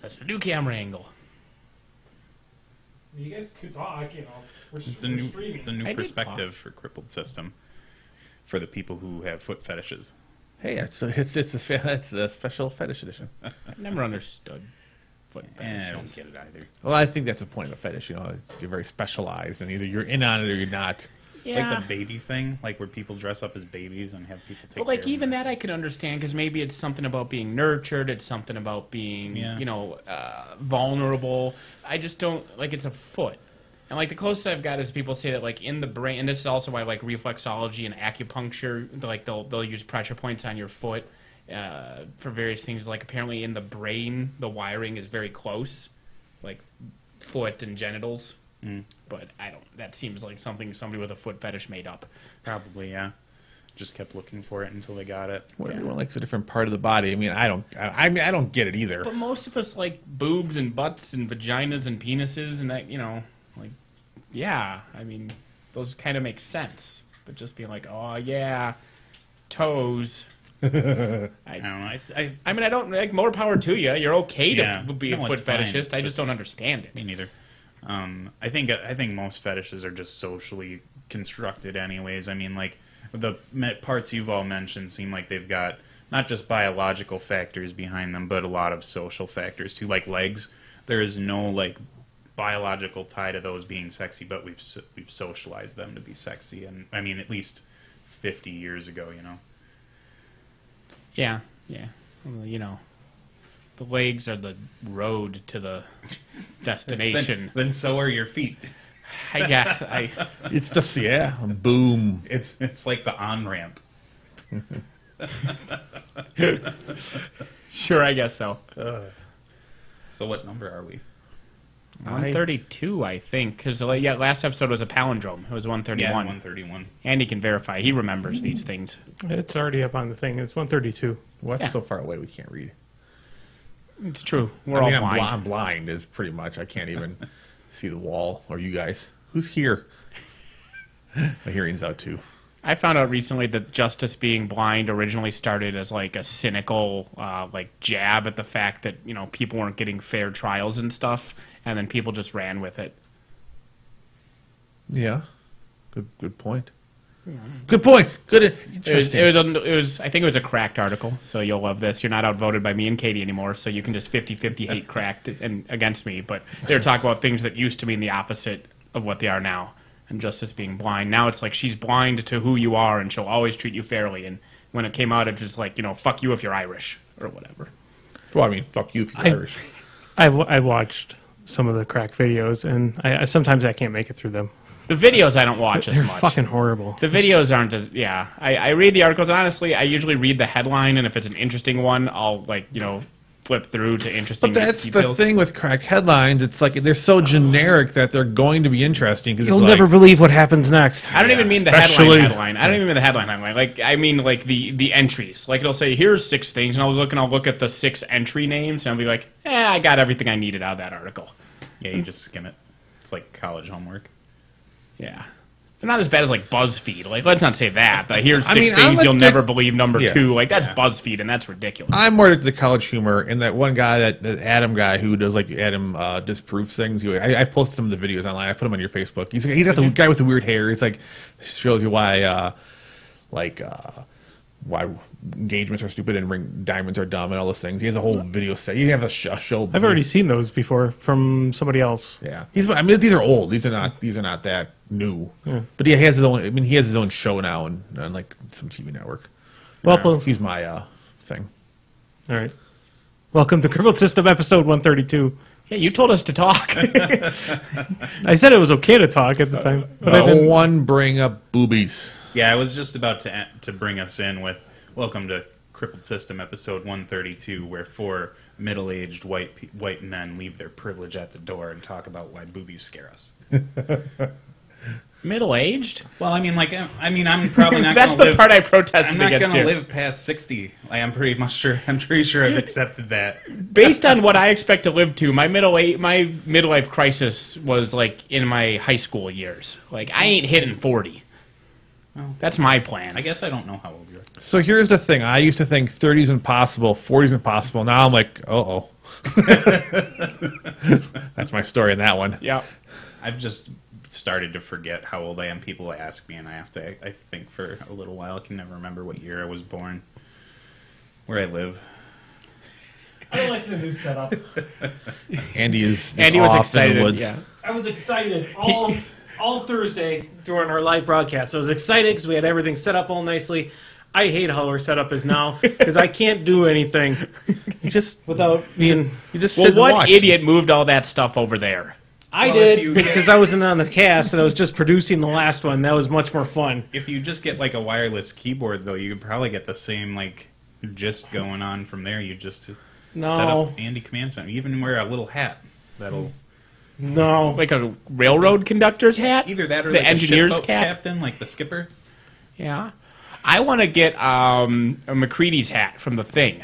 That's the new camera angle. You guys can talk, you know. It's a new perspective for Crippled System for the people who have foot fetishes. Hey, it's a special fetish edition. I've never understood foot fetishes. I don't get it either. Well, I think that's the point of a fetish. You know, you're very specialized, and either you're in on it or you're not. Yeah. Like the baby thing, like where people dress up as babies and have people take But like care of even them. that I could understand because maybe it's something about being nurtured. It's something about being, you know, vulnerable. I just don't like it's a foot. And like the closest I've got is people say that like in the brain, and this is also why like reflexology and acupuncture, like they'll use pressure points on your foot for various things. Like apparently in the brain, the wiring is very close, like foot and genitals. But I don't. That seems like something somebody with a foot fetish made up. Probably, yeah. Just kept looking for it until they got it. Well, everyone likes a different part of the body. I mean, I don't get it either. But most of us like boobs and butts and vaginas and penises and that, you know, like, yeah. I mean, those kind of make sense. But just being like, oh yeah, toes. I don't know. I mean, I don't like more power to you. You're okay to be a foot it's fine. fetishist. I just don't understand it. Me neither. I think most fetishes are just socially constructed anyways. I mean, like, the parts you've all mentioned seem like they've got not just biological factors behind them, but a lot of social factors too. Like legs, there is no, like, biological tie to those being sexy, but we've socialized them to be sexy. And, I mean, at least 50 years ago, you know? Yeah. Well, you know. The legs are the road to the destination. then so are your feet. It's just boom. It's like the on-ramp. Sure, I guess so. So what number are we? 132, I think. Because last episode was a palindrome. It was 131. Yeah, 131. Andy can verify. He remembers these things. It's already up on the thing. It's 132. What's so far away we can't read? It's true. We're all blind. I'm blind is pretty much. I can't even see the wall. Or you guys. Who's here? My hearing's out too. I found out recently that justice being blind originally started as like a cynical like jab at the fact that, you know, people weren't getting fair trials and stuff, and then people just ran with it. Yeah. Good point. Good point. Good. Interesting. It was. I think it was a Cracked article, so you'll love this. You're not outvoted by me and Katie anymore, so you can just 50-50 hate Cracked and against me. But they were talking about things that used to mean the opposite of what they are now, and justice being blind. Now it's like she's blind to who you are, and she'll always treat you fairly. And when it came out, it was like, you know, fuck you if you're Irish or whatever. Well, I mean, fuck you if you're Irish. I've watched some of the Crack videos, and I sometimes I can't make it through them. The videos I don't watch as They're much. fucking horrible. The videos aren't as... Yeah. I read the articles, and honestly, I usually read the headline, and if it's an interesting one, I'll, like, you know, flip through to interesting But that's details. the thing with crack headlines. It's like they're so generic that they're going to be interesting. You'll never believe what happens next. I don't even mean the headline. I don't even mean the headline. Like, I mean, like, the entries. Like, it'll say, here's 6 things, and I'll look at the 6 entry names, and I'll be like, I got everything I needed out of that article. Yeah, you just skim it. It's like college homework. Yeah. They're not as bad as, like, BuzzFeed. Like, let's not say that. Here's 6 things you'll never believe, number 2. Like, that's BuzzFeed, and that's ridiculous. I'm more into the college humor, and that one guy, that Adam guy who does, like, Adam disproves things. I posted some of the videos online. I put them on your Facebook. He's got the guy with the weird hair. He's like, shows you why, why engagements are stupid and ring diamonds are dumb and all those things. He has a whole video set. You have a show. I've already seen those before from somebody else. Yeah, I mean, these are old. These are not that new. Yeah. But he has his own. I mean, he has his own show now on like some TV network. Welcome. He's my thing. All right. Welcome to Crippled System episode 132. Yeah, you told us to talk. I said it was okay to talk at the time, but I didn't. One bring up boobies. Yeah, I was just about to bring us in with welcome to Crippled System episode 132, where 4 middle-aged white men leave their privilege at the door and talk about why boobies scare us. Middle-aged? Well, I mean, I'm probably not. That's the part I protested against. I'm not going to live past 60. I'm pretty sure I've accepted that. Based on what I expect to live to, my midlife crisis was like in my high school years. Like, I ain't hitting 40. Well, that's my plan. I guess I don't know how old you are. So here's the thing. I used to think 30's impossible, 40's impossible. Now I'm like, uh-oh. That's my story in that one. Yeah. I've just started to forget how old I am. People ask me, and I have to. I think for a little while, I can never remember what year I was born, where I live. I don't like the new setup. Andy was excited. in the woods. Yeah. I was excited all Thursday during our live broadcast. I was excited because we had everything set up all nicely. I hate how our setup is now because I can't do anything You just without being. you just Well, sit and what watch. idiot moved all that stuff over there? I Well, if did you- because I wasn't on the cast and I was just producing the last one. That was much more fun. If you just get like a wireless keyboard, though, you could probably get the same like gist going on from there. You just set No, up Andy Command Center. You even wear a little hat that'll no. Like a railroad conductor's hat? either that or the like engineer's a shipboat cap? captain, like the skipper. Yeah. I want to get a McCready's hat from The Thing.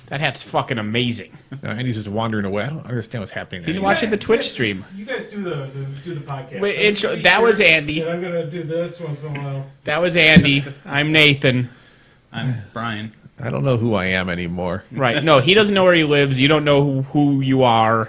That hat's fucking amazing. Andy's just wandering away. I don't understand what's happening. He's Andy. watching the Twitch stream. You guys do the podcast. Wait, that was Andy. I'm gonna do this once in a while. That was Andy. I'm Nathan. I'm Brian. I don't know who I am anymore. Right. No, he doesn't know where he lives. You don't know who you are.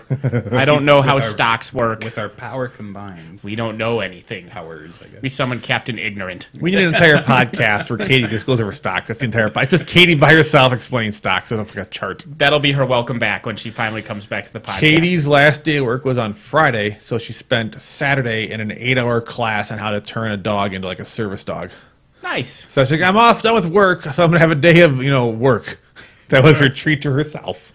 I don't know how With our- stocks work. With our power combined, We don't know anything. powers, I guess. We summon Captain Ignorant. We need an entire podcast where Katie just goes over stocks. That's the entire. It's just Katie by herself explaining stocks. So it's like a chart. That'll be her welcome back when she finally comes back to the podcast. Katie's last day of work was on Friday, so she spent Saturday in an 8-hour class on how to turn a dog into like a service dog. Nice. So she's like, I'm off, done with work, so I'm gonna have a day of work. That was her treat to herself.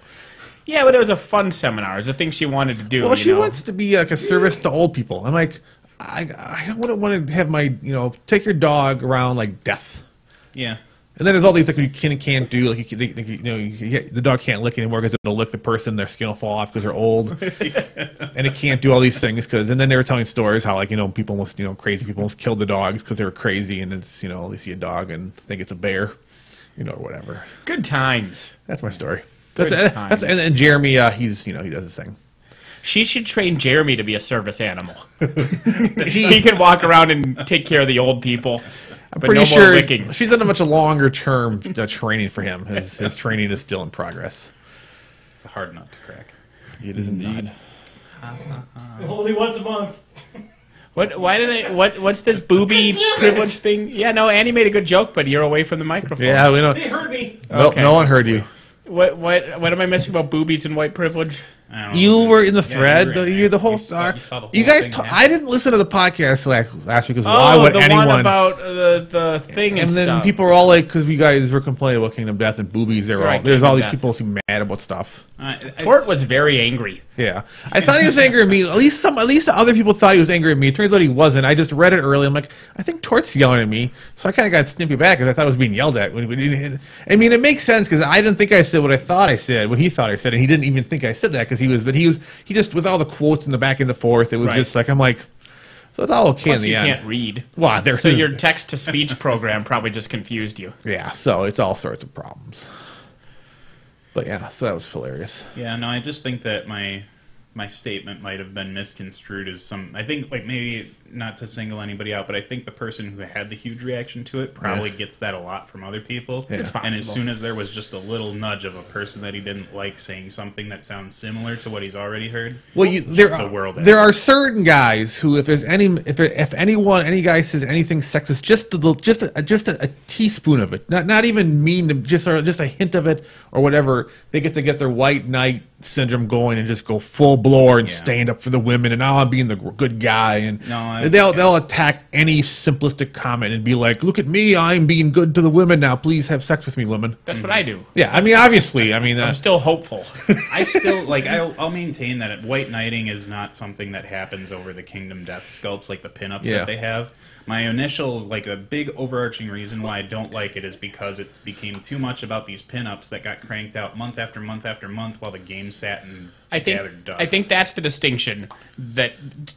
Yeah, but it was a fun seminar. It's a thing she wanted to do. Well, you she know? wants to be like a service to old people. I'm like, I don't want to have my take your dog around like death. Yeah. And then there's all these like you can and can't do like the dog can't lick anymore because it'll lick the person, their skin will fall off because they're old, and it can't do all these things because. And then they were telling stories how like people almost crazy people almost killed the dogs because they were crazy, and it's they see a dog and think it's a bear, or whatever. Good times. That's my story. Good That's times. and Jeremy he does his thing. She should train Jeremy to be a service animal. he can walk around and take care of the old people. But Pretty no sure more licking. she's done a much longer term training for him. His training is still in progress. It's a hard nut to crack. It is indeed. Only once a month. What's this booby privilege thing? Yeah, no, Andy made a good joke, but you're away from the microphone. Yeah, we know. They heard me. Nope, Okay. no one heard you. What am I missing about boobies and white privilege? I don't know. You were in the Yeah, thread. you were in You're the there. whole You star. saw the whole You guys, thing I happen. didn't listen to the podcast last week because why Oh, would the anyone? one about the thing and and then stuff. people were all like, because you guys were complaining about Kingdom Death and boobies. There were Right, there's all Kingdom these Death. people who seem mad about stuff. Tort was very angry. Yeah, I thought he was angry at me. At least the other people thought he was angry at me. It turns out he wasn't. I just read it early. I'm like, I think Tort's yelling at me, so I kind of got snippy back because I thought I was being yelled at. I mean, it makes sense because I didn't think I said what I thought I said, what he thought I said, and he didn't even think I said that because he just with all the quotes in the back and the forth. It was Right. just like I'm like, so it's all okay Plus, in the you end. can't read. Well, there So is- your text-to-speech program probably just confused you. yeah, so it's all sorts of problems. But yeah, so that was hilarious. Yeah, no, I just think that my statement might have been misconstrued as some. I think, like, maybe not to single anybody out, but I think the person who had the huge reaction to it probably gets that a lot from other people. Yeah. It's And as possible. soon as there was just a little nudge of a person that he didn't like saying something that sounds similar to what he's already heard, Well, the world there are certain guys who, if any guy says anything sexist, just a teaspoon of it, not even mean, just a hint of it or whatever, they get their white knight syndrome going and just go full blower and Yeah. stand up for the women and now I'm being the good guy and No, they'll attack any simplistic comment and be like, look at me, I'm being good to the women now, please have sex with me, women. That's what I do. Yeah, I mean, obviously, I'm still hopeful. I still like. I'll maintain that white knighting is not something that happens over the Kingdom Death sculpts, like the pinups Yeah. that they have. My initial, like, a big overarching reason why I don't like it is because it became too much about these pinups that got cranked out month after month after month while the game sat and gathered dust. I think that's the distinction that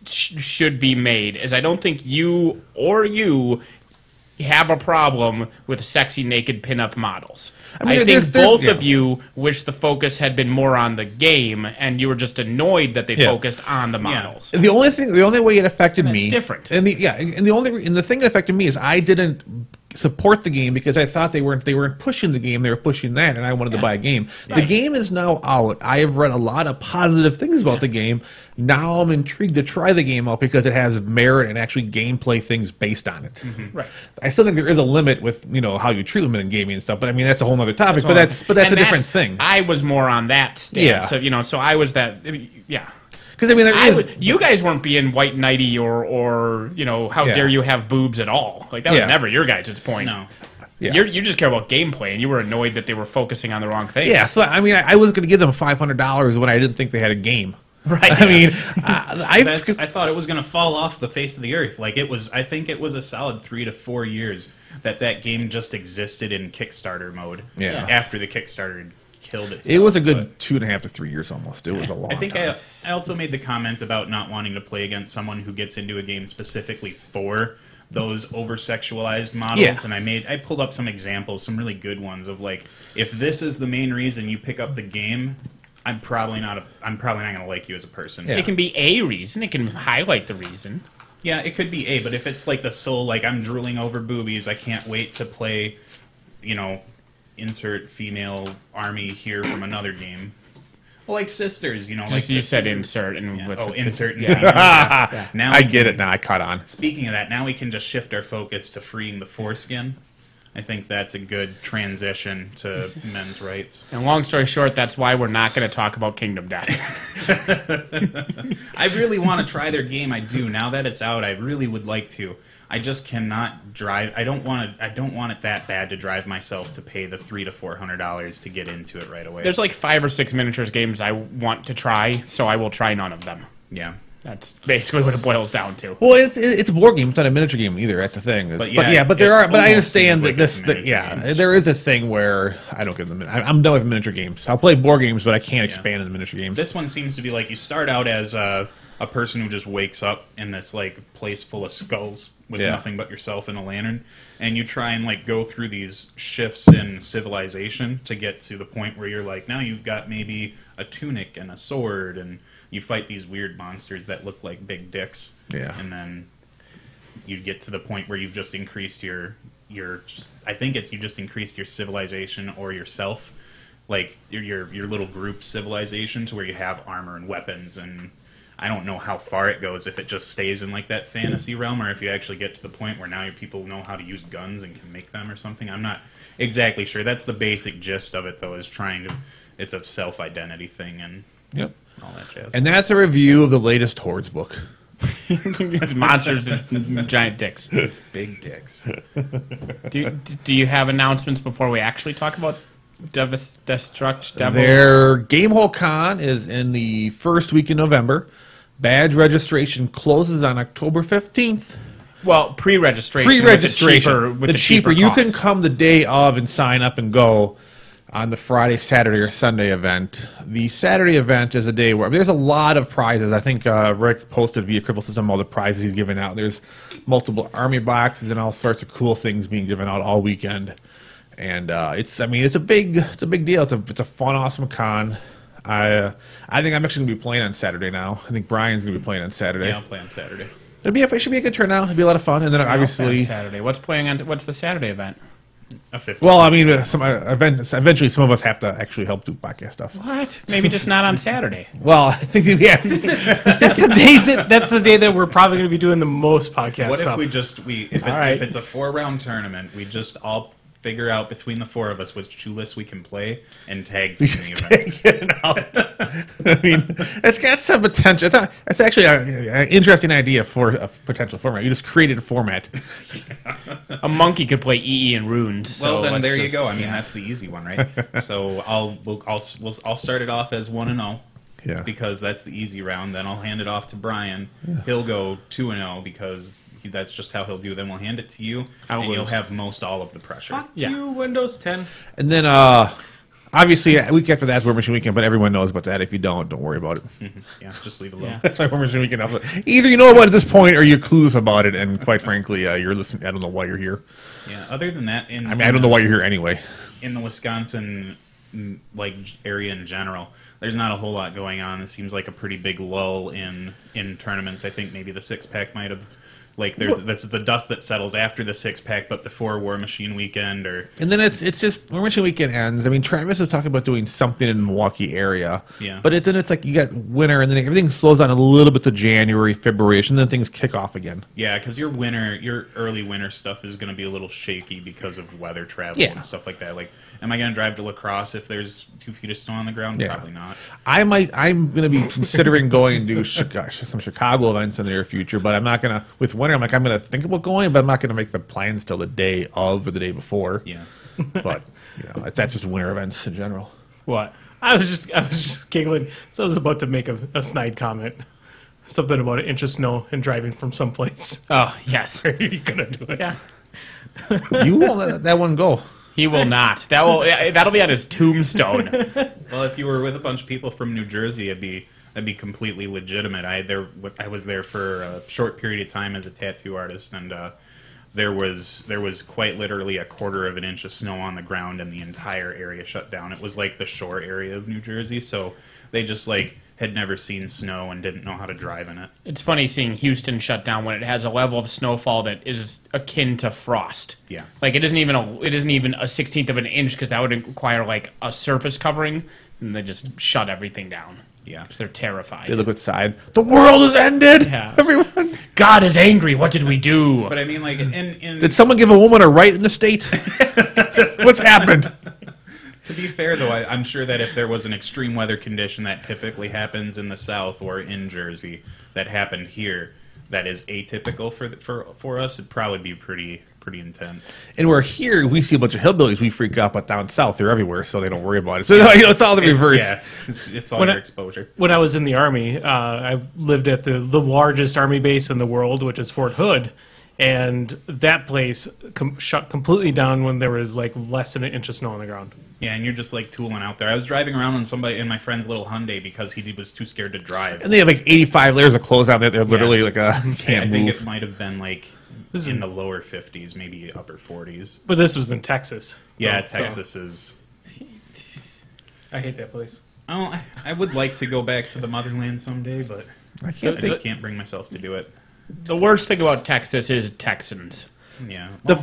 should be made. Is I don't think you have a problem with sexy naked pinup models. I mean, I there's- think there's- both yeah. of you wish the focus had been more on the game, and you were just annoyed that they Yeah. focused on the models. The only way it affected That's me different. and the thing that affected me is I didn't support the game because I thought they weren't pushing the game, they were pushing that, and I wanted to buy a game. The game is now out. I have read a lot of positive things about the game. Now I'm intrigued to try the game out because it has merit and actually gameplay things based on it. Right. I still think there is a limit with how you treat women in gaming and stuff, but I mean that's a whole other topic. But that's a different thing. I was more on that stance. Yeah. So I was that. Yeah. Because I mean, you guys weren't being white knighty or how dare you have boobs at all? Like that was never your guys' point. No. Yeah. You just care about gameplay, and you were annoyed that they were focusing on the wrong thing. Yeah, so I mean, I was going to give them $500 when I didn't think they had a game. Right. I mean, I thought it was going to fall off the face of the earth. Like I think it was a solid 3 to 4 years that game just existed in Kickstarter mode. Yeah. After the Kickstarter killed itself. It was a good 2.5 to 3 years almost. It was a long time. I also made the comment about not wanting to play against someone who gets into a game specifically for those over-sexualized models, and I pulled up some examples, some really good ones of like, if this is the main reason you pick up the game, I'm probably not going to like you as a person. It can be a reason. It can highlight the reason. Yeah, it could be A, but if it's like the sole, like I'm drooling over boobies, I can't wait to play, insert female army here from another game. Well, like Sisters, like you said insert. And insert. Yeah. Now I get it now. I caught on. Speaking of that, now we can just shift our focus to freeing the foreskin. I think that's a good transition to men's rights. And long story short, that's why we're not going to talk about Kingdom Death. I really want to try their game. I do. Now that it's out, I really would like to. I just cannot drive. I don't want it that bad to drive myself to pay the $300 to $400 to get into it right away. There's like 5 or 6 miniatures games I want to try, so I will try none of them. Yeah. That's basically what it boils down to. Well, it's a board game. It's not a miniature game either. That's the thing. But I understand that there is a thing where I don't get them. I'm done with miniature games. I'll play board games, but I can't expand into miniature games. This one seems to be like you start out as a person who just wakes up in this like place full of skulls with nothing but yourself and a lantern, and you try and like go through these shifts in civilization to get to the point where you're like, now you've got maybe a tunic and a sword, and you fight these weird monsters that look like big dicks. Yeah. And then you get to the point where you've just increased your I think you just increased your civilization or yourself, like your little group civilization, to where you have armor and weapons, and I don't know how far it goes, if it just stays in like that fantasy realm, or if you actually get to the point where now your people know how to use guns and can make them or something. I'm not exactly sure. That's the basic gist of it, though, is it's a self-identity thing and all that jazz. And that's a review of the latest Hordes book. It's monsters and giant dicks. Big dicks. Do you have announcements before we actually talk about Destruction? Their Gamehole Con is in the first week in November. Badge registration closes on October 15th. Well, pre-registration. Pre-registration. With the cheaper You cost. can come the day of and sign up and go on the Friday, Saturday, or Sunday event. The Saturday event is a day where there's a lot of prizes. I think Rick posted via Crippled System all the prizes he's giving out. There's multiple army boxes and all sorts of cool things being given out all weekend. And it's a big deal. It's a fun, awesome con. I think I'm actually gonna be playing on Saturday now. I think Brian's gonna be playing on Saturday. Yeah, I'll play on Saturday. It should be a good turnout. It'll be a lot of fun. And then obviously Saturday. What's the Saturday event? A 50. Well, I mean, eventually some of us have to actually help do podcast stuff. What? Maybe just not on Saturday. Well, I think That's the day that we're probably going to be doing the most podcast What stuff. if it's a 4-round tournament, we just all figure out between the 4 of us which 2 lists we can play and tag team the event. I mean, it's got some potential. It's actually an interesting idea for a potential format. You just created a format. A monkey could play EE and runes. Well, So then there you just- go. I mean, that's the easy one, right? So I'll start it off as 1-0. Yeah. Because that's the easy round. Then I'll hand it off to Brian. Yeah. He'll go 2-0 because that's just how he'll do. Then we'll hand it to you, and you'll have most all of the pressure. Fuck you, Windows 10. And then, obviously, a week after that's War Machine Weekend, but everyone knows about that. If you don't worry about it. Yeah, just leave it alone. That's why War Machine Weekend. Either you know about it at this point, or you're clueless about it, and quite frankly, you're listening. I don't know why you're here. Yeah. Other than that, I don't know why you're here anyway. In the Wisconsin area in general, there's not a whole lot going on. It seems like a pretty big lull in tournaments. I think maybe the 6-pack might have Like this is the dust that settles after the 6-pack, but before War Machine Weekend, and then it's just War Machine Weekend ends. I mean, Travis is talking about doing something in the Milwaukee area, but then it's like you got winter, and then everything slows down a little bit to January, February, and then things kick off again. Yeah, because your early winter stuff is going to be a little shaky because of weather travel and stuff like that. Like, am I going to drive to La Crosse if there's 2 feet of snow on the ground? Probably not. I'm going to be considering going to some Chicago events in the near future, but I'm not going to with winter. I'm going to think about going, but I'm not going to make the plans till the day of or the day before. Yeah, but that's just winter events in general. What? I was just giggling. So I was about to make a snide comment, something about an inch of snow and driving from someplace. Oh yes, Are you gonna do it? Yeah. You won't let that one go. He will not. That'll be on his tombstone. Well, if you were with a bunch of people from New Jersey, that'd be completely legitimate. I was there for a short period of time as a tattoo artist, and there was quite literally a quarter of an inch of snow on the ground, and the entire area shut down. It was like the shore area of New Jersey, so they just had never seen snow and didn't know how to drive in it. It's funny seeing Houston shut down when it has a level of snowfall that is akin to frost. Yeah, like it isn't even a 1/16 of an inch, because that would require like a surface covering, and they just shut everything down. Yeah, they're terrified. They look outside. The world has ended. Yeah. Everyone. God is angry. What did we do? But I mean, like, did someone give a woman a right in the state? What's happened? To be fair, though, I'm sure that if there was an extreme weather condition that typically happens in the South or in Jersey that happened here, that is atypical for us, it'd probably be pretty intense. And we're here, we see a bunch of hillbillies, we freak out, but down south, they're everywhere, so they don't worry about it. So it's all the reverse. Yeah, it's all your exposure. When I was in the Army, I lived at the largest Army base in the world, which is Fort Hood. And that place shut completely down when there was like less than an inch of snow on the ground. Yeah, and you're just like tooling out there. I was driving around in my friend's little Hyundai because he was too scared to drive. And they have like 85 layers of clothes out there. They're literally like can't I think move. it might have been like in the lower 50s, maybe upper 40s. But this was in Texas. Yeah, Texas is. I hate that place. Oh, I would like to go back to the motherland someday, but I just can't bring myself to do it. The worst thing about Texas is Texans. Yeah. There's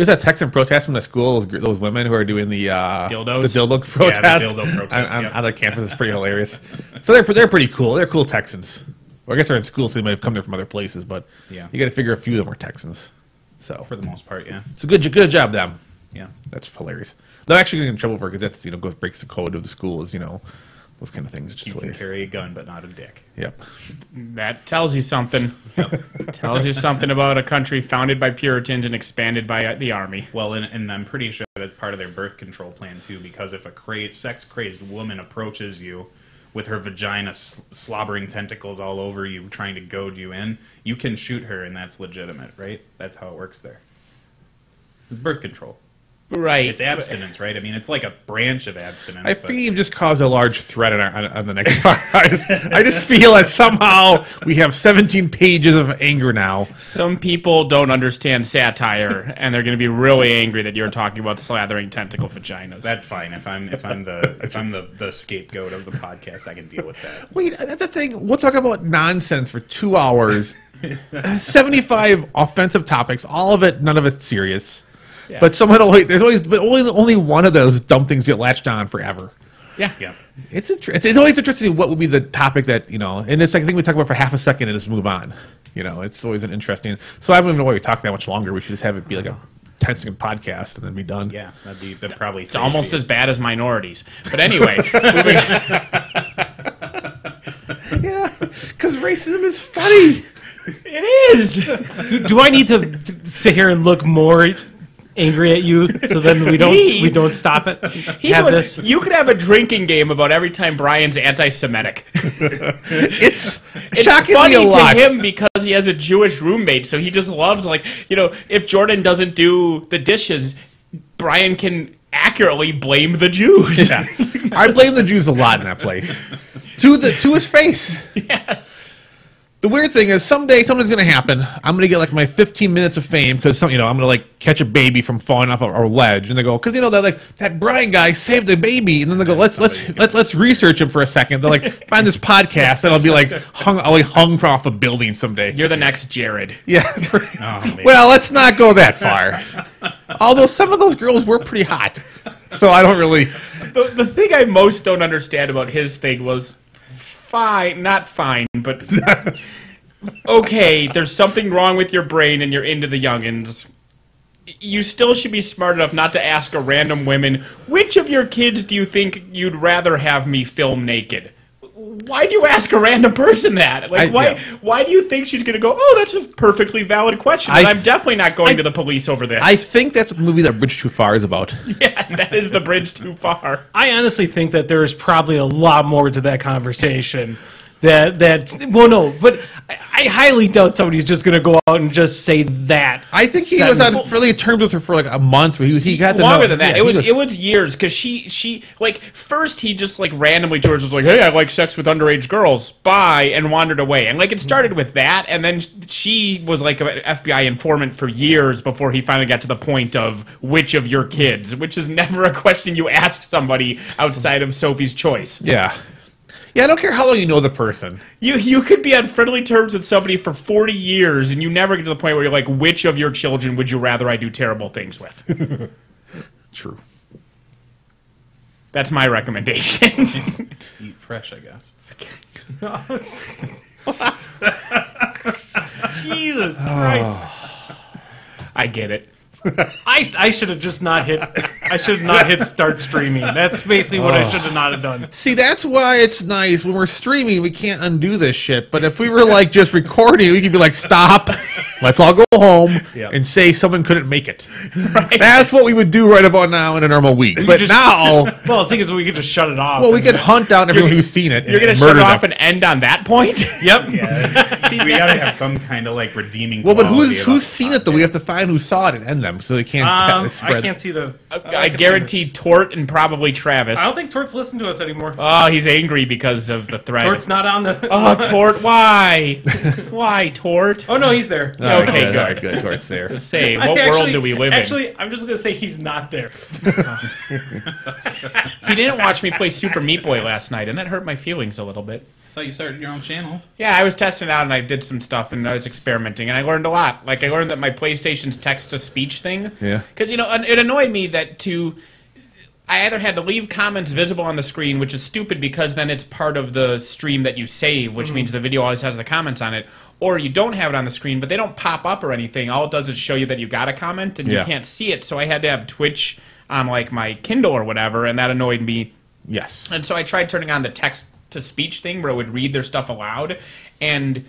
that Texan protest from the school. Those women who are doing the dildos, the dildo protest, yeah, the dildo protest on their campus is pretty hilarious. So they're pretty cool. They're cool Texans. Well, I guess they're in school, so they might have come there from other places, but yeah, you got to figure a few of them are Texans. So for the most part, yeah, it's a good job, them. Yeah, that's hilarious. They're actually getting in trouble for it because that's breaks the code of the school. Is those kind of things. Just you can carry a gun, but not a dick. Yep. That tells you something. Tells you something about a country founded by Puritans and expanded by the Army. Well, and I'm pretty sure that's part of their birth control plan, too, because if a sex-crazed woman approaches you with her vagina slobbering tentacles all over you, trying to goad you in, you can shoot her, and that's legitimate, right? That's how it works there. It's birth control. Right. It's abstinence, right? I mean, it's like a branch of abstinence. I feel you've just caused a large threat on the next part. I just feel that somehow we have 17 pages of anger now. Some people don't understand satire, and they're going to be really angry that you're talking about slathering tentacle vaginas. That's fine. If I'm the scapegoat of the podcast, I can deal with that. Wait, that's the thing. We'll talk about nonsense for 2 hours. 75 offensive topics. All of it, none of it's serious. Yeah. But there's always only one of those dumb things get latched on forever. Yeah. It's always interesting what would be the topic that, and it's like I think we talk about for half a second and just move on. It's always an interesting. So I don't even know why we talk that much longer. We should just have it be like a 10-second podcast and then be done. Yeah, that'd probably. It's almost as bad as minorities. But anyway. Yeah, because racism is funny. It is. Do I need to sit here and look more angry at you so then we don't stop it? This. You could have a drinking game about every time Brian's anti-Semitic. It's shockingly funny to him because he has a Jewish roommate, so he just loves if Jordan doesn't do the dishes, Brian can accurately blame the Jews. Yeah. I blame the Jews a lot in that place. To his face. Yes. The weird thing is, someday something's going to happen. I'm going to get like my 15 minutes of fame because I'm going to like catch a baby from falling off a ledge, and they go, because they're like, that Brian guy saved the baby, and then they go, let's research him for a second. They'll like find this podcast, and I'll be like hung from off a building someday. You're the next Jared. Yeah. Well, let's not go that far. Although some of those girls were pretty hot, so I don't really. The thing I most don't understand about his thing was not fine, but okay, there's something wrong with your brain and you're into the youngins. You still should be smart enough not to ask a random woman, which of your kids do you think you'd rather have me film naked? Why do you ask a random person that? Like, why do you think she's going to go, oh, that's a perfectly valid question, and I'm definitely not going to the police over this? I think that's what the movie That Bridge Too Far is about. Yeah, that is The Bridge Too Far. I honestly think that there's probably a lot more to that conversation. Well, no, but I highly doubt somebody's just going to go out and just say that. I think he was on friendly terms with her for like a month. But he got to longer than that. Yeah, it was years, because she like first he just like randomly to her was like, hey, I like sex with underage girls, bye, and wandered away. And like it started with that, and then she was like an FBI informant for years before he finally got to the point of which of your kids, which is never a question you ask somebody outside of Sophie's Choice. Yeah. Yeah, I don't care how long you know the person. You could be on friendly terms with somebody for 40 years, and you never get to the point where you're like, which of your children would you rather I do terrible things with? True. That's my recommendation. Eat fresh, I guess. Jesus Christ. I get it. I should have just not hit. I should have not hit start streaming. That's basically what I should have not have done. See, that's why it's nice when we're streaming. We can't undo this shit. But if we were like just recording, we could be like, stop. Let's all go home and say someone couldn't make it. Right. That's what we would do right about now in a normal week. But now, well, the thing is, we could just shut it off. Well, we could hunt down everyone who's seen it. You're going to shut it off and end on that point? Yep. Yeah. We got to have some kind of like redeeming. Well, but who's seen it though? We have to find who saw it and end them, so they can't spread. I can't see the. I guarantee Tort and probably Travis. I don't think Tort's listening to us anymore. Oh, he's angry because of the thread. Tort's not on the. Oh, Tort, why? Why, Tort? Oh no, he's there. Okay, good. Good. Tort's there. Just say, what world do we live in? Actually, I'm just gonna say he's not there. He didn't watch me play Super Meat Boy last night, and that hurt my feelings a little bit. So you started your own channel? Yeah, I was testing it out, and I did some stuff, and I was experimenting, and I learned a lot. Like, I learned that my PlayStation's text-to-speech thing. Yeah. Because, you know, it annoyed me that I either had to leave comments visible on the screen, which is stupid because then it's part of the stream that you save, which means the video always has the comments on it, or you don't have it on the screen, but they don't pop up or anything. All it does is show you that you got a comment, and you can't see it. So I had to have Twitch on, like, my Kindle or whatever, and that annoyed me. Yes. And so I tried turning on the text-to-speech thing where it would read their stuff aloud, and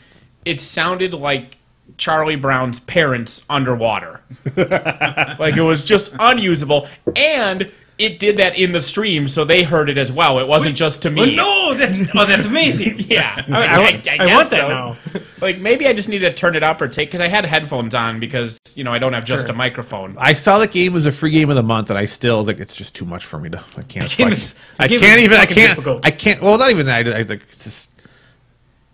it sounded like Charlie Brown's parents underwater. Like, it was just unusable, and it did that in the stream, so they heard it as well. It wasn't just to me. Oh, no! That's amazing. Yeah. I guess want that so. now. Like, maybe I just need to turn it up or because I had headphones on because, you know, I don't have just a microphone. I saw the game was a free game of the month, and I still was like, it's just too much for me to. I can't. Well, not even that. I like it's just.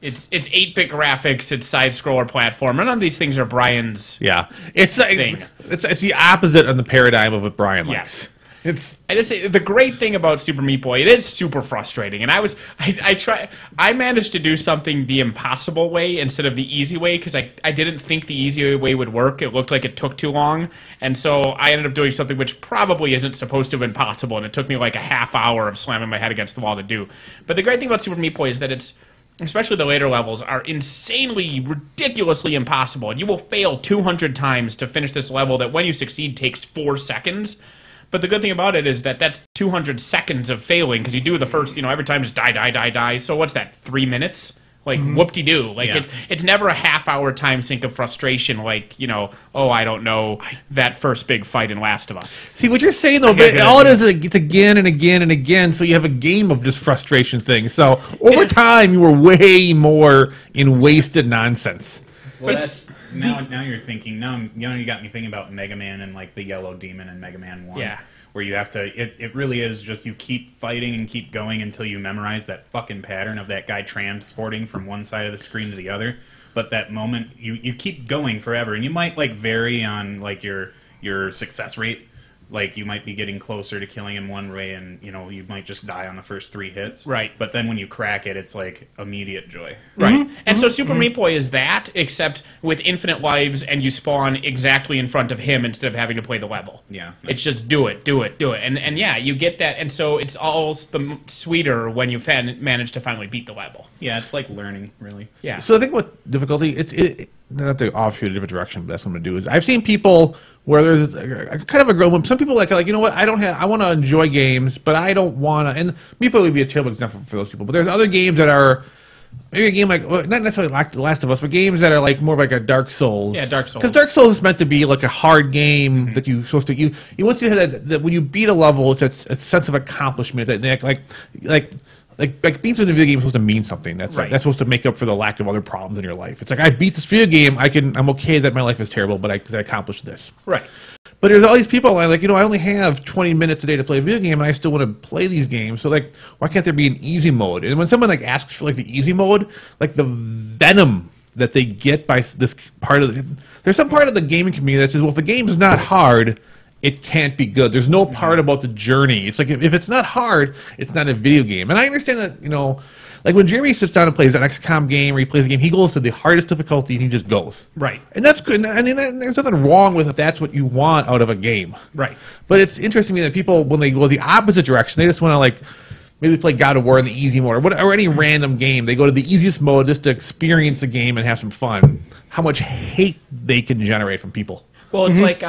It's 8-bit graphics. It's side-scroller platform. None of these things are Brian's. Yeah, it's the opposite of the paradigm of what Brian likes. Yes. I just say the great thing about Super Meat Boy, it is super frustrating, and I managed to do something the impossible way instead of the easy way because I didn't think the easy way would work. It looked like it took too long, and so I ended up doing something which probably isn't supposed to have been possible, and it took me like a half hour of slamming my head against the wall to do. But the great thing about Super Meat Boy is that it's, especially the later levels, are insanely, ridiculously impossible, and you will fail 200 times to finish this level that when you succeed takes 4 seconds. But the good thing about it is that that's 200 seconds of failing because you do the first, every time just die. So what's that, 3 minutes? Like, whoop-de-doo. Like, it's never a half-hour time sink of frustration like, I don't know, that first big fight in Last of Us. See, what you're saying, though, all it is it's again and again and again, so you have a game of just frustration things. So, over time, you were way more in wasted nonsense. Well, that's now you're thinking. Now you got me thinking about Mega Man and like the Yellow Demon in Mega Man 1. Yeah. Where you have to, it really is just you keep fighting and keep going until you memorize that fucking pattern of that guy transporting from one side of the screen to the other. But that moment, you keep going forever, and you might like vary on like your success rate. Like you might be getting closer to killing him one way, and you know you might just die on the first 3 hits. Right. But then when you crack it, it's like immediate joy. Right. And so Super Meat Boy is that, except with infinite lives, and you spawn exactly in front of him instead of having to play the level. Yeah. It's just do it. And yeah, you get that, and so it's all the sweeter when you manage to finally beat the level. Yeah, it's like learning, really. Yeah. So I think what difficulty, it not to offshoot a different direction, but that's what I'm going to do, is I've seen people where there's kind of a girl, some people like, you know what, I want to enjoy games, but I don't want to, and Meepo would be a terrible example for those people, but there's other games that are, maybe a game like, well, not necessarily like The Last of Us, but games that are like more like a Dark Souls. Yeah, Dark Souls. Because Dark Souls is meant to be like a hard game that you're supposed to, you once you hit that when you beat a level, it's a sense of accomplishment that like being through the video game is supposed to mean something. That's Right. that's supposed to make up for the lack of other problems in your life. It's like I beat this video game. I'm okay that my life is terrible, but I accomplished this. Right. But there's all these people like, you know, I only have 20 minutes a day to play a video game, and I still want to play these games. So like, why can't there be an easy mode? And when someone like asks for like the easy mode, like the venom that they get by this part of there's some part of the gaming community that says, well, if the game's not hard, it can't be good. There's no part about the journey. It's like if it's not hard, it's not a video game. And I understand that, you know, like when Jeremy sits down and plays an XCOM game or he plays a game, he goes to the hardest difficulty and he just goes. Right. And that's good. I mean, there's nothing wrong with if that's what you want out of a game. Right. But it's interesting to me that people, when they go the opposite direction, they just want to like maybe play God of War in the easy mode or any random game. They go to the easiest mode just to experience the game and have some fun. How much hate they can generate from people. Well, it's like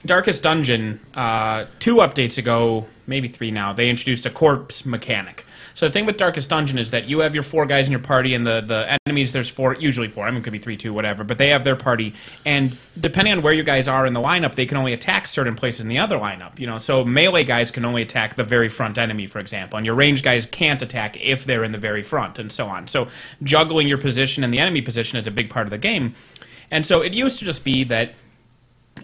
Darkest Dungeon, 2 updates ago, maybe 3 now, they introduced a corpse mechanic. So the thing with Darkest Dungeon is that you have your 4 guys in your party, and the enemies, there's 4, usually 4, I mean, it could be 3, 2, whatever, but they have their party, and depending on where you guys are in the lineup, they can only attack certain places in the other lineup, you know, so melee guys can only attack the very front enemy, for example, and your ranged guys can't attack if they're in the very front, and so on. So juggling your position and the enemy position is a big part of the game, and so it used to just be that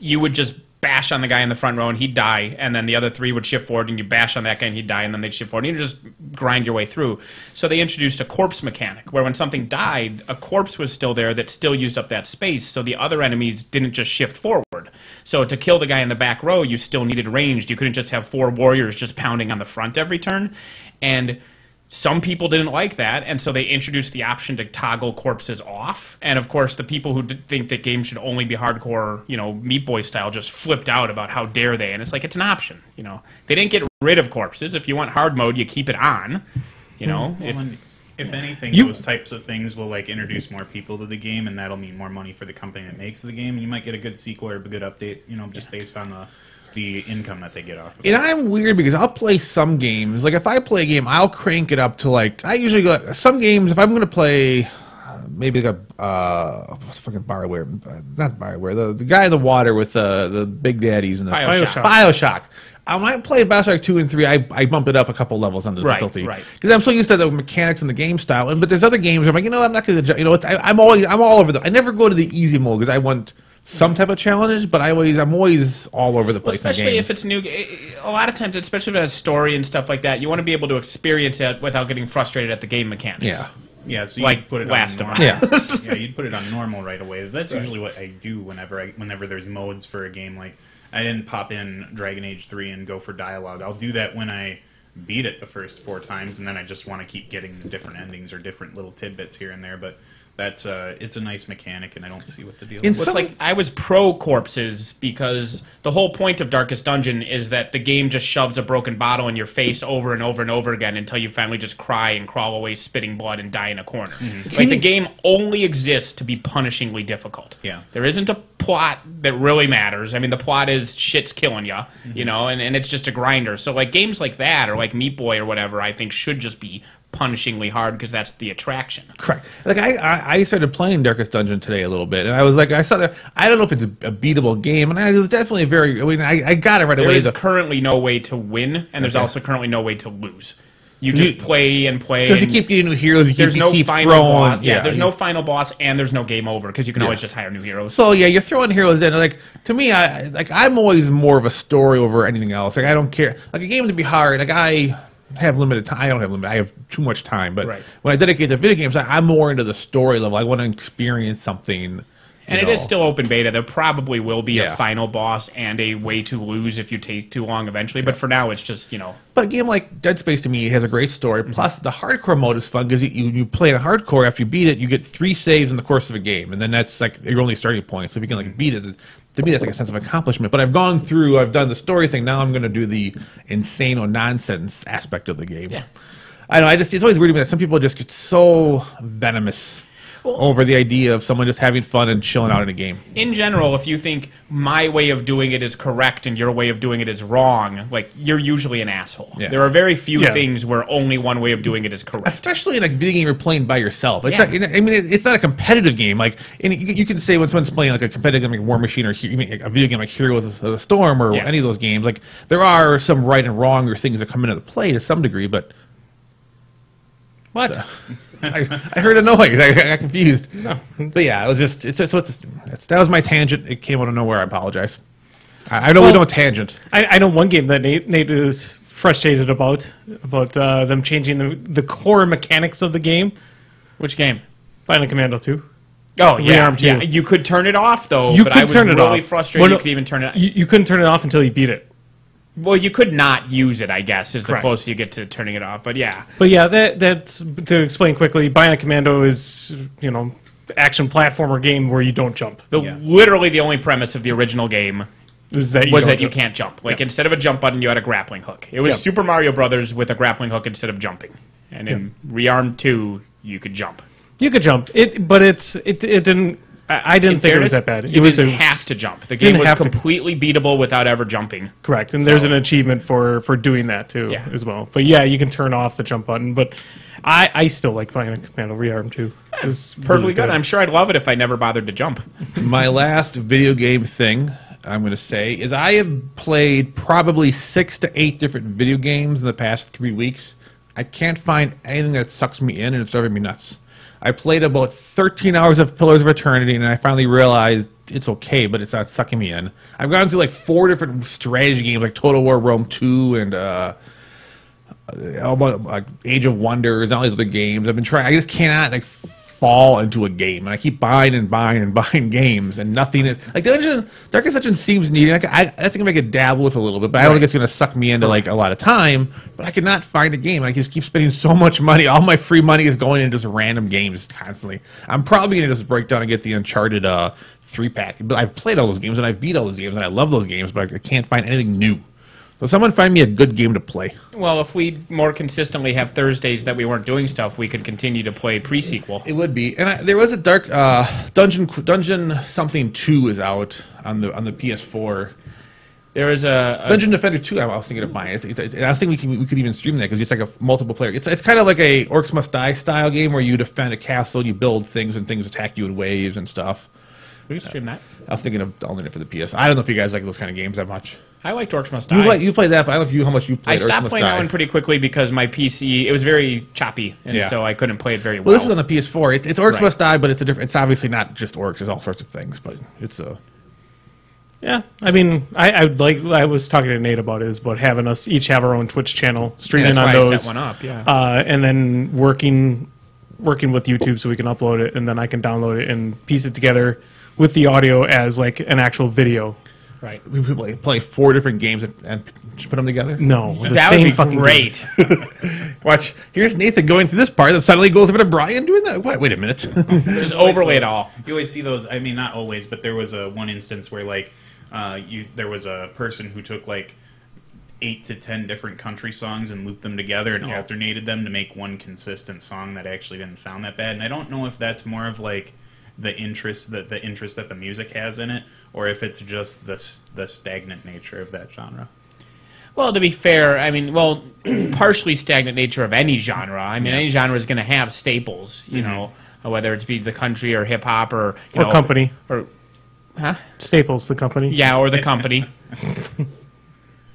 you would just bash on the guy in the front row and he'd die, and then the other 3 would shift forward and you bash on that guy and he'd die, and then they'd shift forward and you just grind your way through. So they introduced a corpse mechanic where when something died, a corpse was still there that still used up that space, so the other enemies didn't just shift forward. So to kill the guy in the back row, you still needed ranged. You couldn't just have 4 warriors just pounding on the front every turn. And some people didn't like that, and so they introduced the option to toggle corpses off. And of course, the people who think that games should only be hardcore, you know, Meat Boy style, just flipped out about how dare they. And it's like, it's an option, you know. They didn't get rid of corpses. If you want hard mode, you keep it on, you know. If anything, those types of things will like introduce more people to the game, and that'll mean more money for the company that makes the game. And you might get a good sequel or a good update, you know, just based on the income that they get off of it. And I'm weird because I'll play some games. Like if I play a game, I'll crank it up to like, I usually go, some games, if I'm going to play maybe like what's fucking Bioware, not Bioware, the guy in the water with the big daddies and the Bioshock. When I play Bioshock 2 and 3, I bump it up a couple levels on the difficulty. Right. Because I'm so used to the mechanics and the game style. But there's other games where I'm like, you know, I'm not going to, you know, I'm all over I never go to the easy mode because I want some type of challenge, but I'm always all over the place. Well, especially if it's new. A lot of times, especially if it has story and stuff like that, you want to be able to experience it without getting frustrated at the game mechanics. Yeah. Yeah, so like you'd put it Last on of normal. Us. Yeah, you'd put it on normal right away. That's usually what I do whenever there's modes for a game. Like, I didn't pop in Dragon Age 3 and go for dialogue. I'll do that when I beat it the first 4 times, and then I just want to keep getting different endings or different little tidbits here and there, but that's it's a nice mechanic, and I don't see what the deal is. Well, it's like I was pro corpses because the whole point of Darkest Dungeon is that the game just shoves a broken bottle in your face over and over and over again until you finally just cry and crawl away spitting blood and die in a corner. Like the game only exists to be punishingly difficult. Yeah. There isn't a plot that really matters. I mean, the plot is shit's killing you, you know, and it's just a grinder. So like games like that or like Meat Boy or whatever, I think should just be punishingly hard because that's the attraction. Correct. Like I started playing Darkest Dungeon today a little bit, and I was like, I saw that. I don't know if it's a beatable game, and it was definitely very. I mean, I got it right away. There is currently no way to win, and there's also currently no way to lose. You just play and play. Because you keep getting new heroes. There's no keep final throwing. boss. Yeah, there's no final boss, and there's no game over because you can always just hire new heroes. So yeah, you're throwing heroes in. Like to me, I'm always more of a story over anything else. Like I don't care. Like a game to be hard. Like I have limited time. I don't have limited. I have too much time. But when I dedicate to video games, I'm more into the story level. I want to experience something. And it is still open beta. There probably will be a final boss and a way to lose if you take too long eventually. But for now, it's just, But a game like Dead Space, to me, has a great story. Plus, the hardcore mode is fun because you play in a hardcore. After you beat it, you get 3 saves in the course of a game. And then that's like your only starting point. So if you can beat it, to me, that's like a sense of accomplishment. But I've done the story thing. Now I'm going to do the insane or nonsense aspect of the game. Yeah. I know. It's always weird to me that some people just get so venomous over the idea of someone just having fun and chilling out in a game. In general, if you think my way of doing it is correct and your way of doing it is wrong, like you're usually an asshole. Yeah. There are very few things where only one way of doing it is correct. Especially in a video game you're playing by yourself. It's not, I mean, it's not a competitive game. Like you can say when someone's playing like a competitive game like War Machine or a video game like Heroes of the Storm or any of those games, like there are some right and wrong or things that come into the play to some degree, but what? I heard a noise. I got confused. No. But yeah, it was just that was my tangent. It came out of nowhere. I apologize. I know we don't tangent. I know one game that Nate is frustrated about them changing the core mechanics of the game. Which game? Bionic Commando 2. Oh yeah, yeah. You could turn it off though. But I was really frustrated. You could even turn it. You couldn't turn it off until you beat it. Well, you could not use it, I guess, is the closer you get to turning it off. But yeah. But yeah, that's to explain quickly. Bionic Commando is, action platformer game where you don't jump. Literally the only premise of the original game was that you can't jump. Like instead of a jump button, you had a grappling hook. It was Super Mario Brothers with a grappling hook instead of jumping. And in Rearm 2, you could jump. You could jump. But it didn't. I didn't think it was that bad. You didn't have to jump. The game was completely beatable without ever jumping. Correct, and there's an achievement for doing that too as well. But yeah, you can turn off the jump button. But I still like playing Commando Rearm 2. It was perfectly good. I'm sure I'd love it if I never bothered to jump. My last video game thing I'm going to say is I have played probably 6 to 8 different video games in the past 3 weeks. I can't find anything that sucks me in, and it's driving me nuts. I played about 13 hours of Pillars of Eternity, and I finally realized it's okay, but it's not sucking me in. I've gone through like 4 different strategy games, like Total War Rome 2 and Age of Wonders, and all these other games. I've been trying. I just cannot fall into a game, and I keep buying and buying and buying games, and nothing is like Darkest Dungeon seems neat. That's gonna make it dabble with a little bit, but I don't think it's gonna suck me into like a lot of time. But I cannot find a game. I just keep spending so much money. All my free money is going into just random games constantly. I'm probably gonna just break down and get the Uncharted 3-pack. But I've played all those games and I've beat all those games and I love those games, but I can't find anything new. So someone find me a good game to play. Well, if we more consistently have Thursdays that we weren't doing stuff, we could continue to play pre-sequel. It would be. And there was a Dark Dungeon something 2 is out on the PS4. There is a Dungeon Defender 2. I was thinking of buying. I was thinking we could even stream that because it's like a multiple player. It's kind of like a Orcs Must Die style game where you defend a castle, you build things, and things attack you in waves and stuff. We can stream that. I was thinking of downloading it for the PS. I don't know if you guys like those kind of games that much. I liked Orcs Must Die. You played that, but I don't know how much you played. I stopped playing that one pretty quickly because my PC, it was very choppy, and so I couldn't play it very well. Well, this is on the PS4. It's Orcs Must Die, but it's obviously not just orcs. There's all sorts of things, but it's a... Yeah, I mean, I was talking to Nate about it, is about having us each have our own Twitch channel, streaming on those. I set one up, and then working with YouTube so we can upload it, and then I can download it and piece it together with the audio as like an actual video. Right. We play 4 different games and put them together? No. That would be great. Watch. Here's Nathan going through this part, and suddenly goes over to Brian doing that. What? Wait a minute. Just overlay it all. You always see those. I mean, not always, but there was one instance where like there was a person who took like 8 to 10 different country songs and looped them together and alternated them to make one consistent song that actually didn't sound that bad. And I don't know if that's more of like the interest that the music has in it, or if it's just the stagnant nature of that genre. Well, to be fair, I mean, partially stagnant nature of any genre. I mean, any genre is going to have staples, you know, whether it be the country or hip hop or company or Staples, the company. Yeah, or the company.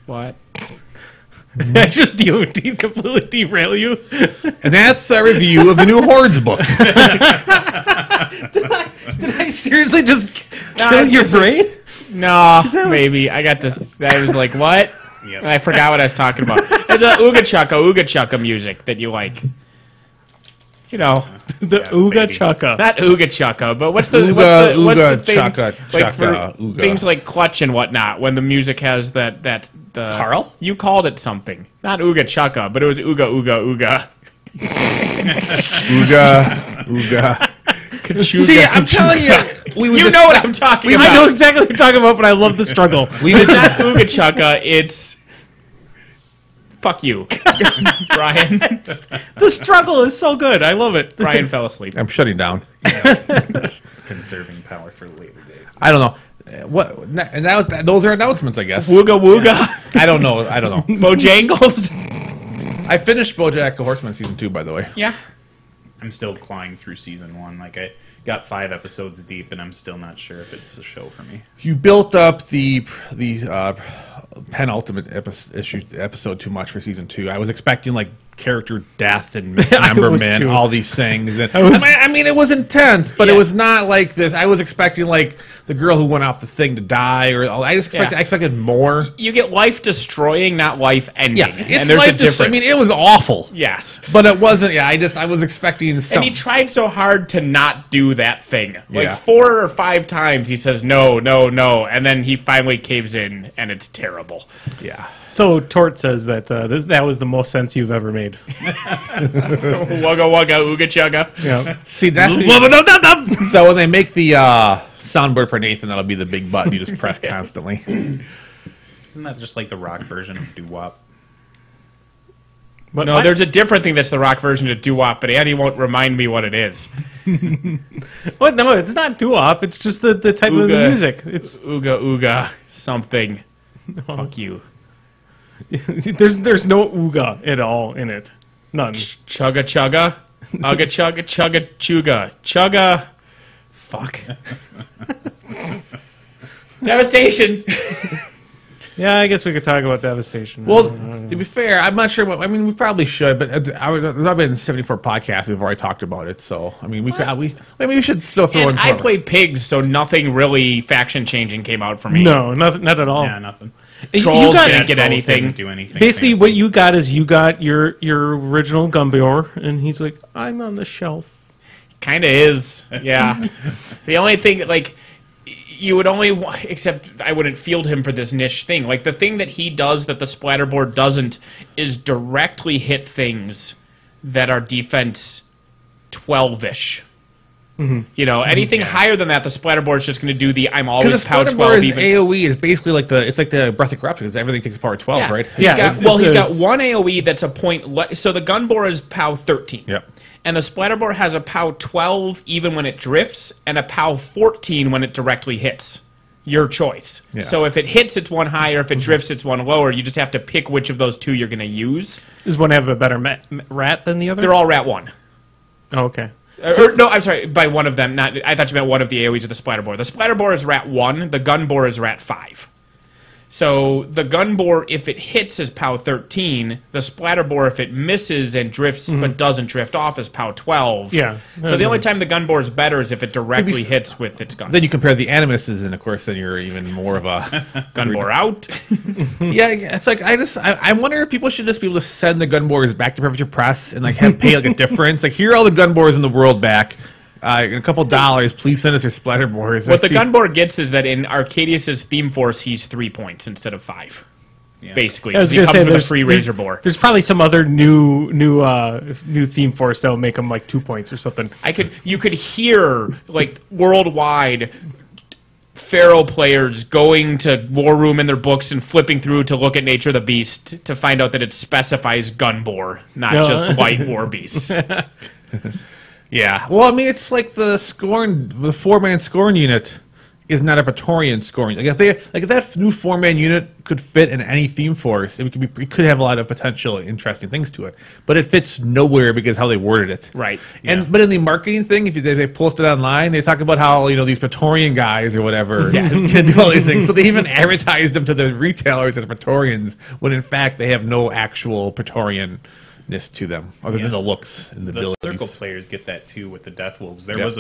What? I just completely derail you. And that's a review of the new Hordes book. Did I seriously just kill your brain? No, maybe. I got this. I was like, what? Yep. I forgot what I was talking about. It's the Ooga Chukka music that you like. The Ooga Chukka. Not Ooga Chukka, but what's the thing? Chukka. Things like Clutch and whatnot, when the music has the Carl? You called it something. Not Ooga Chukka, but it was Ooga Ooga. Ooga. Kachuga, See, I'm telling you, you know what I'm talking about. I know exactly what you're talking about, but I love the struggle. It's not Ooga Chukka, it's... Fuck you, Brian. The struggle is so good. I love it. Brian fell asleep. I'm shutting down. Conserving power for later date. I don't know. What? And those are announcements, I guess. Wooga Wooga. Yeah. I don't know. Bojangles. I finished BoJack Horseman season 2, by the way. Yeah. I'm still clawing through season 1. Like, I got 5 episodes deep, and I'm still not sure if it's a show for me. You built up the penultimate episode too much for season 2. I was expecting like character death and misrememberment, all these things. And, I mean, it was intense, but it was not like this. I was expecting like the girl who went off the thing to die, or I expected more. You get life destroying, not life ending. Yeah, and there's a difference. I mean, it was awful. Yes, but it wasn't. Yeah, I was expecting something. And he tried so hard to not do that thing. Like 4 or 5 times, he says no, no, no, and then he finally caves in, and it's terrible. Yeah. So Tort says that that was the most sense you've ever made. Wugga wugga ooga chugga. Yeah. See, that's so when they make the soundboard for Nathan, that'll be the big button you just press constantly. Isn't that just like the rock version of doo-wop? But no, there's a different thing that's the rock version of doo-wop, but Andy won't remind me what it is. What? No, it's not doo-wop. It's just the type of music. It's ooga ooga something. Fuck you. There's no ooga at all in it. None. Chugga chugga. Ugga chugga chugga chuga. Chugga. Fuck. Devastation. Yeah, I guess we could talk about Devastation. Well, to be fair, I'm not sure. I mean, we probably should, but there's been 74 podcasts we've already talked about it. So, I mean, we should still throw in. I played Pigs, so nothing really faction changing came out for me. No, not at all. Yeah, nothing. Trolls didn't get anything. Didn't do anything. Basically, fancy. what you got is you got your original Gumbior, and he's like, I'm on the shelf. Kind of is, yeah. The only thing, like, you would only, except I wouldn't field him for this niche thing. Like, the thing that he does that the splatterboard doesn't is directly hit things that are defense 12-ish. Mm-hmm. You know, anything higher than that, the splatterboard's just going to do the I'm always POW 12 even. AoE is basically like it's like the Breath of Corruption, because everything takes power 12, right? Yeah. He's got one AoE that's a point. So the Gunbore is POW 13. Yep. And the splatterboard has a POW 12 even when it drifts, and a POW 14 when it directly hits. Your choice. Yeah. So if it hits, it's one higher. If it drifts, it's one lower. You just have to pick which of those two you're going to use. Does one have a better rat than the other? They're all rat 1. Oh, okay. No, I'm sorry. By one of them, not. I thought you meant one of the AoEs of the splatterboard. The splatterboard is rat 1. The gunbore is rat 5. So the gunbore, if it hits, is POW 13. The splatterbore, if it misses and drifts but doesn't drift off, is POW 12. Yeah. So the only time the gunbore is better is if it directly hits with its gun. Then you compare the animuses, and of course, then you're even more of a gunbore out. Yeah, it's like I wonder if people should just be able to send the gunbores back to Prefecture Press and like pay like a difference. Like, here are all the gunbores in the world back. A couple dollars, please send us your splatterboards. What the gunbore gets is that in Arcadius's theme force, he's 3 points instead of 5. Yeah. Basically, I was he going to comes say with a free razor bore. There's probably some other new theme force that will make him like 2 points or something. You could hear like worldwide Pharaoh players going to War Room in their books and flipping through to look at Nature of the Beast to find out that it specifies gunbore, not just white war beasts. Yeah, well, I mean, it's like the 4-man Scorn unit. is not a Praetorian scoring. Like if that new 4-man unit could fit in any theme force, it could have a lot of potential interesting things to it. But it fits nowhere because how they worded it. Right. And but in the marketing thing, if they post it online, they talk about how these Praetorian guys or whatever do all these things. So they even advertise them to the retailers as Praetorians when in fact they have no actual Praetorian to them other than the looks and the abilities. Circle players get that too with the Death Wolves. There Yep. was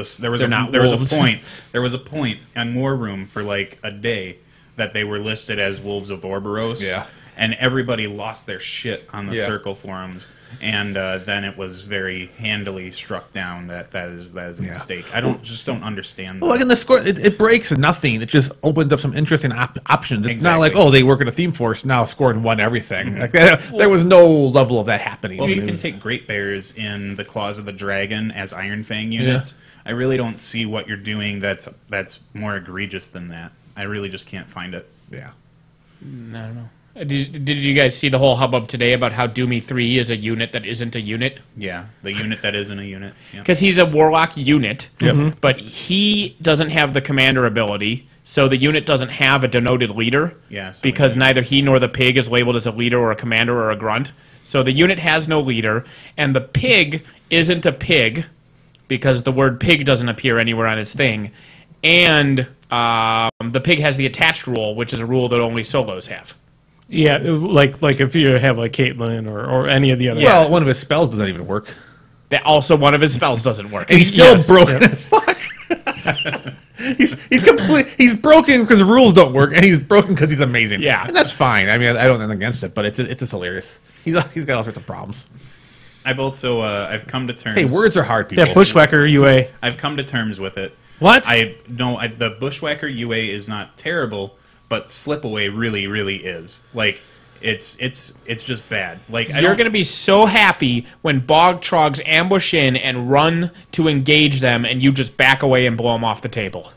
a point on War Room for like a day that they were listed as Wolves of Orboros. Yeah. And everybody lost their shit on the Yeah. Circle forums. And then it was very handily struck down that is a mistake. I don't understand that. Well, like in the score, it breaks nothing. It just opens up some interesting options. It's not Exactly. like, they work in a theme force now, scored and won everything. Like there was no level of that happening. Well, you can take Great Bears in the Claws of the Dragon as Iron Fang units. I really don't see what you're doing that's more egregious than that. I really just can't find it. Yeah. I don't know. Did you guys see the whole hubbub today about how Doomy 3 is a unit that isn't a unit? Yeah, the unit that isn't a unit. Yeah. Because he's a Warlock unit, but he doesn't have the commander ability, so the unit doesn't have a denoted leader. Yeah, so because neither he nor the pig is labeled as a leader or a commander or a grunt. So the unit has no leader, and the pig isn't a pig because the word pig doesn't appear anywhere on his thing. And the pig has the attached rule, which is a rule that only solos have. Yeah, like if you have like Caitlyn or any of the other. Well, one of his spells doesn't even work. That also one of his spells doesn't work. And he's still broken as fuck. he's broken because the rules don't work, and he's broken because he's amazing. Yeah. And that's fine. I mean, I don't have nothing against it, but it's just hilarious. He's got all sorts of problems. I've also I've come to terms. Hey, words are hard, people. Yeah, Bushwhacker UA. I've come to terms with it. What? The Bushwhacker UA is not terrible, but Slipaway really, really is. Like, it's just bad. Like, You're going to be so happy when Bog Trogs ambush in and run to engage them, and you just back away and blow them off the table.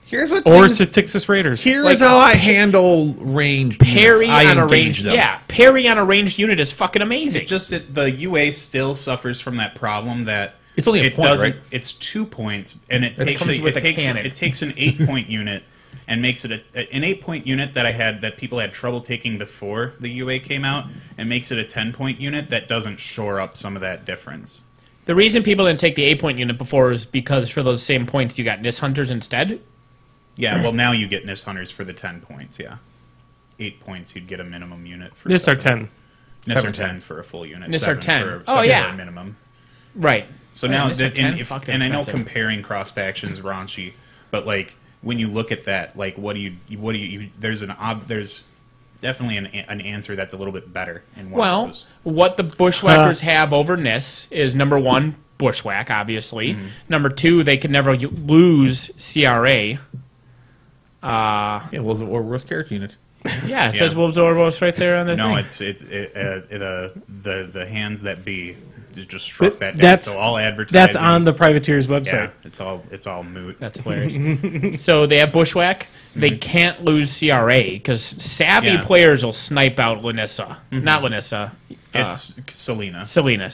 Here's what Or things- Texas Raiders. Here's how I handle ranged Parry units. I on a engage ranged, them. parry on a ranged unit is fucking amazing. the UA still suffers from that problem that It's only a it point, doesn't. right? It's 2 points, and it takes comes with a cannon. it takes an 8-point unit and makes it an 8-point unit that people had trouble taking before the UA came out, and makes it a 10-point unit that doesn't shore up some of that difference. The reason people didn't take the 8-point unit before is because for those same points you got Nis Hunters instead. Yeah, well now you get Nis Hunters for the 10 points. Yeah, 8 points you'd get a minimum unit for. This are 10. Nis are 10 for a full unit. Nis are 7 10. For, Oh, 7 yeah. for a minimum. Right. So Oh, now, Nis are 10? Fuck, they're and I know expensive. comparing cross factions raunchy, but like when you look at that, like what do you? There's definitely an answer that's a little bit better in one of Well, those. what the Bushwhackers have over Nis is, number one, Bushwhack, obviously. Number two, they can never lose CRA. Yeah, well, it's a worst character unit. Yeah, it says Wolves Orboros right there on the No, thing. the hands that be just struck that down. That's- So all advertising. That's on the Privateers website. Yeah, it's all moot. That's hilarious. So they have Bushwhack. They can't lose CRA because savvy Yeah. players will snipe out Lanissa. Not Lanissa. It's Selena. Selena.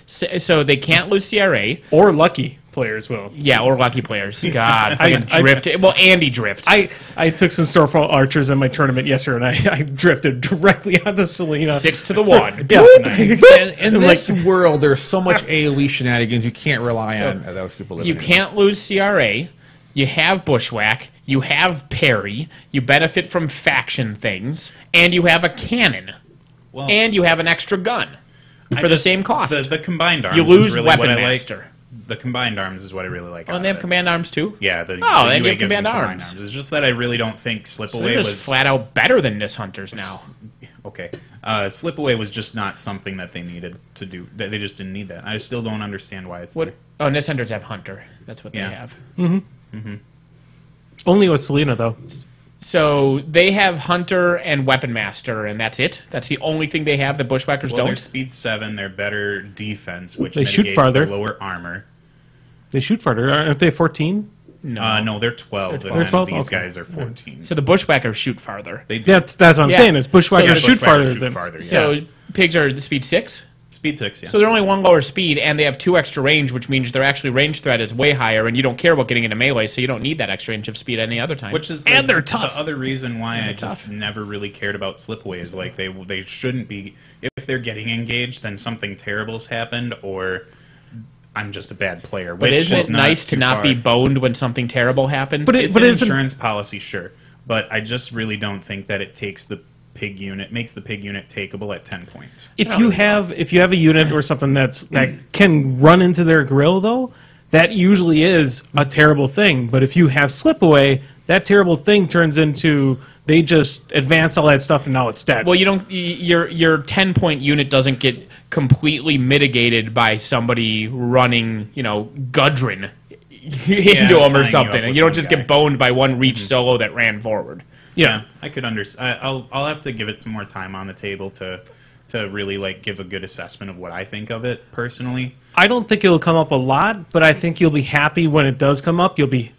So they can't lose CRA. Or lucky players will. Yeah, or lucky players. God, I- fucking drifted. Well, Andy drifts. I took some Storefront Archers in my tournament yesterday, and I drifted directly onto Selena. 6 to the 1. Yeah. In this world, there's so much AoE shenanigans you can't rely on those people living You in. can't lose CRA. You have Bushwhack. You have parry. You benefit from faction things. And you have a cannon. Well, And you have an extra gun I for the just- same cost. The combined arms. You lose is really Weapon what I Master. like. The combined arms is what I really like. Oh, out and they of have it. command arms too? Yeah. The then UA you have gives them command combined arms. It's just that I really don't think So Slipaway they're just was flat out better than Nis Hunters now. okay. Slipaway was just not something that they needed to do. They just didn't need that. I still don't understand why it's What? there. Oh, Nis Hunters have Hunter. That's what Yeah. they have. Only with Selena, though. So they have Hunter and Weapon Master, and that's it. That's the only thing they have. The Bushwhackers Well, they're don't. speed 7. They're better defense, which They shoot mitigates farther. the lower armor. They shoot farther. Aren't they 14? No, they're 12. They're And then 12? these Okay. guys are 14. So the Bushwhackers shoot farther. They That's what I'm Yeah. saying. Is Bushwhackers So- shoot Bushwhackers farther shoot than. farther, yeah. So pigs are the speed 6. Speed Speed 6, yeah. So they're only 1 lower speed, and they have 2 extra range, which means their actually range threat is way higher, and you don't care about getting into melee, so you don't need that extra inch of speed any other time. Which is And they're tough. The other reason why I just never really cared about slipaways. Like they shouldn't be. If they're getting engaged, then something terrible's happened, or I'm just a bad player. But isn't it nice to not be boned when something terrible happened? It's an insurance policy, sure, but I just really don't think that it takes the pig unit makes the pig unit takeable at 10 points. If you have a unit or something that can run into their grill, though, that usually is a terrible thing. But if you have slip away, that terrible thing turns into they just advance all that stuff and now it's dead. Well, you don't. Your 10-point unit doesn't get completely mitigated by somebody running, Gudrun into them or something, and you don't just get boned by one reach solo that ran forward. Yeah, I could understand. I'll have to give it some more time on the table to really give a good assessment of what I think of it personally. I don't think it'll come up a lot, but I think you'll be happy when it does come up. You'll be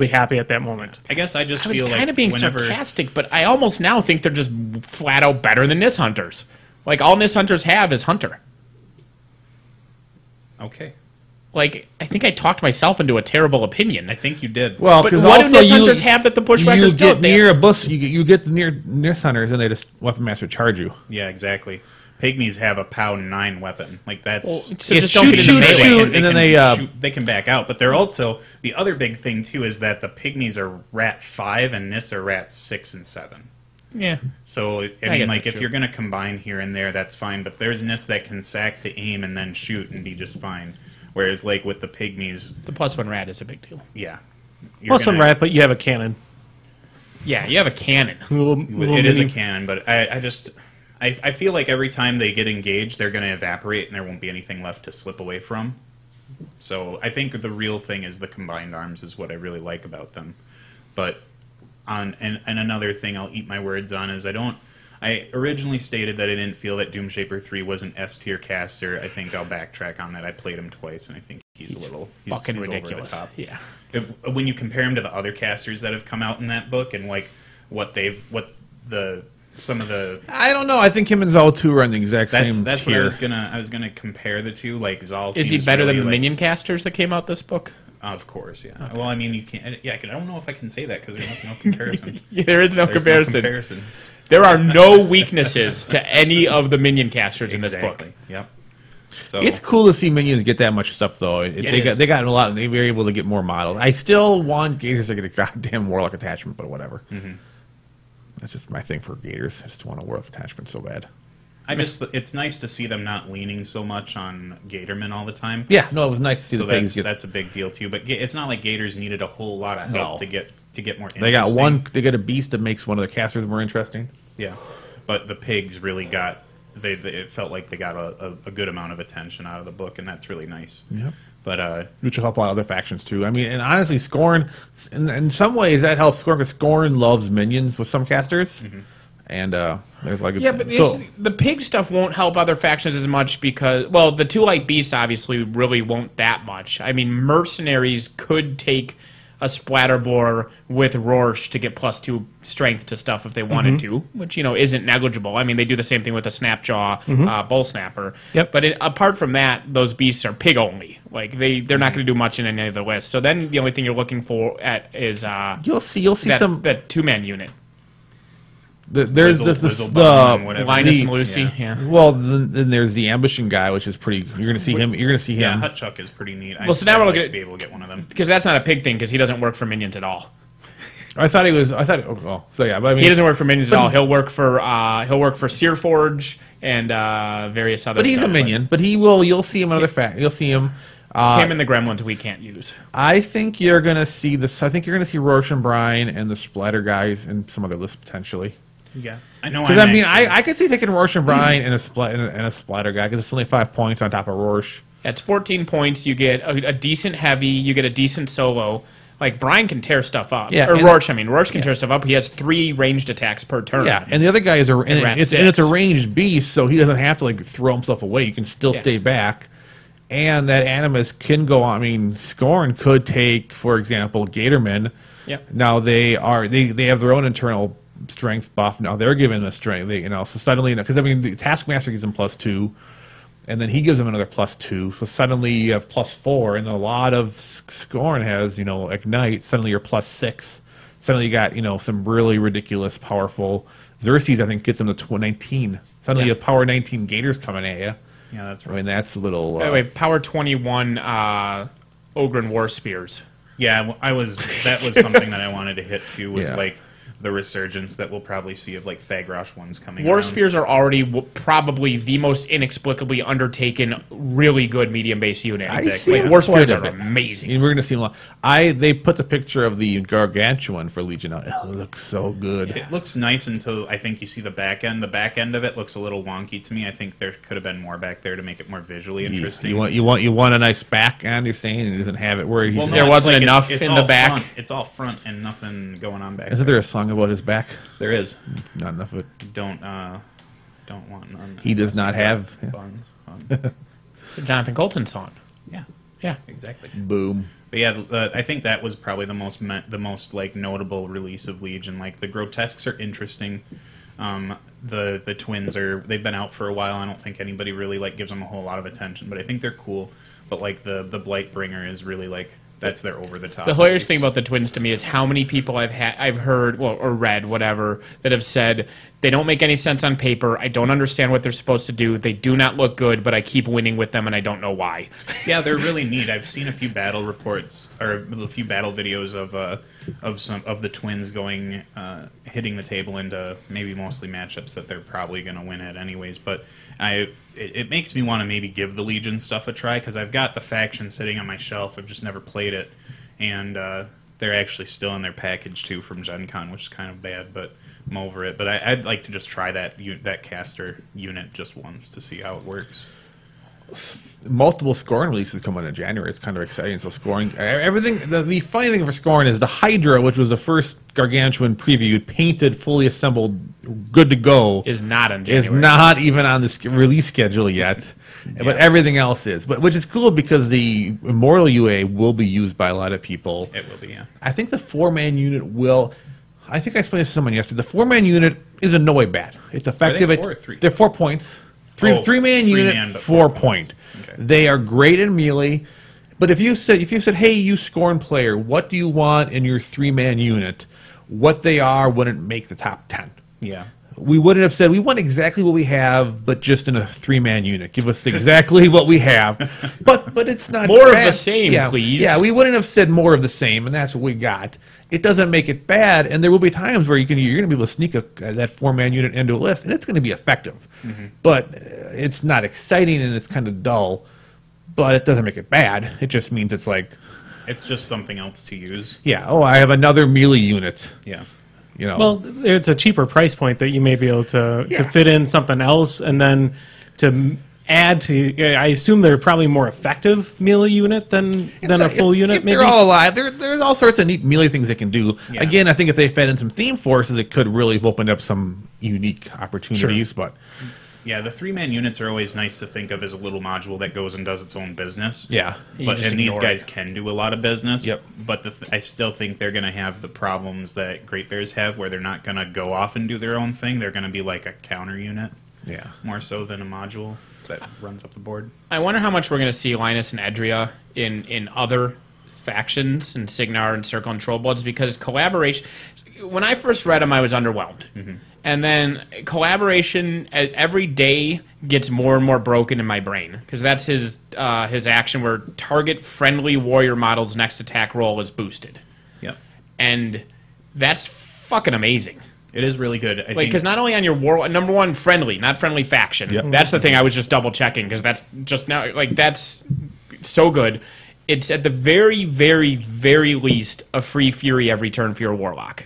happy at that moment. I guess I just I was feel kind of being sarcastic, but I almost now think they're just flat out better than Nis Hunters. Like all Nis Hunters have is Hunter. Okay. Like, I think I talked myself into a terrible opinion. I think you did. Well, but because what do also Nis Hunters have that the Bushwhackers don't? You get near a bus, you get near Hunters, and they just Weapon Master charge you. Yeah, exactly. Pygmies have a POW 9 weapon. Like that's so just don't get into melee. And then they can back out. But they're also the other big thing too is that the Pygmies are Rat 5 and Nis are Rat 6 and 7. Yeah. So I mean, like if you're gonna combine here and there, that's fine. But there's Nis that can sack to aim and then shoot and be just fine. Whereas like with the Pygmies, the +1 rat is a big deal. Yeah. +1 rat, but you have a cannon. Yeah, you have a cannon. It is a cannon, but I feel like every time they get engaged, they're going to evaporate and there won't be anything left to slip away from. So I think the real thing is the combined arms is what I really like about them. But and another thing I'll eat my words on is I originally stated that I didn't feel that Doomshaper 3 was an S-tier caster. I think I'll backtrack on that. I played him twice, and I think he's fucking ridiculous. Over the top. Yeah. When you compare him to the other casters that have come out in that book and like some of the I don't know. I think him and Zal 2 are on the exact same That's tier. what I was gonna compare the two. Like Zal is he better than the minion casters that came out this book? Of course, yeah. Okay. Well, I mean, you can't. Yeah, I don't know if I can say that because there's no comparison. There is no comparison. There are no weaknesses to any of the minion casters in this book. Yep. So it's cool to see minions get that much stuff, though. They got a lot. They were able to get more models. I still want Gators to get a goddamn Warlock attachment, but whatever. Mm-hmm. That's just my thing for Gators. I just want a Warlock attachment so bad. It's nice to see them not leaning so much on Gatorman all the time. Yeah, no, it was nice to see the pigs that's a big deal too. But it's not like Gators needed a whole lot of help to get more interesting. They got a beast that makes one of the casters more interesting. Yeah, but the pigs really got it felt like they got a good amount of attention out of the book, and that's really nice. Yeah. But which will help a lot of other factions too. I mean, and honestly, Scorn in some ways that helps Scorn because Scorn loves minions with some casters. Mm-hmm. And there's like the pig stuff won't help other factions as much because the 2 light beasts obviously really won't that much. I mean, mercenaries could take a splatterbore with Rorsch to get +2 strength to stuff if they wanted to, which isn't negligible. I mean, they do the same thing with a Snapjaw Bull Snapper. Yep. But apart from that, those beasts are pig only. Like they're not going to do much in any of the lists. So then the only thing you're looking for is you'll see some that 2-man unit. There's the Linus and Lucy. Yeah. Well, then there's the ambushing guy, which is pretty. You're gonna see him. Yeah, Hutchuck is pretty neat. So now we're looking to be able to get one of them because that's not a pig thing because he doesn't work for minions at all. I thought he was. So yeah, but I mean, he doesn't work for minions at all. He'll work for Searforge and various other. But he's a minion. But he will. You'll see him in other fact. You'll see him. Him and the Gremlins we can't use. I think you're gonna see this. I think you're gonna see Roche and Bryan and the Splatter guys and some other lists potentially. Yeah, I know. Because I could see taking Rorsch and Bryan and a splatter guy because it's only 5 points on top of Rorsch. That's 14 points. You get a decent heavy. You get a decent solo. Like Bryan can tear stuff up. Yeah, Rorsch. I mean, Rorsch can tear stuff up. He has 3 ranged attacks per turn. Yeah, and the other guy is it's a ranged beast, so he doesn't have to throw himself away. You can still stay back. And that Animus can go on. I mean, Scorn could take, for example, Gatorman. Yep. Now they have their own internal strength buff. Now they're given the strength. So suddenly, because I mean, the Taskmaster gives them +2, and then he gives him another +2. So suddenly you have +4, and a lot of Scorn has, Ignite. Suddenly you're +6. Suddenly you got, some really ridiculous, powerful. Xerxes, I think, gets him to 19. Suddenly you have power 19 Gators coming at you. Yeah, that's right. I mean, that's a little... By the way, power 21 Ogren War Spears. Yeah, that was something that I wanted to hit too, was Yeah. like the resurgence that we'll probably see of like Thagrosh ones coming War around. Spears are already probably the most inexplicably undertaken, really good medium-based unit. I Like, see War Spears quite a are bit. amazing. We're going to see a lot. They put the picture of the Gargantuan for Legion out. It looks so good. It looks nice until I think you see the back end. The back end of it looks a little wonky to me. I think there could have been more back there to make it more visually interesting. You want a nice back end, you're saying, and it doesn't have it where he's... Well, no, There it's wasn't like enough it's in all the back. Front. It's all front and nothing going on back. Isn't there a song about his back? There is. Not enough of it. Don't want none. He does not have... buns. It's a Jonathan Colton song. Yeah, Yeah. exactly. Boom. But yeah, I think that was probably the most like notable release of Legion. Like the grotesques are interesting. The twins they've been out for a while. I don't think anybody really like gives them a whole lot of attention, but I think they're cool. But like the Blightbringer is really like that's their over the top. The hilarious thing about the twins to me is how many people I've heard, or read, whatever, that have said they don't make any sense on paper. I don't understand what they're supposed to do. They do not look good, but I keep winning with them, and I don't know why. Yeah, they're really neat. I've seen a few battle reports or a few battle videos of some of the twins going hitting the table into maybe mostly matchups that they're probably going to win at anyways. But it makes me want to maybe give the Legion stuff a try because I've got the faction sitting on my shelf. I've just never played it, and they're actually still in their package too from Gen Con, which is kind of bad, but I'm over it. But I'd like to just try that caster unit just once to see how it works. Multiple Scorn releases coming in January. It's kind of exciting. So Scorn, everything. The funny thing for Scorn is the Hydra, which was the first Gargantuan previewed, painted, fully assembled, good to go, Is not in January. is not even on the release schedule yet. But everything else is. But which is cool because the Immortal UA will be used by a lot of people. It will be, yeah. I think the 4-man unit will. I think I explained this to someone yesterday. The 4-man unit is in no way bad. It's effective. Are they 4 or 3? They're 4 points. Three-man unit, man, but 4 4 point. points. Okay. They are great in melee. But if you said, hey, you Scorn player, what do you want in your 3-man unit? What they are wouldn't make the top 10. Yeah. We wouldn't have said we want exactly what we have, but just in a 3-man unit. Give us exactly what we have, but it's not More of bad. the same, yeah, please. Yeah, we wouldn't have said more of the same, and that's what we got. It doesn't make it bad, and there will be times where you're going to be able to sneak that 4-man unit into a list, and it's going to be effective. Mm-hmm. But it's not exciting, and it's kind of dull. But it doesn't make it bad. It just means it's like, It's just something else to use. yeah, oh, I have another melee unit. Yeah. You know, Well, it's a cheaper price point that you may be able to Yeah. fit in something else, and then to add to. I assume they're probably more effective melee unit than a full unit. If maybe they're all alive, there's all sorts of neat melee things they can do. Yeah. Again, I think if they fed in some theme forces, it could really have opened up some unique opportunities. But Yeah, the 3-man units are always nice to think of as a little module that goes and does its own business. yeah, But just and these ignore guys it. can do a lot of business. Yep. But I still think they're going to have the problems that Great Bears have, where they're not going to go off and do their own thing. They're going to be like a counter unit, yeah. more so than a module that runs up the board. I wonder how much we're going to see Linus and Edria in other factions and Signar and Circle and Trollbloods, because collaboration. When I first read them, I was underwhelmed, and then collaboration every day gets more and more broken in my brain, because that's his action where target friendly warrior model's next attack roll is boosted, Yep. and that's fucking amazing. It is really good. I Because think not only on your war, number one, friendly, not friendly faction. Yep. That's the thing I was just double checking, because that's just now, like, that's so good. It's at the very, very, very least a free fury every turn for your warlock.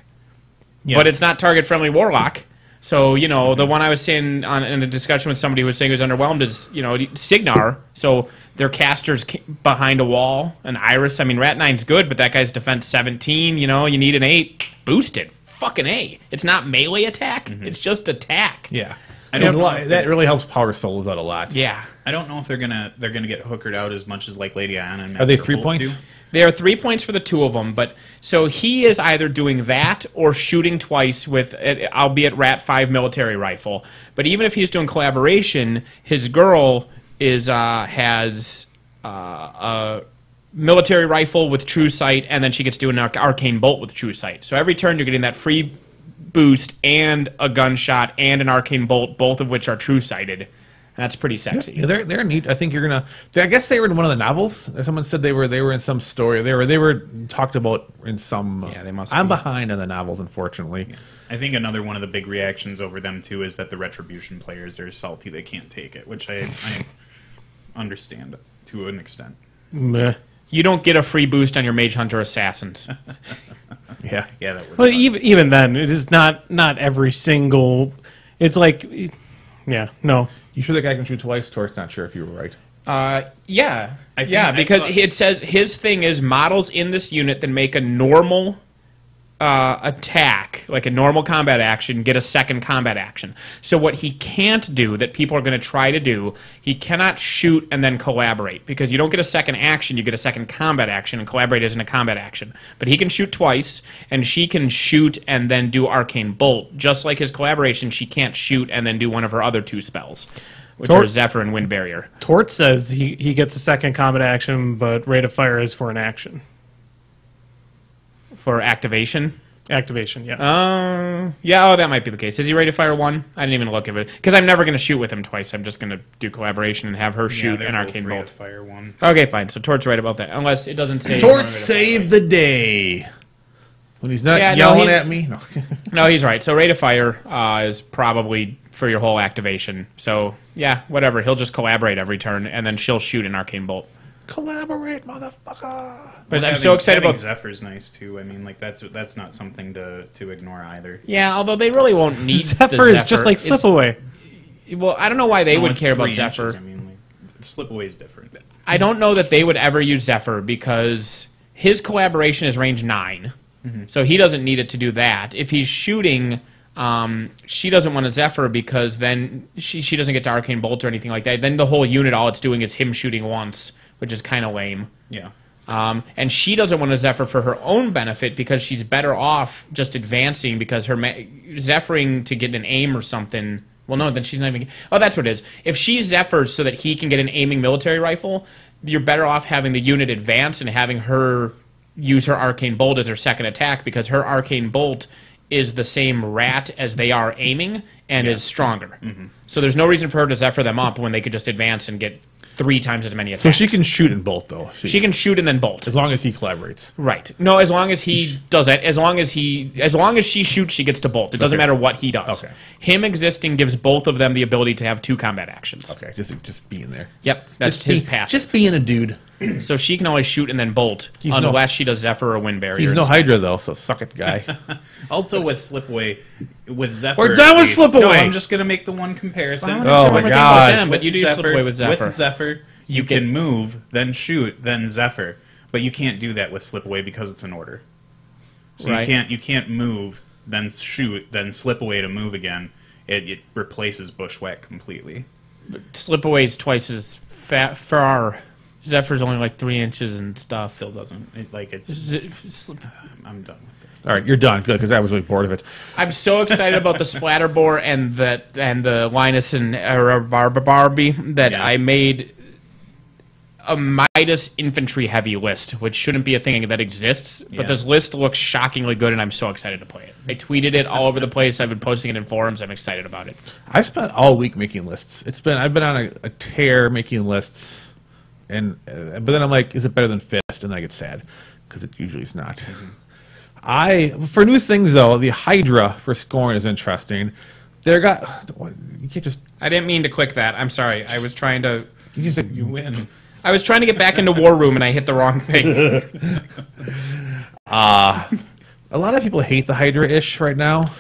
Yeah. But it's not target friendly warlock. So, you know, the one I was saying in a discussion with somebody who was saying he was underwhelmed is, you know, Signar. So their casters behind a wall. And Iris, I mean, Rat 9's good, but that guy's defense 17. You know, you need an 8. Boosted. Fucking A. It's not melee attack. It's just attack. Yeah. I don't know That really helps power souls out a lot. Yeah. I don't know if they're gonna get hookered out as much as like Lady Anna and Are they Master 3 Bolt points? do. There are 3 points for the two of them, but so he is either doing that or shooting twice with, albeit Rat 5 military rifle. But even if he's doing collaboration, his girl has a military rifle with true sight, and then she gets to do an arcane bolt with true sight. So every turn you're getting that free boost and a gunshot and an arcane bolt, both of which are true sighted. That's pretty sexy. Yeah, they're neat. I think you're gonna. I guess they were in one of the novels. Someone said they were in some story. They were talked about in some. Yeah, they must. I'm be. behind on the novels, unfortunately. Yeah. I think another one of the big reactions over them too is that the Retribution players are salty; they can't take it, which I understand to an extent. Meh. You don't get a free boost on your Mage Hunter Assassins. Yeah, Yeah, that would. Well, even then, it is not every single. It's like, yeah, no. you sure that guy can shoot twice? Tor's not sure if you were right. Yeah. I think- Yeah, I because thought- it says his thing is models in this unit that make a normal attack, like a normal combat action, get a second combat action. So what he can't do, that people are going to try to do, he cannot shoot and then collaborate, because you don't get a second action, you get a second combat action, and collaborate isn't a combat action. But he can shoot twice, and she can shoot and then do Arcane Bolt. Just like his collaboration, she can't shoot and then do one of her other two spells, which are Zephyr and Wind Barrier. Tort says he gets a second combat action, but rate of fire is for an action. For activation? Activation, yeah. Yeah, that might be the case. Is he ready to fire one? I didn't even look at it. Because I'm never going to shoot with him twice. I'm just going to do collaboration and have her shoot they're an both Arcane rate Bolt. of fire one. Okay, fine. So Tort's right about that. Unless it doesn't say... Tort saved the day when he's not Yeah, no, yelling he's- at me. No. No, he's right. So rate of fire is probably for your whole activation. So, yeah, whatever. He'll just collaborate every turn, and then she'll shoot an Arcane Bolt. Collaborate, motherfucker. But I'm so excited about... Zephyr's nice too. I mean, like that's not something to ignore either. Yeah, although they really won't need Zephyr is just like It's- Slipaway. Well, I don't know why they No, would it's care about 3 inches. Zephyr. I mean, like, Slipaway is different. I don't know that they would ever use Zephyr because his collaboration is range 9. So he doesn't need it to do that. If he's shooting, she doesn't want a Zephyr because then she doesn't get to Arcane Bolt or anything like that. Then the whole unit, all it's doing is him shooting once, which is kind of lame. Yeah. And she doesn't want a Zephyr for her own benefit because she's better off just advancing because her Zephyring to get an aim or something... Well, no, then she's not even... Oh, that's what it is. If she Zephyrs so that he can get an aiming military rifle, you're better off having the unit advance and having her use her Arcane Bolt as her second attack because her Arcane Bolt is the same rat as they are aiming and is stronger. So there's no reason for her to Zephyr them up when they could just advance and get 3 times as many attacks. So she can shoot and bolt, though. She can shoot and then bolt. as long as he collaborates. Right. No, as long as he does it, as long as she shoots, she gets to bolt. It doesn't matter what he does. Okay. Him existing gives both of them the ability to have 2 combat actions. Okay, just being there. Yep, that's his passive. Just being a dude. So she can always shoot and then bolt, He's unless she does Zephyr or Wind Barrier. He's no instead. Hydra though, so suck it, guy. Also with Slipaway, with Zephyr. We're done with at least- Slipaway! No, I'm just gonna make the one comparison. Well, I'm Oh gonna say my one more thing God. about them, but you do slip away with Zephyr. With Zephyr, you can move, then shoot, then Zephyr. But you can't do that with Slipaway because it's an order. So Right. you can't move, then shoot, then slip away to move again. It replaces Bushwhack completely. Slip away is twice as far. Zephyr's only like 3 inches and stuff. Still doesn't. It's. I'm done with this. All right, you're done. Good, because I was really bored of it. I'm so excited about the Splatterboar and the Linus and Barbie that Yeah. I made a Midas infantry heavy list, which shouldn't be a thing that exists, but Yeah. this list looks shockingly good, and I'm so excited to play it. I tweeted it all over the place. I've been posting it in forums. I'm excited about it. I spent all week making lists. I've been on a tear making lists, and but then I'm like, is it better than Fist? And I get sad because it usually is not. For new things though, the Hydra for scoring is interesting. You can't just I didn't mean to click that. I'm sorry. I was trying to. You win. I was trying to get back into War Room, and I hit the wrong thing. A lot of people hate the Hydra-ish right now.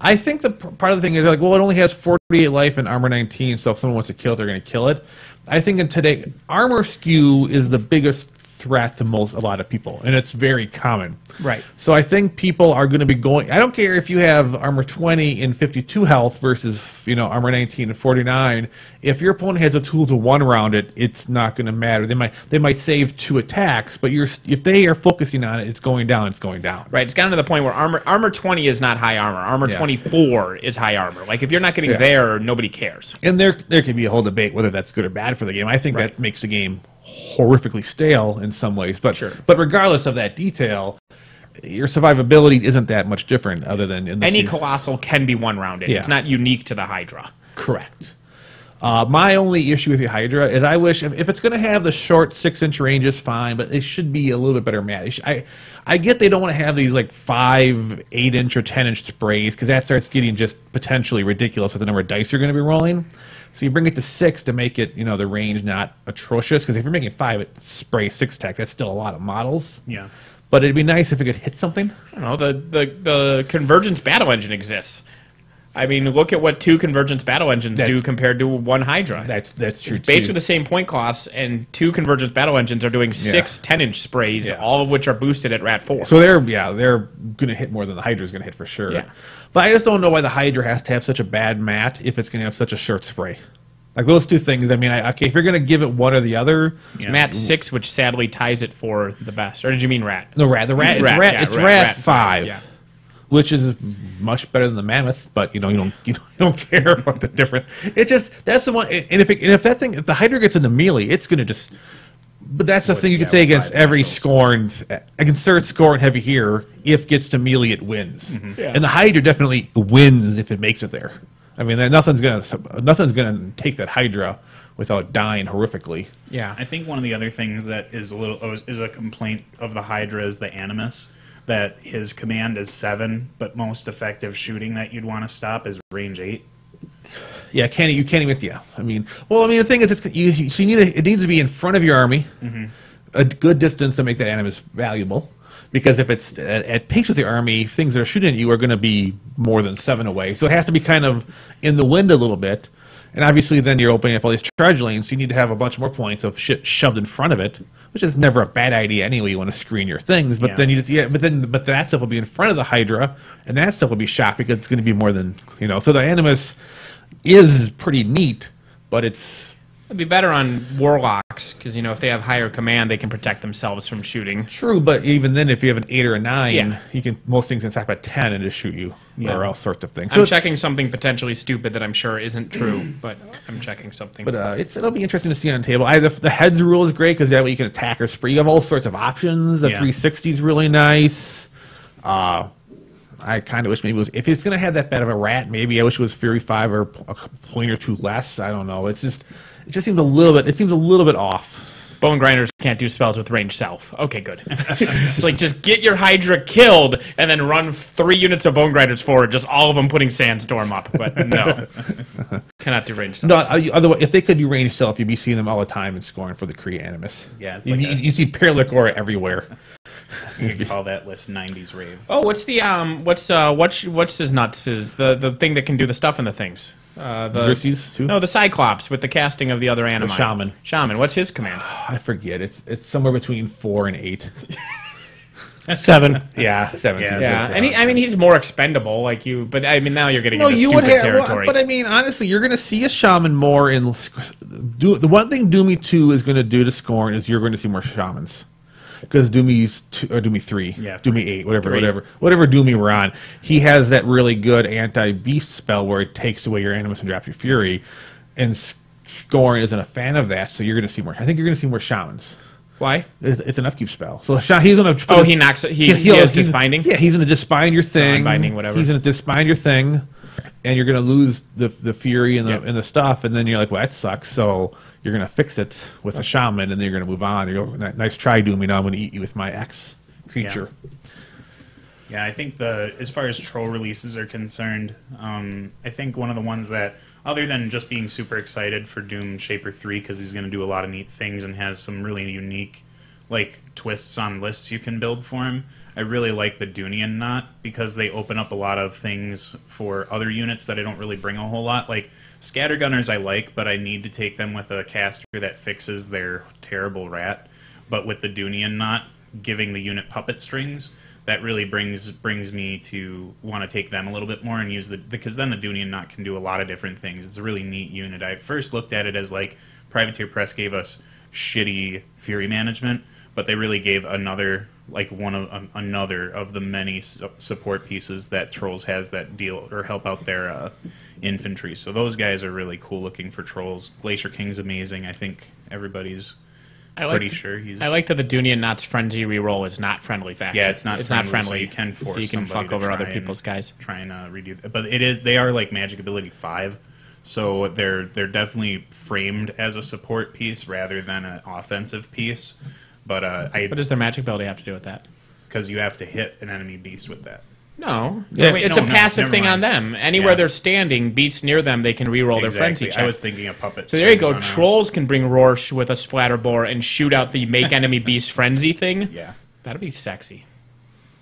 I think part of the thing is like, well, it only has 48 life and armor 19, so if someone wants to kill it, they're going to kill it. I think in today, armor skew is the biggest threat to a lot of people, and it's very common. Right. So I think people are going to be going. I don't care if you have armor 20 and 52 health versus armor 19 and 49. If your opponent has a tool to one round it, it's not going to matter. They might save 2 attacks, but if they are focusing on it, it's going down. It's going down. Right. It's gotten to the point where armor 20 is not high armor. Armor 24 is high armor. Like if you're not getting there, nobody cares. And there can be a whole debate whether that's good or bad for the game. I think that makes the game horrifically stale in some ways, but regardless of that detail, your survivability isn't that much different other than in any colossal can be one rounded. It's not unique to the Hydra. Correct. My only issue with the Hydra is I wish if it's going to have the short 6-inch ranges, fine, but it should be a little bit better matched. I get they don't want to have these like 5, 8-inch or 10-inch sprays because that starts getting just potentially ridiculous with the number of dice you're going to be rolling. So you bring it to 6 to make it, the range not atrocious. Because if you're making 5 at spray 6 tech, that's still a lot of models. Yeah. But it'd be nice if it could hit something. I don't know. The Convergence battle engine exists. I mean, look at what 2 Convergence battle engines do compared to 1 Hydra. That's true. It's basically the same point costs, and 2 Convergence battle engines are doing 6 10-inch sprays, all of which are boosted at Rat 4. So they're going to hit more than the Hydra's going to hit for sure. Yeah. But I just don't know why the Hydra has to have such a bad mat if it's going to have such a short spray. Like those 2 things, I mean, if you're going to give it one or the other... It's Mat 6, which sadly ties it for the best. Or did you mean Rat? No, Rat. It's Rat 5. Yeah. Which is much better than the Mammoth, but you don't care about the difference. It just that's the one. And if the Hydra gets into melee, it's gonna just. But that's the thing you could say against every Scorn. Against third Scorn heavy here, if gets to melee, it wins. Mm-hmm. Yeah. And the Hydra definitely wins if it makes it there. I mean, nothing's gonna take that Hydra without dying horrifically. Yeah, I think one of the other things that is a complaint of the Hydra is the Animus. That his command is 7, but most effective shooting that you'd want to stop is range 8. Yeah, you can't even. Yeah, the thing is, it needs to be in front of your army, a good distance to make that animus valuable. Because if it's at pace with your army, things that are shooting at you are going to be more than 7 away. So it has to be kind of in the wind a little bit. And obviously, then you're opening up all these charge lanes. So you need to have a bunch more points of shit shoved in front of it, which is never a bad idea anyway. You want to screen your things, but then but that stuff will be in front of the Hydra, and that stuff will be shot because it's going to be more than So the Animus is pretty neat, but it'd be better on Warlocks because if they have higher command, they can protect themselves from shooting. True, but even then, if you have an 8 or a 9, most things can stop at 10 and just shoot you. Or all sorts of things. I'm checking something potentially stupid that I'm sure isn't true, but I'm checking something. But it'll be interesting to see on the table. The heads rule is great because that way you can attack or spray. You have all sorts of options. The 360 is really nice. I kind of wish maybe if it's going to have that bad of a rat, maybe I wish it was Fury 5 or a point or 2 less. I don't know. It just seems a little bit. It seems a little bit off. Bone Grinders can't do spells with range self. Okay, good. It's like just get your Hydra killed and then run 3 units of Bone Grinders forward, just all of them putting Sandstorm up. But no, cannot do range self. No, otherwise, if they could do range self, you'd be seeing them all the time and scoring for the Kree Animus. Yeah, it's you see Paralicor everywhere. You could call that list 90s rave. Oh, what's his nuts? Is the thing that can do the stuff in the things? Xerxes too? No, the Cyclops with the casting of the other anime. The Shaman. Shaman. What's his command? I forget. It's somewhere between 4 and 8. 7. Yeah, 7. Yeah, and he's more expendable, like you. But now you're getting into stupid territory. But honestly, you're going to see a Shaman more in. The one thing Doomy 2 is going to do to Scorn is you're going to see more Shamans. Because Doomy's 2, or Doomy 3, Doomy 8, whatever Doomy we're on, he has that really good anti-beast spell where it takes away your Animus and drops your Fury, and Scorn isn't a fan of that, so you're going to see more. I think you're going to see more Shamans. Why? It's an upkeep spell. So he's going to. Oh, he knocks. He has Disbinding. Yeah, he's going to Disbind your thing. Binding, whatever. He's going to Disbind your thing, and you're going to lose the Fury and the stuff, and then you're like, well, that sucks. So you're going to fix it with a Shaman, and then you're going to move on. You go, nice try, Doomy. Now I'm going to eat you with my X creature. Yeah, I think as far as troll releases are concerned, I think one of the ones that, other than just being super excited for Doom Shaper 3 because he's going to do a lot of neat things and has some really unique twists on lists you can build for him, I really like the Dunian Knot because they open up a lot of things for other units that I don't really bring a whole lot. Like Scattergunners I like, but I need to take them with a caster that fixes their terrible rat. but with the Dunian not giving the unit puppet strings, that really brings me to want to take them a little bit more and use because then the Dunian knot can do a lot of different things. It's a really neat unit. I first looked at it as like Privateer Press gave us shitty Fury management, but they really gave another of the many support pieces that Trolls has that deal or help out their infantry. So those guys are really cool looking for Trolls. Glacier King's amazing. I think everybody's pretty sure he's. I like that the Dunian Knot's frenzy reroll is not friendly faction. Yeah, it's not friendly. So you can force so you can fuck over other people's guys. Try and redo that. But it is. They are like magic ability 5, so they're definitely framed as a support piece rather than an offensive piece. But what does their magic ability have to do with that? Because you have to hit an enemy beast with that. No, Yeah. it's a passive thing on them. Anywhere they're standing, beasts near them, they can reroll their frenzy check. I was thinking of puppets. So there you go. Trolls can bring Rorsch with a splatterbore and shoot out the make enemy beast frenzy thing. Yeah, that'd be sexy.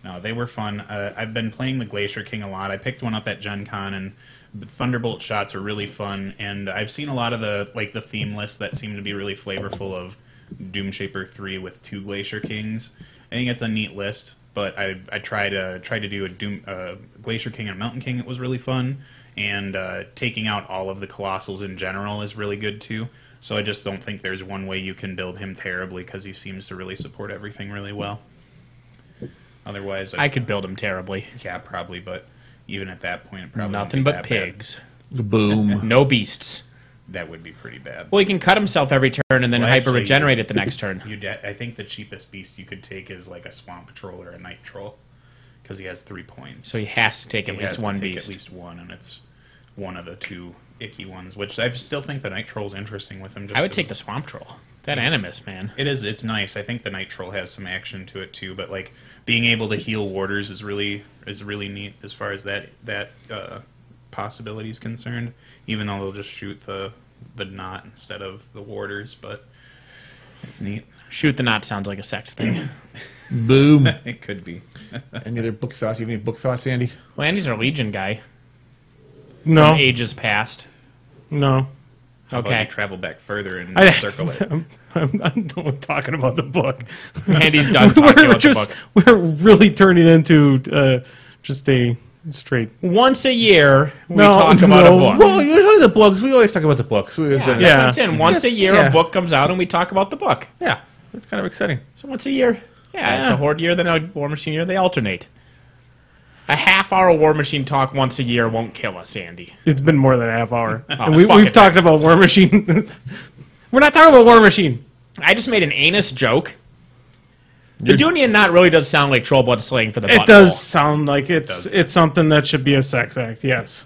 No, they were fun. I've been playing the Glacier King a lot. I picked one up at Gen Con, and the Thunderbolt shots are really fun. And I've seen a lot of the theme lists that seem to be really flavorful of Doomshaper 3 with 2 Glacier Kings. I think it's a neat list. But I tried to do a Glacier King and a Mountain King. It was really fun, and taking out all of the Colossals in general is really good too. So I just don't think there's one way you can build him terribly because he seems to really support everything really well. Otherwise, I could build him terribly. Yeah, probably, but even at that point, it probably nothing but pigs. Boom. No beasts. That would be pretty bad. Well, he can cut himself every turn and then hyper-regenerate it the next turn. I think the cheapest beast you could take is like a Swamp Patrol or a Night Troll, because he has 3 points. So he has to take at least one beast. At least one, and it's one of the 2 icky ones, which I still think the Night Troll's interesting with him. I would take the Swamp Troll. That Animus, man. It's nice. I think the Night Troll has some action to it too, but like being able to heal warders is really neat as far as that possibility is concerned, even though they'll just shoot the knot instead of the warders, but it's neat. Shoot the knot sounds like a sex thing. Boom. It could be. Any other book thoughts? You have any book thoughts, Andy? Well, Andy's our Legion guy. No. From ages past. No. How Okay. about you travel back further and circle it? I'm done talking about the book. Andy's done talking about the book. We're really turning into just a straight. Once a year, we talk about a book. Well, usually the books. We always talk about the books. That's what I'm saying. Once a year, a book comes out, and we talk about the book. Yeah, it's kind of exciting. So once a year, it's a Horde year, then a War Machine year. They alternate. A half-hour War Machine talk once a year won't kill us, Andy. It's been more than a half hour. And fuck we've it, talked about War Machine. We're not talking about War Machine. I just made an anus joke. The Dunian knot really does sound like troll blood slaying for the butthole. It does sound like it's something that should be a sex act, yes.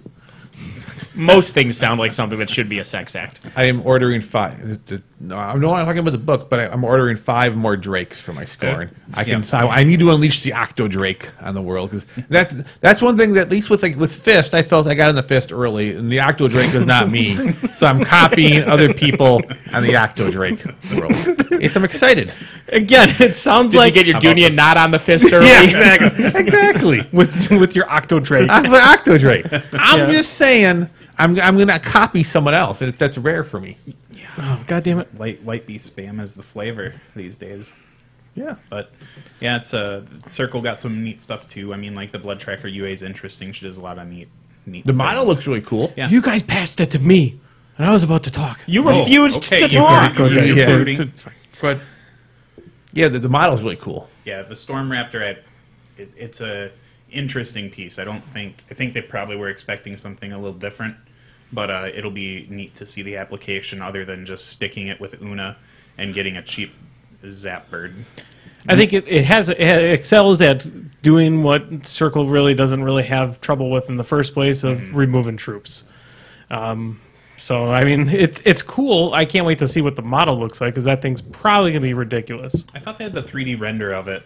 Most things sound like something that should be a sex act. I am ordering 5. No, I'm not talking about the book, but I'm ordering 5 more Drakes for my scoring. I need to unleash the Octo Drake on the world, because that's one thing that at least with Fist, I felt I got in the Fist early, and the Octo Drake is not me, so I'm copying other people on the Octo Drake world. I'm excited. Again, it sounds like you get your Dunian knot on the fist early. Yeah, exactly. with your Octo Drake. Octo Drake. I'm just saying. I'm gonna copy someone else, and that's rare for me. Yeah. Oh, God damn it! Light beast spam is the flavor these days. Yeah, but yeah, Circle got some neat stuff too. I mean, like the Blood Tracker UA is interesting. She does a lot of neat. The model looks really cool. Yeah. You guys passed it to me, and I was about to talk. You refused to talk. But yeah, the model's really cool. Yeah, the Storm Raptor. It's a interesting piece. I think they probably were expecting something a little different, but it'll be neat to see the application other than just sticking it with Una and getting a cheap zap bird. I think it excels at doing what Circle really doesn't really have trouble with in the first place of removing troops. So I mean, it's cool. I can't wait to see what the model looks like, because that thing's probably gonna be ridiculous. I thought they had the 3D render of it.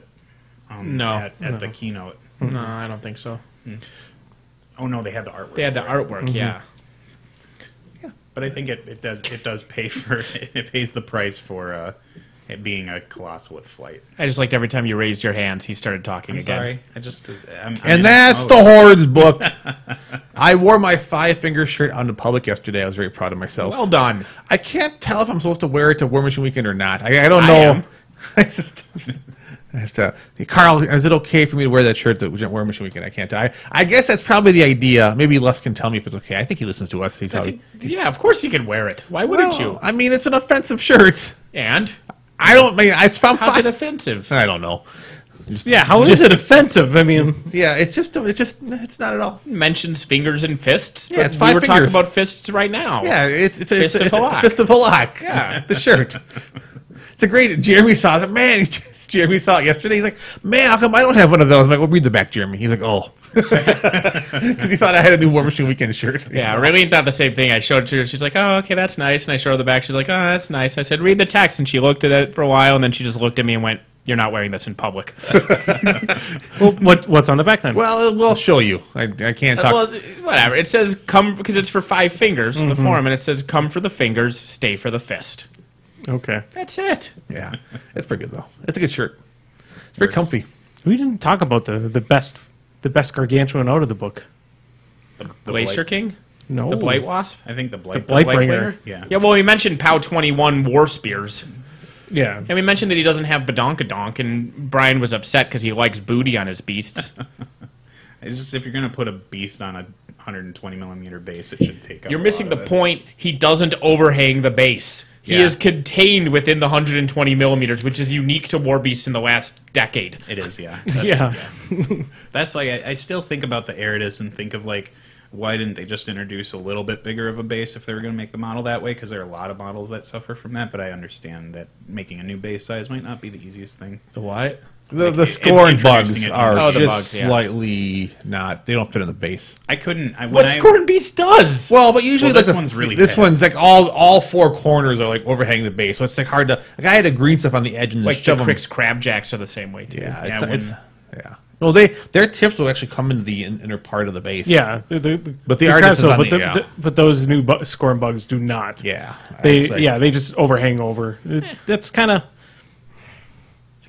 No. At the keynote. No, I don't think so. Oh no, they had the artwork. They had the artwork, yeah. Yeah, but I think it does pay for it pays the price for it being a colossal with flight. I just liked every time you raised your hands, he started talking again. Sorry, and that's the Hordes book. I wore my 5-finger shirt on the public yesterday. I was very proud of myself. Well done. I can't tell if I'm supposed to wear it to War Machine Weekend or not. I don't know. I have to. Carl, is it okay for me to wear that shirt that War Machine Weekend? I can't. I guess that's probably the idea. Maybe Les can tell me if it's okay. I think he listens to us. Yeah, of course you can wear it. Why wouldn't you? I mean, it's an offensive shirt. And I don't mean it's fine. how's it offensive? I don't know. Yeah, how is it offensive? I mean, Yeah, it's not at all. Mentions fingers and fists. Yeah, but it's 5 we were fingers. talking about fists right now. Yeah, it's Fist of Halak. Fist of Halak. Yeah. The shirt. It's a great. Jeremy saw it. Man, Jeremy saw it yesterday. He's like, man, how come I don't have one of those? I'm like, well, read the back, Jeremy. He's like, oh, because he thought I had a new War Machine Weekend shirt. Yeah, Raylene thought the same thing. I showed it to her. She's like, oh, okay, that's nice. And I showed her the back. She's like, oh, that's nice. I said, read the text. And she looked at it for a while, and then she just looked at me and went, you're not wearing this in public. well, what's on the back then? Well, we'll show you. I can't talk. Well, whatever. It says come, because it's for 5 fingers, the forum, and it says come for the fingers, stay for the fist. Okay. That's it. Yeah, it's pretty good though. It's a good shirt. It's very comfy. We didn't talk about the best gargantuan out of the book. The Glacier King? No. The Blight Wasp? I think the Blight. Blightbringer. Yeah. Yeah, well, we mentioned POW 21 War Spears. Yeah. And we mentioned that he doesn't have Badonkadonk, and Brian was upset because he likes booty on his beasts. It's just if you're gonna put a beast on a 120 millimeter base, it should take up. You're a missing lot the of it. point. He doesn't overhang the base. He Yeah. is contained within the 120 millimeters, which is unique to war beasts in the last decade. It is, yeah. Yeah. That's why I still think about the Eridus and think of like, why didn't they just introduce a little bit bigger of a base if they were going to make the model that way? Because there are a lot of models that suffer from that. But I understand that making a new base size might not be the easiest thing. The what? The scorn introducing bugs it. are Oh, the just bugs, yeah. slightly not. They don't fit in the base. I couldn't. What Scorn Beast does? Well, but usually Well, this like one's really this bad. one's like all 4 corners are like overhanging the base, so it's like hard to. Like I had to green stuff on the edge and Like just the shove 'em- Crix Crabjacks are the same way, too. Yeah, Yeah, it's yeah. No, their tips will actually come into the inner part of the base. Yeah. But the artist is on but, the- yeah. but those new scorn bugs do not. Yeah. They It's like- they just overhang over. That's kind of.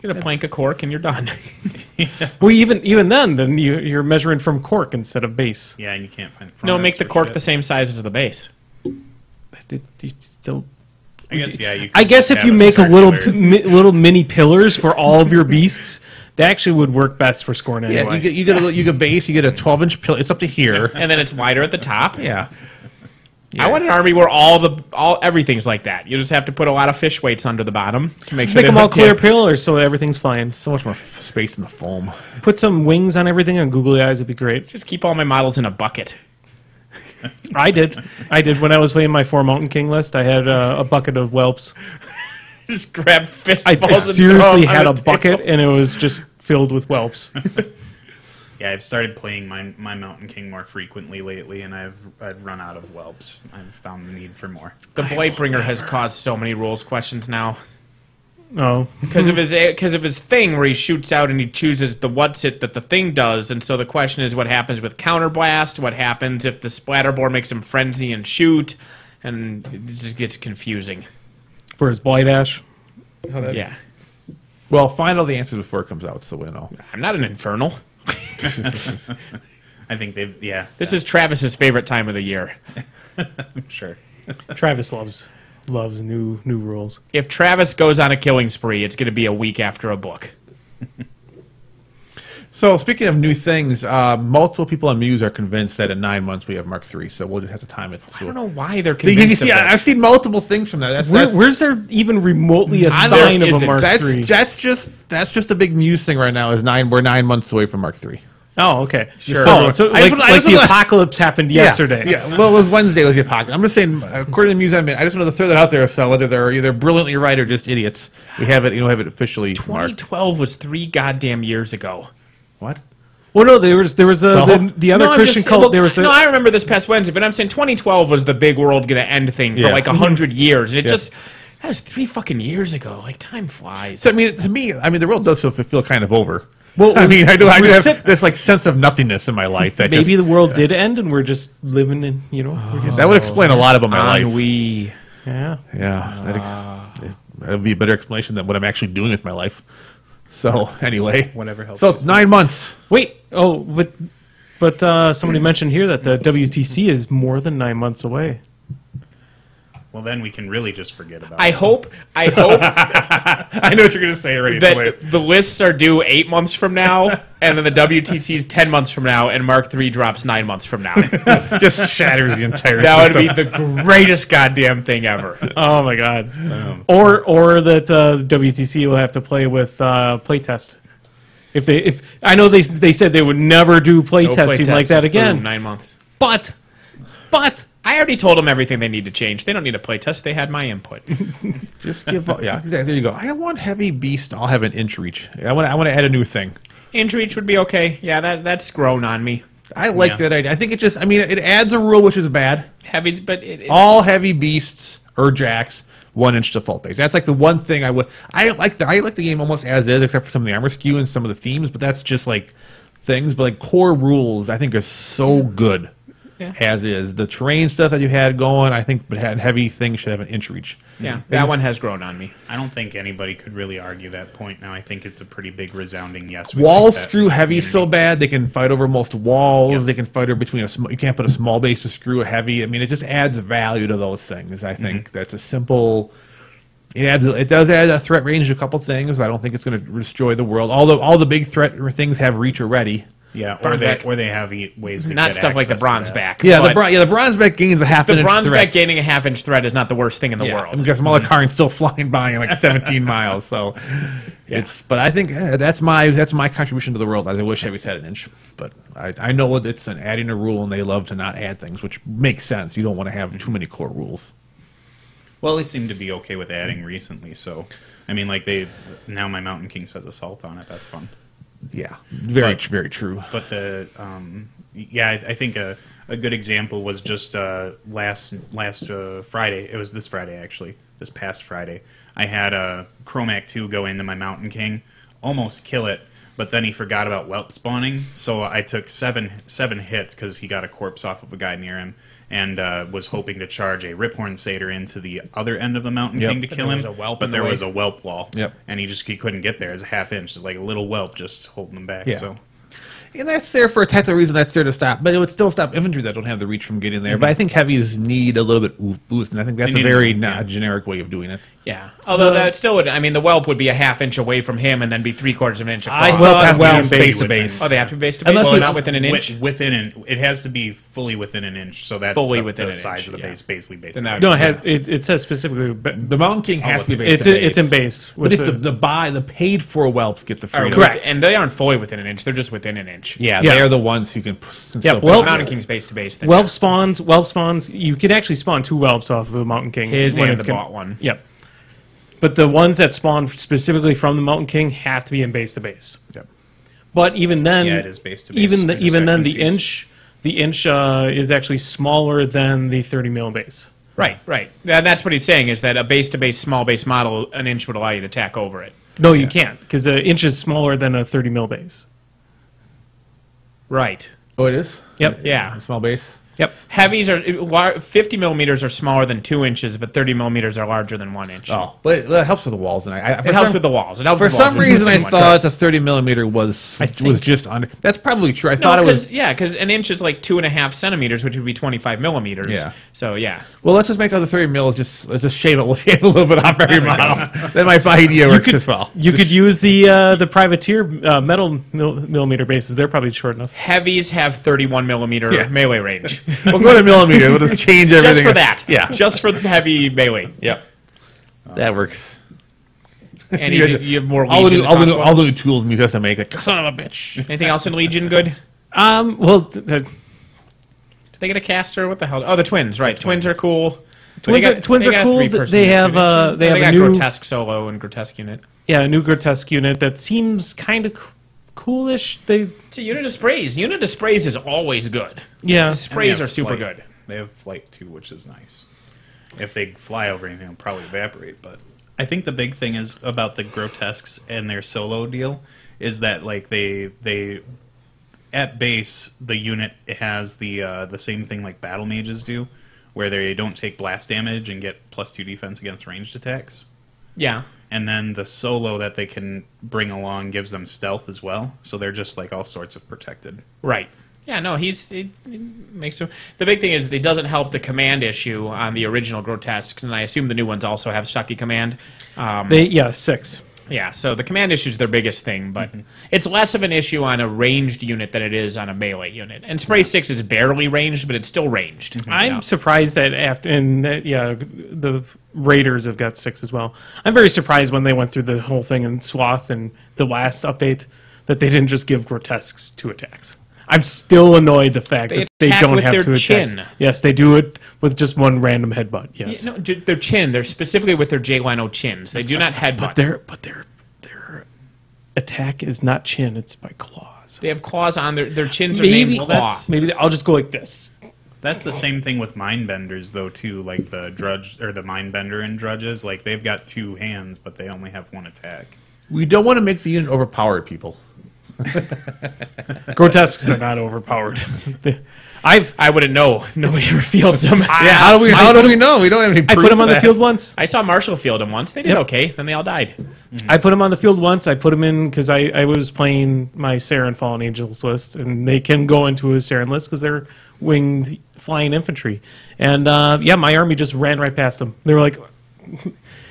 Get a plank of cork and you're done. Well, even then you're measuring from cork instead of base. Yeah, and you can't find. No, make the fronts or cork shit. the same size as the base. You still. I guess yeah. You I could guess if have you a make a little circular- little mini pillars for all of your beasts, that actually would work best for scorn Yeah, anyway. you get a base. You get a 12-inch pillar. It's up to here. And then it's wider at the top. Yeah. I want an army where everything's like that. You just have to put a lot of fish weights under the bottom to make Just sure make they them all don't clear tip. pillars so everything's fine. So much more space in the foam. Put some wings on everything and googly eyes would be great. Just keep all my models in a bucket. I did when I was playing my 4 Mountain King list. I had a bucket of whelps. Just grab fistfuls I and throw seriously them on had the a bucket table. and it was just filled with whelps. Yeah, I've started playing my Mountain King more frequently lately, and I've run out of whelps. I've found the need for more. The Blightbringer has caused so many rules questions now. Oh, Because of his thing where he shoots out and he chooses the what's it that the thing does, and so the question is what happens with counterblast, what happens if the splatterboard makes him frenzy and shoot, and it just gets confusing. for his blight ash. Yeah. Well, find all the answers before it comes out, so we know. I'm not an infernal. I think they've This is Travis's favorite time of the year. sure. Travis loves new rules. If Travis goes on a killing spree, it's going to be a week after a book. So, speaking of new things, multiple people on Muse are convinced that in 9 months we have Mark III, so we'll just have to time it. I don't know why they're You convinced see, of this. I've seen multiple things from that. Where's there even remotely a There sign of a isn't. Mark III? That's just a big Muse thing right now. We're 9 months away from Mark III. Oh, okay. Sure. Oh, so I like, just- I like just the wanna- apocalypse happened yesterday. Yeah. Well, it was Wednesday. Was the apocalypse? I'm just saying, according to Muse, I just wanted to throw that out there. So whether they're either brilliantly right or just idiots, we have it. Have it officially marked. 2012 was 3 goddamn years ago. What? Well, no, there was the other No, I'm Christian just saying- cult. well, There was no, I remember this past Wednesday, but I'm saying 2012 was the big world gonna end thing for Yeah. like 100 years, and it Yeah. just that was 3 fucking years ago. Like time flies. So to me, the world does feel kind of over. Well, I do we're have sit- this like sense of nothingness in my life. That maybe just, the world did end, and we're just living in we're just, that would explain a lot about my life. Ennui. yeah. Yeah, that would be a better explanation than what I'm actually doing with my life. So anyway, Whatever helps So you it's 9 months. Wait. Oh, but somebody mentioned here that the WTC is more than 9 months away. Well, then we can really just forget about I it. hope I know what you're going to say already. that the lists are due 8 months from now, and then the WTC is 10 months from now, and Mark III drops 9 months from now. Just shatters the entire That would system. be the greatest goddamn thing ever. Oh my god. Or that WTC will have to play with playtest. If I know they said they would never do playtesting like that again. 9 months. But I already told them everything they need to change. They don't need a playtest. They had my input. Just give up. Yeah, exactly. There you go. I don't want heavy beast. I'll have an inch reach. I want to add a new thing. Inch reach would be okay. Yeah, that's grown on me. I like that idea. I think it adds a rule which is bad. Heavies, but All heavy beasts or jacks 1 inch default base. That's like the one thing I would. I like the game almost as is, except for some of the armor skew and some of the themes. But that's just like things. But like core rules, I think are so good. Yeah. As is the terrain stuff that you had going, I think, but had heavy things should have an inch reach. Yeah, that one has grown on me. I don't think anybody could really argue that point now. I think it's a pretty big resounding yes. We Walls like that screw in the heavy so community. bad they can fight over most walls. Yep. They can fight over between you can't put a small base to screw a heavy. I mean, it just adds value to those things. I think that's a simple. It does add a threat range to a couple things. I don't think it's going to destroy the world. All the big threat things have reach already. Yeah, Bronzeback. or they have ways to Not get stuff like the access to bronze that. back. Yeah, but the bronze back gains a half an the inch bronze threat. back gaining a half-inch threat is not the worst thing in the world. Because Malakarn's still flying by in like 17 miles. So but I think that's my contribution to the world. I wish heavies had an inch, but I know it's an adding a rule, and they love to not add things, which makes sense. You don't want to have too many core rules. Well, they seem to be okay with adding recently. So, I mean, like now my Mountain King says assault on it. That's fun. Yeah, very But- true. But I think a good example was just last Friday. It was this Friday actually. This past Friday, I had a Chromac 2 go into my Mountain King, almost kill it, but then he forgot about whelp spawning. So I took seven hits because he got a corpse off of a guy near him, and was hoping to charge a Riphorn Satyr into the other end of the Mountain King to But kill there him. was a whelp but in the there way. was a whelp wall. Yep. And he couldn't get there. It's a half inch. It's like a little whelp just holding him back. Yeah. So. And that's there for a technical reason. That's there to stop, but it would still stop infantry that don't have the reach from getting there. But I think heavies need a little bit boost, and I think that's They a need a very boost, yeah. generic way of doing it. Yeah. Although that still would, I mean, the whelp would be a half-inch away from him and then be 3/4 of an inch across. I Well, thought has to whelps be base to within- base. Oh, they have to be base to base, Unless so it's not within an inch? It has to be fully within an inch. So that's Fully the within the an size inch, of the yeah. base, basically based. Then on that no, would it says specifically. The Mountain King has to be base It's to base. it's in base. But with if the paid for whelps get the free, Correct. And they aren't fully within an inch. They're just within an inch. Yeah, Yeah. they're the ones who can. Yeah, well, Mountain King's base to base. Then, Whelp spawns. You can actually spawn 2 whelps off of a Mountain King. His when and it's the bought one. Yep. But the ones that spawn specifically from the Mountain King have to be in base to base. Yep. But even then, Yeah, it is base to base. Even I just even got then, confused. the inch is actually smaller than the 30 mil base. Right. And that's what he's saying is that a base to base small base model, an inch would allow you to tack over it. No, you can't because an inch is smaller than a 30 mil base. Right. Oh, it is. Yep. Yeah. A small base. Yep. Heavies are 50 millimeters are smaller than 2 inches, but 30 millimeters are larger than 1 inch. Oh, but it helps with the walls, and It helps with the walls. It helps For with walls. some reason, I Pretty much. thought a 30 millimeter was think- just under. That's probably true. I No, thought it was. because an inch is like 2.5 centimeters, which would be 25 millimeters. Yeah. So yeah. Well, let's just make all the 30 mils. Let's just shave it. We'll shave a little bit off every model. Then my idea works as well. You could use the privateer metal millimeter bases. They're probably short enough. Heavies have 31 millimeter Yeah. melee range. We'll go to millimeter. We'll just change everything. Just for that. Yeah. Just for the heavy melee. Yep. That works. And You you, guys- you have more All the Legion new, to all the talk new, about. all the new tools Muse has to make. Like, son of a bitch. Anything else in Legion good? Well, Did they get a caster? What the hell? Oh, the twins, right. Twins are cool. Twins are cool. They have a got new grotesque solo and grotesque unit. a new grotesque unit that seems kind of coolish. It's a unit of sprays. Unit of sprays is always good. Yeah. Sprays And they are have super flight. good. They have flight too, which is nice. If they fly over anything, they'll probably evaporate. But I think the big thing is about the grotesques and their solo deal is that like they at base the unit has the same thing like battle mages do, where they don't take blast damage and get +2 defense against ranged attacks. Yeah. And then the solo that they can bring along gives them stealth as well, so they're just like all sorts of protected. Right. Yeah, no, he makes him. The big thing is it doesn't help the command issue on the original Grotesques, and I assume the new ones also have Sucky command. 6. Yeah, so the command issue is their biggest thing, but it's less of an issue on a ranged unit than it is on a melee unit. And Spray 6 is barely ranged, but it's still ranged. I'm surprised that the Raiders have got 6 as well. I'm very surprised when they went through the whole thing in Swath and the last update that they didn't just give Grotesques 2 attacks. I'm still annoyed the fact that they don't have 2 attacks. Chin. Yes, they do it with just one random headbutt. Yes, no, their chin. They're specifically with their J-Lino chins. They do not headbutt. But their attack is not chin; it's by claws. They have claws on their chins. Are named claw. Maybe I'll just go like this. That's the same thing with Mindbenders, though, too. Like the Drudge or the Mindbender and Drudges, like they've got 2 hands, but they only have 1 attack. We don't want to make the unit overpowered, people. Grotesques are not overpowered. I wouldn't know. Nobody ever fields them. How do we know? We don't have any proof I put them on of the field once. I saw Marshall field them once. They did okay. Then they all died. I put them on the field once. I put them in because I was playing my Saren Fallen Angels list, and they can go into a Saren list because they're winged flying infantry. And my army just ran right past them. They were like,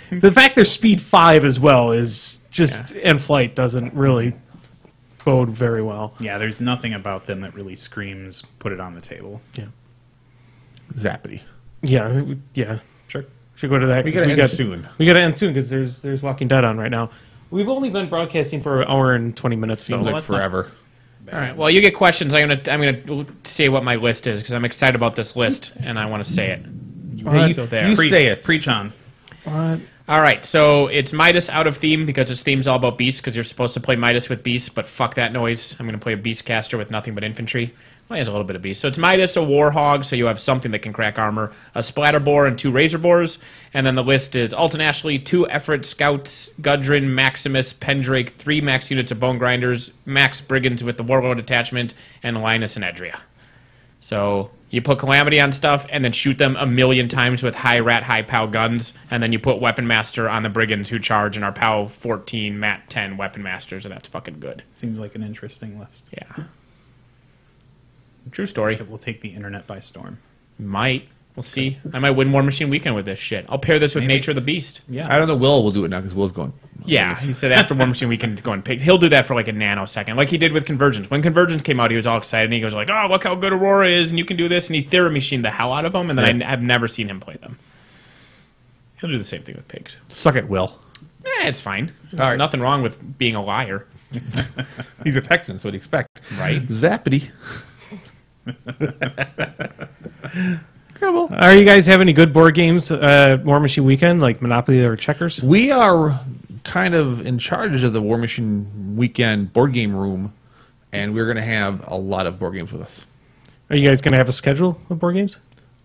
the fact they're speed 5 as well is just, and flight doesn't really bode very well. Yeah, there's nothing about them that really screams put it on the table. Yeah. Zappity. Yeah. Sure. Should go to that. We got to end soon. We got to end soon because there's Walking Dead on right now. We've only been broadcasting for an hour and 20 minutes. Seems like forever. All right. Well, you get questions. I'm gonna say what my list is because I'm excited about this list and I want to say it. You say it. Preach on. What? All right, so it's Midas out of theme because its theme's all about beasts because you're supposed to play Midas with beasts, but fuck that noise. I'm going to play a beast caster with nothing but infantry. Well, he has a little bit of beast. So it's Midas, a warhog, so you have something that can crack armor, a splatterboar, and 2 razor boars. And then the list is Alton Ashley, 2 Efrit scouts, Gudrun, Maximus, Pendrake, 3 max units of bone grinders, max brigands with the warlord attachment, and Linus and Edria. So you put Calamity on stuff and then shoot them 1,000,000 times with high rat, high POW guns, and then you put Weapon Master on the Brigands who charge and are POW 14, Mat 10 Weapon Masters, and that's fucking good. Seems like an interesting list. Yeah. True story. It will take the internet by storm. Might. We'll see. I might win War Machine Weekend with this shit. I'll pair this with Nature of the Beast. Yeah. I don't know. Will will do it now because Will's going. Yeah, he said after War Machine Weekend, it's going pigs. He'll do that for like a nanosecond, like he did with Convergence. When Convergence came out, he was all excited, and he goes like, "Oh, look how good Aurora is, and you can do this," and he Theory Machined the hell out of them, and then I've never seen him play them. He'll do the same thing with pigs. Suck it, Will. It's fine. There's nothing wrong with being a liar. He's a Texan, so what do you expect? Right. Zappity. Are you guys have any good board games, War Machine Weekend, like Monopoly or Checkers? We are kind of in charge of the War Machine Weekend board game room, and we're going to have a lot of board games with us. Are you guys going to have a schedule of board games?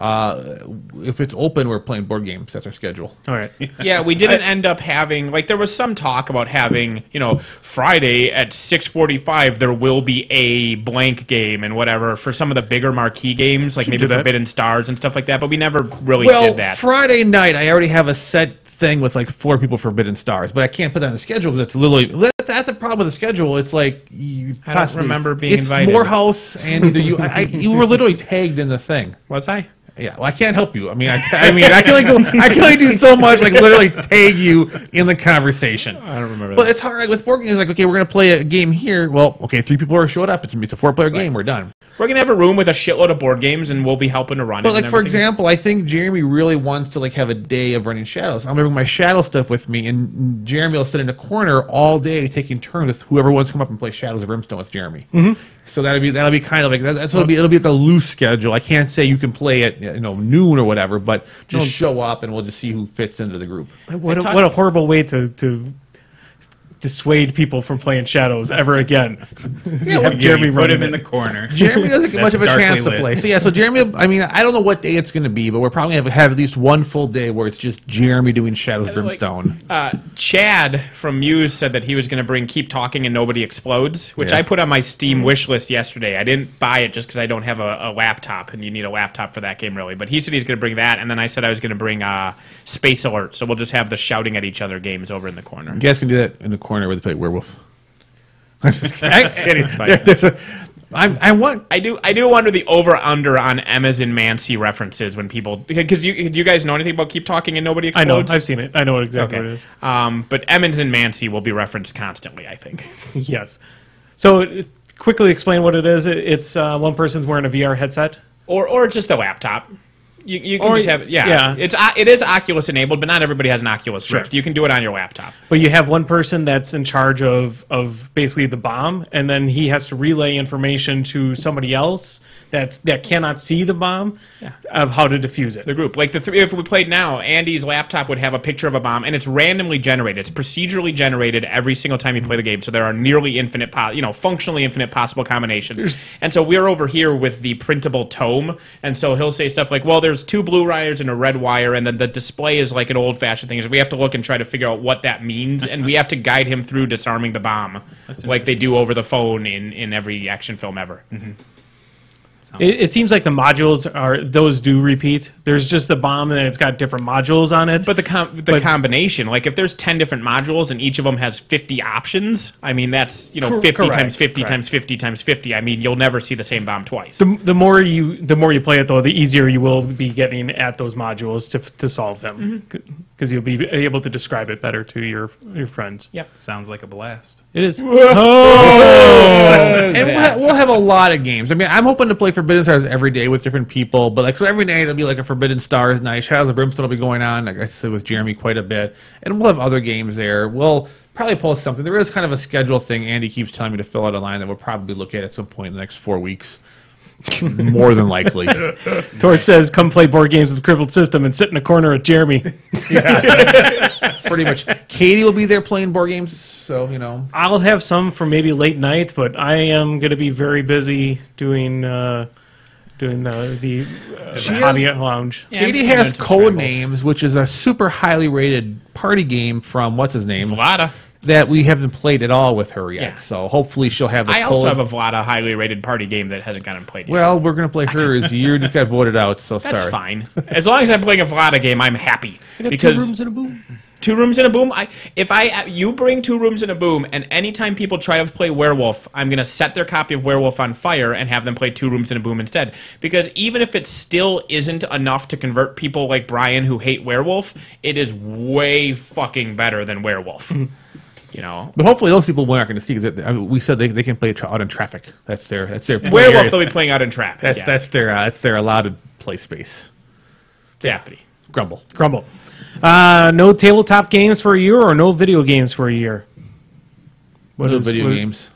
If it's open, we're playing board games. That's our schedule. All right. Yeah, we didn't end up having, like, there was some talk about having, Friday at 6:45 there will be a blank game and whatever for some of the bigger marquee games, like maybe Forbidden Stars and stuff like that, but we never really did that. Friday night, I already have a set thing with like 4 people Forbidden Stars, but I can't put that on the schedule because it's literally that's the problem with the schedule. It's like I don't remember being invited. It's Morehouse, and either you were literally tagged in the thing. Was I? Yeah, well, I can't help you. I mean, I can only do so much. Like literally tag you in the conversation. I don't remember. But it's hard. Like, with board games, like okay, we're gonna play a game here. Well, okay, 3 people are showed up. It's a 4-player game. We're done. We're gonna have a room with a shitload of board games, and we'll be helping to run it. But like for example, I think Jeremy really wants to like have a day of running Shadows. I'm gonna bring my Shadow stuff with me, and Jeremy will sit in a corner all day taking turns with whoever wants to come up and play Shadows of Brimstone with Jeremy. Mm-hmm. So that'll be kind of like that's what it'll be at the loose schedule. I can't say you can play at noon or whatever, but just show up and we'll just see who fits into the group. What a horrible way to dissuade people from playing Shadows ever again. Have Jeremy put him in the corner. Jeremy doesn't get much of a chance to play. So Jeremy, I mean, I don't know what day it's going to be, but we're probably going to have at least one full day where it's just Jeremy doing Shadows Brimstone. Chad from Muse said that he was going to bring Keep Talking and Nobody Explodes, which I put on my Steam wish list yesterday. I didn't buy it just because I don't have a laptop, and you need a laptop for that game, really. But he said he's going to bring that, and then I said I was going to bring Space Alert, so we'll just have the shouting at each other games over in the corner. You guys can do that in the corner where they play Werewolf. I'm just kidding. It's fine. I do wonder the over-under on Emma's and Mancy references when people... Because do you guys know anything about Keep Talking and Nobody Explodes? I know. I've seen it. I know exactly what it is. But Emmons and Mancy will be referenced constantly, I think. Yes. So, quickly explain what it is. It's one person's wearing a VR headset. Or just a laptop. You can just have it is Oculus enabled, but not everybody has an Oculus Rift. You can do it on your laptop. But you have one person that's in charge of basically the bomb, and then he has to relay information to somebody else that cannot see the bomb of how to defuse it. The group, like if we played now, Andy's laptop would have a picture of a bomb, and it's randomly generated. It's procedurally generated every single time you play the game. So there are nearly infinite, functionally infinite possible combinations. And so we're over here with the printable tome, and so he'll say stuff like, "Well, there's 2 blue wires and a red wire, and then the display is like an old-fashioned thing." So we have to look and try to figure out what that means, and we have to guide him through disarming the bomb, like they do over the phone in every action film ever. Mm-hmm. It seems like the modules do repeat. There's just the bomb, and then it's got different modules on it. But the combination, like if there's 10 different modules and each of them has 50 options, I mean that's 50 times 50 times 50 times 50. I mean you'll never see the same bomb twice. The more you play it, though, the easier you will be getting at those modules to solve them, because you'll be able to describe it better to your friends. Yep, sounds like a blast. It is. And we'll have a lot of games. I mean, I'm hoping to play Forbidden Stars every day with different people, but so every night it'll be like a Forbidden Stars night. Shadows of Brimstone will be going on, like I said, with Jeremy quite a bit, and we'll have other games there. We'll probably post something. There is kind of a schedule thing. Andy keeps telling me to fill out a line that we'll probably look at some point in the next 4 weeks. More than likely. Torch says, "Come play board games with the Crippled system and sit in a corner with Jeremy." Pretty much. Katie will be there playing board games, so I'll have some for maybe late night, but I am going to be very busy doing the hobby lounge. Katie has Code Names, which is a super highly rated party game from what's his name, Vlada. That we haven't played at all with her yet. Yeah. So hopefully she'll have the I also have a Vlada highly rated party game that hasn't gotten played yet. Well, we're going to play hers. You just got voted out, so That's sorry. fine. As long as I'm playing a Vlada game, I'm happy. Because 2 rooms and a boom. 2 rooms and a boom. You bring 2 rooms and a boom, and anytime people try to play Werewolf, I'm going to set their copy of Werewolf on fire and have them play 2 rooms and a boom instead. Because even if it still isn't enough to convert people like Brian who hate Werewolf, it is way fucking better than Werewolf. But hopefully those people we're not going to see, because we said they can play out in traffic. That's their Werewolf. They'll be playing out in traffic. That's their allotted play space. Zappity. Grumble. No tabletop games for a year, or no video games for a year? Games.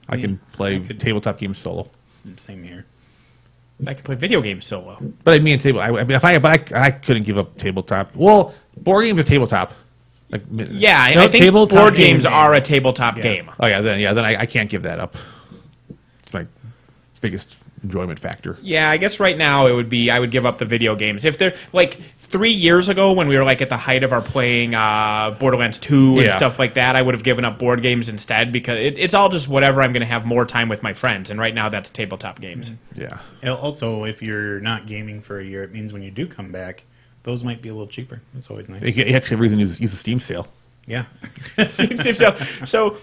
I can play tabletop games solo. Same here. I can play video games solo. But I mean I couldn't give up tabletop. Well, board games are tabletop. I think board games are a tabletop game. Oh yeah, then I can't give that up. It's my biggest enjoyment factor. Yeah, I guess right now I would give up the video games. If they're like 3 years ago when we were like at the height of our playing Borderlands 2 and stuff like that, I would have given up board games instead, because it's all just whatever I'm going to have more time with my friends, and right now that's tabletop games. Yeah. Also, if you're not gaming for a year, it means when you do come back, those might be a little cheaper. That's always nice. You actually have reason to use a Steam sale. Yeah. Steam sale. So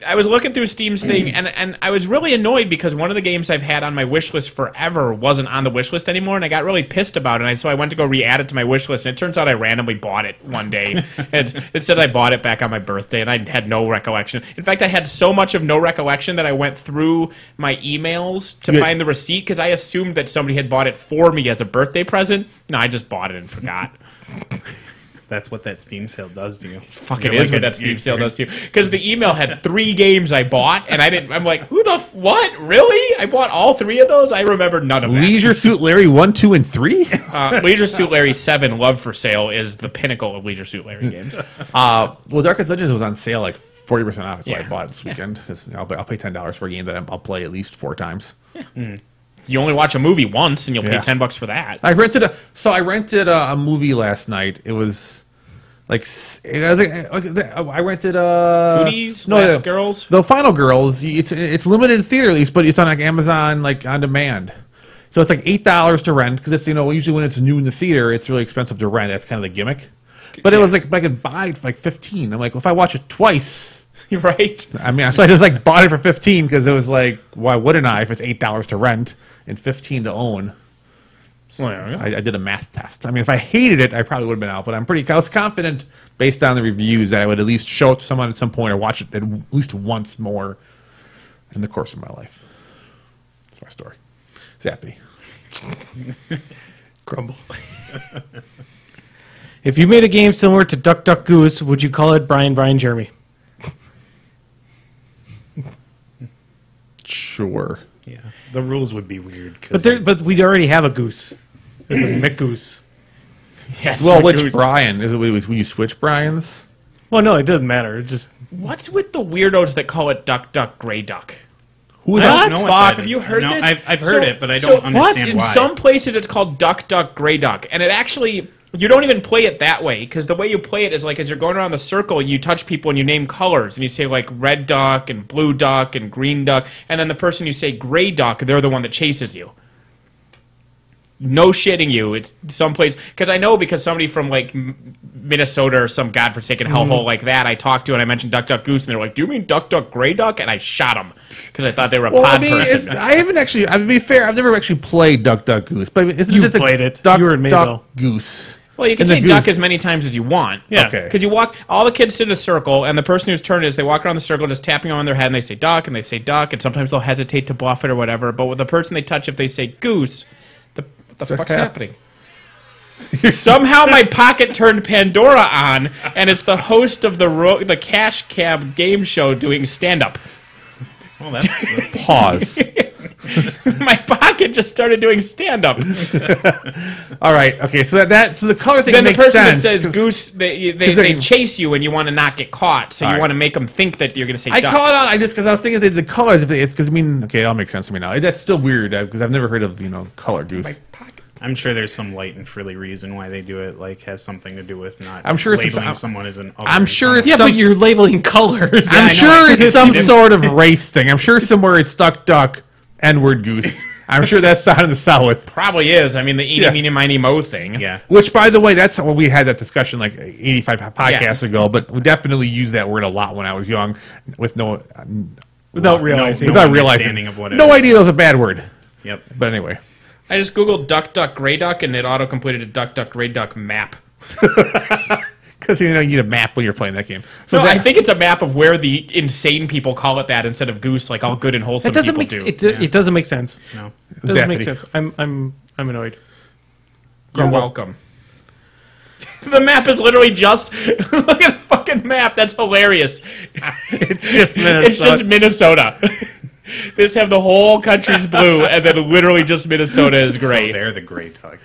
I was looking through Steam's thing, and I was really annoyed because one of the games I've had on my wish list forever wasn't on the wish list anymore, and I got really pissed about it. And so I went to go re-add it to my wish list, and it turns out I randomly bought it one day. And it said I bought it back on my birthday, and I had no recollection. In fact, I had so much of no recollection that I went through my emails to find the receipt, because I assumed that somebody had bought it for me as a birthday present. No, I just bought it and forgot. That's what that Steam sale does to you. Fuck, it is what that Steam sale does to you. Because the email had 3 games I bought, and I'm like, what? Really? I bought all 3 of those? I remember none of that. Leisure Suit Larry 1, 2, and 3? Leisure Suit Larry 7, Love for Sale, is the pinnacle of Leisure Suit Larry games. Well, Darkest Dungeons was on sale like 40% off. That's why I bought it this weekend. I'll pay $10 for a game that I'll play at least 4 times. Yeah. You only watch a movie once, and you'll pay $10 for that. I rented a movie last night. It was like I rented Foodies, Last Girls, the Final Girls. It's limited theater release, but it's on like Amazon like on demand. So it's like $8 to rent, because it's usually when it's new in the theater, it's really expensive to rent. That's kind of the gimmick. But it was like I could buy it for like $15. I'm like, if I watch it twice, Right? I mean, so I just like bought it for 15 because it was like, why wouldn't I if it's $8 to rent and 15 to own? Well, there we go. I did a math test. I mean, if I hated it, I probably would have been out. But I was confident, based on the reviews, that I would at least show it to someone at some point or watch it at least once more in the course of my life. That's my story. Zappity. Grumble. If you made a game similar to Duck Duck Goose, would you call it Brian Jeremy? Sure. Yeah, the rules would be weird. But we already have a goose. It's a McGoose. Yes. Well, or which Goose. Brian? Is it when you switch Brians? Well, no, it doesn't matter. It just What's with the weirdos that call it Duck Duck Gray Duck? Who is I that? don't know. what Fuck, that have is. you heard No, this? I've heard it, but I don't understand In why. some places, it's called Duck Duck Gray Duck, and it actually you don't even play it that way because the way you play it is like as you're going around the circle, you touch people and you name colors and you say like red duck and blue duck and green duck, and then the person you say gray duck, they're the one that chases you. No shitting you. It's someplace because I know because somebody from like Minnesota or some godforsaken hellhole like that I talked to and I mentioned Duck Duck Goose and they're like, "Do you mean Duck Duck Gray Duck?" And I shot them because I thought they were a Well, pod I mean, person. I haven't actually. I mean, to be fair, I've never actually played Duck Duck Goose. But isn't it You just played a it. Duck You were in Duck Mayville. Goose? Well, you can And the say goose- duck as many times as you want. Yeah. Okay. Because you walk, all the kids sit in a circle, and the person whose turn it is, they walk around the circle just tapping on their head, and they say duck, and they say duck, and sometimes they'll hesitate to bluff it or whatever. But with the person they touch, if they say goose, what the fuck's happening? Somehow my pocket turned Pandora on, and it's the host of the Cash Cab game show doing stand-up. Well, that's Pause. My pocket just started doing stand-up. All right. Okay. So so the color thing Then the makes person sense. that says 'cause goose, they they're- chase you, and you want to not get caught, so you All right. want to make them think that you're going to say I duck. call it out. I just because I was thinking the colors. Because I mean, okay, it all makes sense to me now. That's still weird because I've never heard of color goose. I'm sure there's some light and frilly reason why they do it. Like has something to do with not. I'm sure it's labeling I'm- someone as an. I'm sure it's yeah, some- but you're labeling colors. I'm I know, sure it's it's some different. sort of race thing. I'm sure somewhere it's Duck Duck, N-word goose. I'm sure that's down in the South. Probably is. I mean, the eeny, Yeah. meeny, miny, mo thing. Yeah. Which, by the way, that's when we had that discussion like 85 podcasts Yes. ago. But we definitely used that word a lot when I was young, with Without realizing. no without realizing. understanding of what it No is. idea that was a bad word. Yep. But anyway, I just googled Duck Duck Gray Duck and it auto completed a Duck Duck Gray Duck map. because you need a map when you're playing that game. So No, that, I think it's a map of where the insane people call it that instead of goose, like all good and wholesome It doesn't people make do. it doesn't make sense. No. It doesn't make Zappity. sense. I'm annoyed. You're welcome. The map is literally just look at the fucking map. That's hilarious. it's just Minnesota. It's just Minnesota. They just have the whole country's blue, and then literally just Minnesota is gray. So they're the gray duck.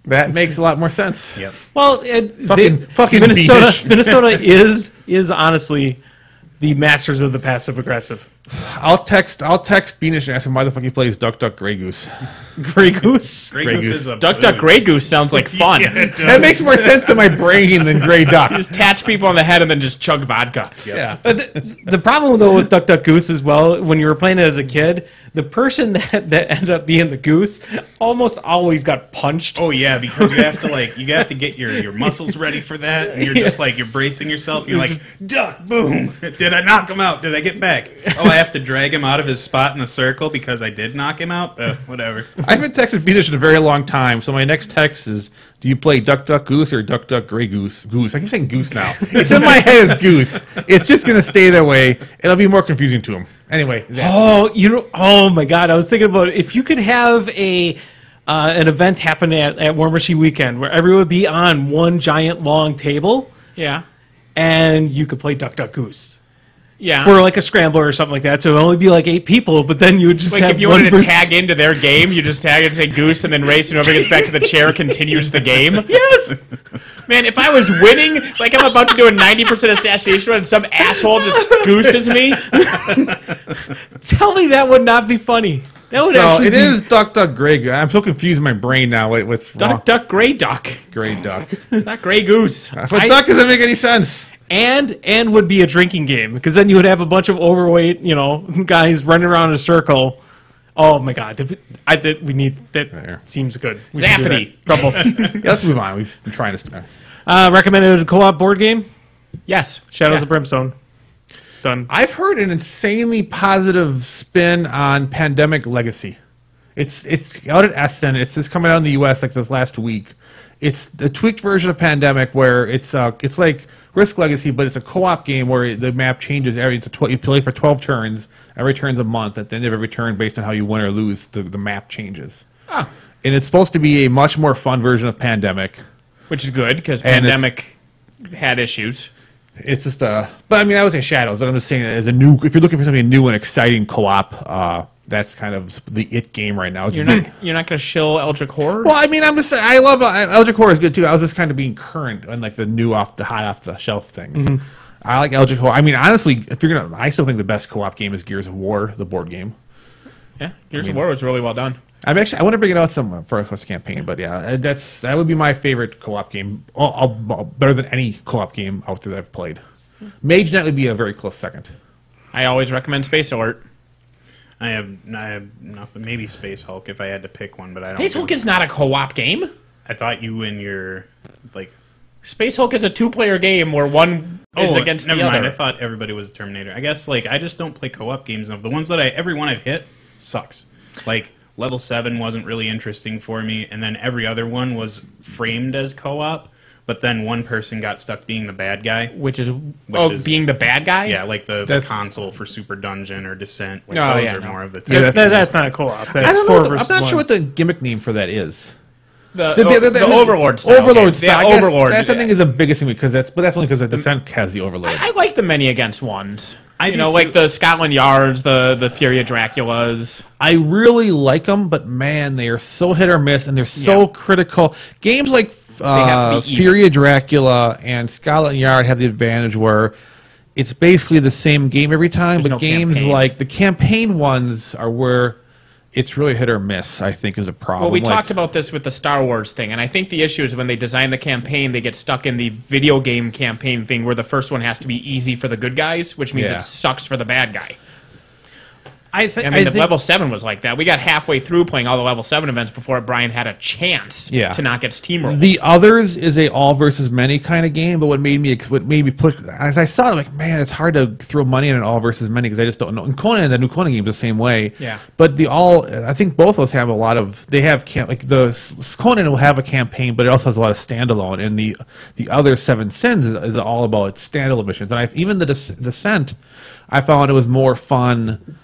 That makes a lot more sense. Yep. Well, Fucking Minnesota. beatish. Minnesota is honestly the masters of the passive aggressive. I'll text Beanish and ask him why the fuck he plays Duck Duck Gray Goose. Gray goose. Gray Gray goose goose. is a Duck Duck booze. Gray Goose sounds like fun. Yeah, it does. That makes more sense to my brain than Gray Duck. Just catch people on the head and then just chug vodka. Yeah. The problem though with Duck Duck Goose as well, when you were playing it as a kid, the person that ended up being the goose almost always got punched. Oh yeah, because you have to get your muscles ready for that, and you're just like you're bracing yourself. You're like, duck, boom! Did I knock him out? Did I get back? Oh, I have to drag him out of his spot in the circle because I did knock him out. Whatever. I haven't texted Beanish in a very long time, so my next text is, do you play Duck Duck Goose or Duck Duck Gray Goose? Goose. I keep saying Goose now. It's in my head as Goose. It's just going to stay that way. It'll be more confusing to him. Anyway. Oh my God! I was thinking about it. If you could have an event happen at War Machine Weekend where everyone would be on one giant long table, Yeah. and you could play Duck Duck Goose Yeah. for like a scrambler or something like that. So it would only be like 8 people, but then you would just Like have if you one wanted to person. tag into their game, you just tag and say goose and then race and whoever gets back to the chair continues the game. Yes. Man, if I was winning, like I'm about to do a 90% assassination run and some asshole just gooses me. Tell me that would not be funny. That would So actually it be. is Duck Duck Gray Goose. I'm so confused in my brain now. What's wrong? Duck, duck, gray duck. Gray Duck. It's not gray goose. But Duck doesn't make any sense. And would be a drinking game because then you would have a bunch of overweight, guys running around in a circle. Oh my God! We need that. There. Seems good. We should do Zappity. that. Trouble. Yeah, let's move on. We've been trying this. Recommended co-op board game. Yes. Shadows Yeah. of Brimstone. done. I've heard an insanely positive spin on Pandemic Legacy. It's out at Essen. It's just coming out in the U.S. like this last week. It's a tweaked version of Pandemic where it's like Risk Legacy, but it's a co-op game where the map changes you play for 12 turns. Every turn's a month. At the end of every turn, based on how you win or lose, the map changes. Ah. And it's supposed to be a much more fun version of Pandemic. Which is good, because Pandemic had issues. It's just but I mean, I would say Shadows, but I'm just saying if you're looking for something new and exciting co-op, that's kind of the it game right now. You're not going to shill Eldritch Horror? Well, I mean, I'm just saying, I love Eldritch Horror is good too. I was just kind of being current on like the new hot off the shelf things. I like Eldritch Horror. I mean, honestly, I still think the best co-op game is Gears of War, the board game. Yeah, Gears of War was really well done. I want to bring it out somewhere for a campaign, but yeah, that would be my favorite co-op game. Better than any co-op game out there that I've played. MageNet would be a very close second. I always recommend Space Alert. I have nothing. Maybe Space Hulk if I had to pick one, but I don't. Space Hulk is not a co-op game. I thought you and your Space Hulk is a 2-player game where one is against the other. Never mind. I thought everybody was Terminator. I guess I just don't play co-op games enough. The ones that every one I've hit sucks. Like Level 7 wasn't really interesting for me, and then every other one was framed as co-op. But then one person got stuck being the bad guy. Which is being the bad guy? Yeah, like the console for Super Dungeon or Descent. Those are more of the time. That's not a co-op. That's I'm not sure what the gimmick name for that is. The Overlord style. Overlord style. Overlord. That's I think is the biggest thing because that's only because the Descent has the Overlord. I like the many against ones. Like the Scotland Yards, the Fury of Draculas. I really like them, but man, they are so hit or miss, and they're so critical. Games like Fury of Dracula and Scotland Yard have the advantage where it's basically the same game every time, but games like the campaign ones are where it's really hit or miss, I think, is a problem. Well, we talked about this with the Star Wars thing, and I think the issue is when they design the campaign, they get stuck in the video game campaign thing where the first one has to be easy for the good guys, which means it sucks for the bad guy. I think Level 7 was like that. We got halfway through playing all the Level 7 events before Brian had a chance to not get steamrolled. The Others is a all versus many kind of game, but what made me push, as I saw it, I'm like, man, it's hard to throw money in an all versus many because I just don't know. And Conan, the new Conan game is the same way. Yeah. But I think both those have a lot of, the Conan will have a campaign, but it also has a lot of standalone. And the other Seven Sins is all about its standalone missions. And even the Descent, I found it was more fun.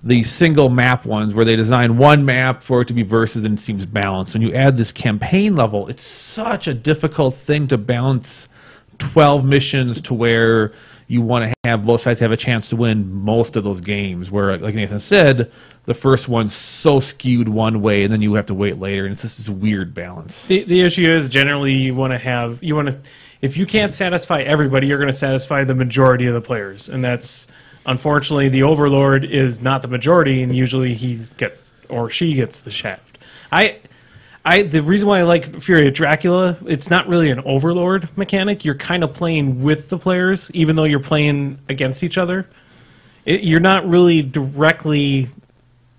The single map ones where they design one map for it to be versus and it seems balanced. When you add this campaign level, it's such a difficult thing to balance 12 missions to where you want to have both sides have a chance to win most of those games. Where, like Nathan said, the first one's so skewed one way and then you have to wait later, and it's just this weird balance. The issue is generally if you can't satisfy everybody, you're going to satisfy the majority of the players, and that's. Unfortunately, the Overlord is not the majority, and usually he gets or she gets the shaft. The reason why I like Fury of Dracula, it's not really an Overlord mechanic. You're kind of playing with the players, even though you're playing against each other. You're not really directly,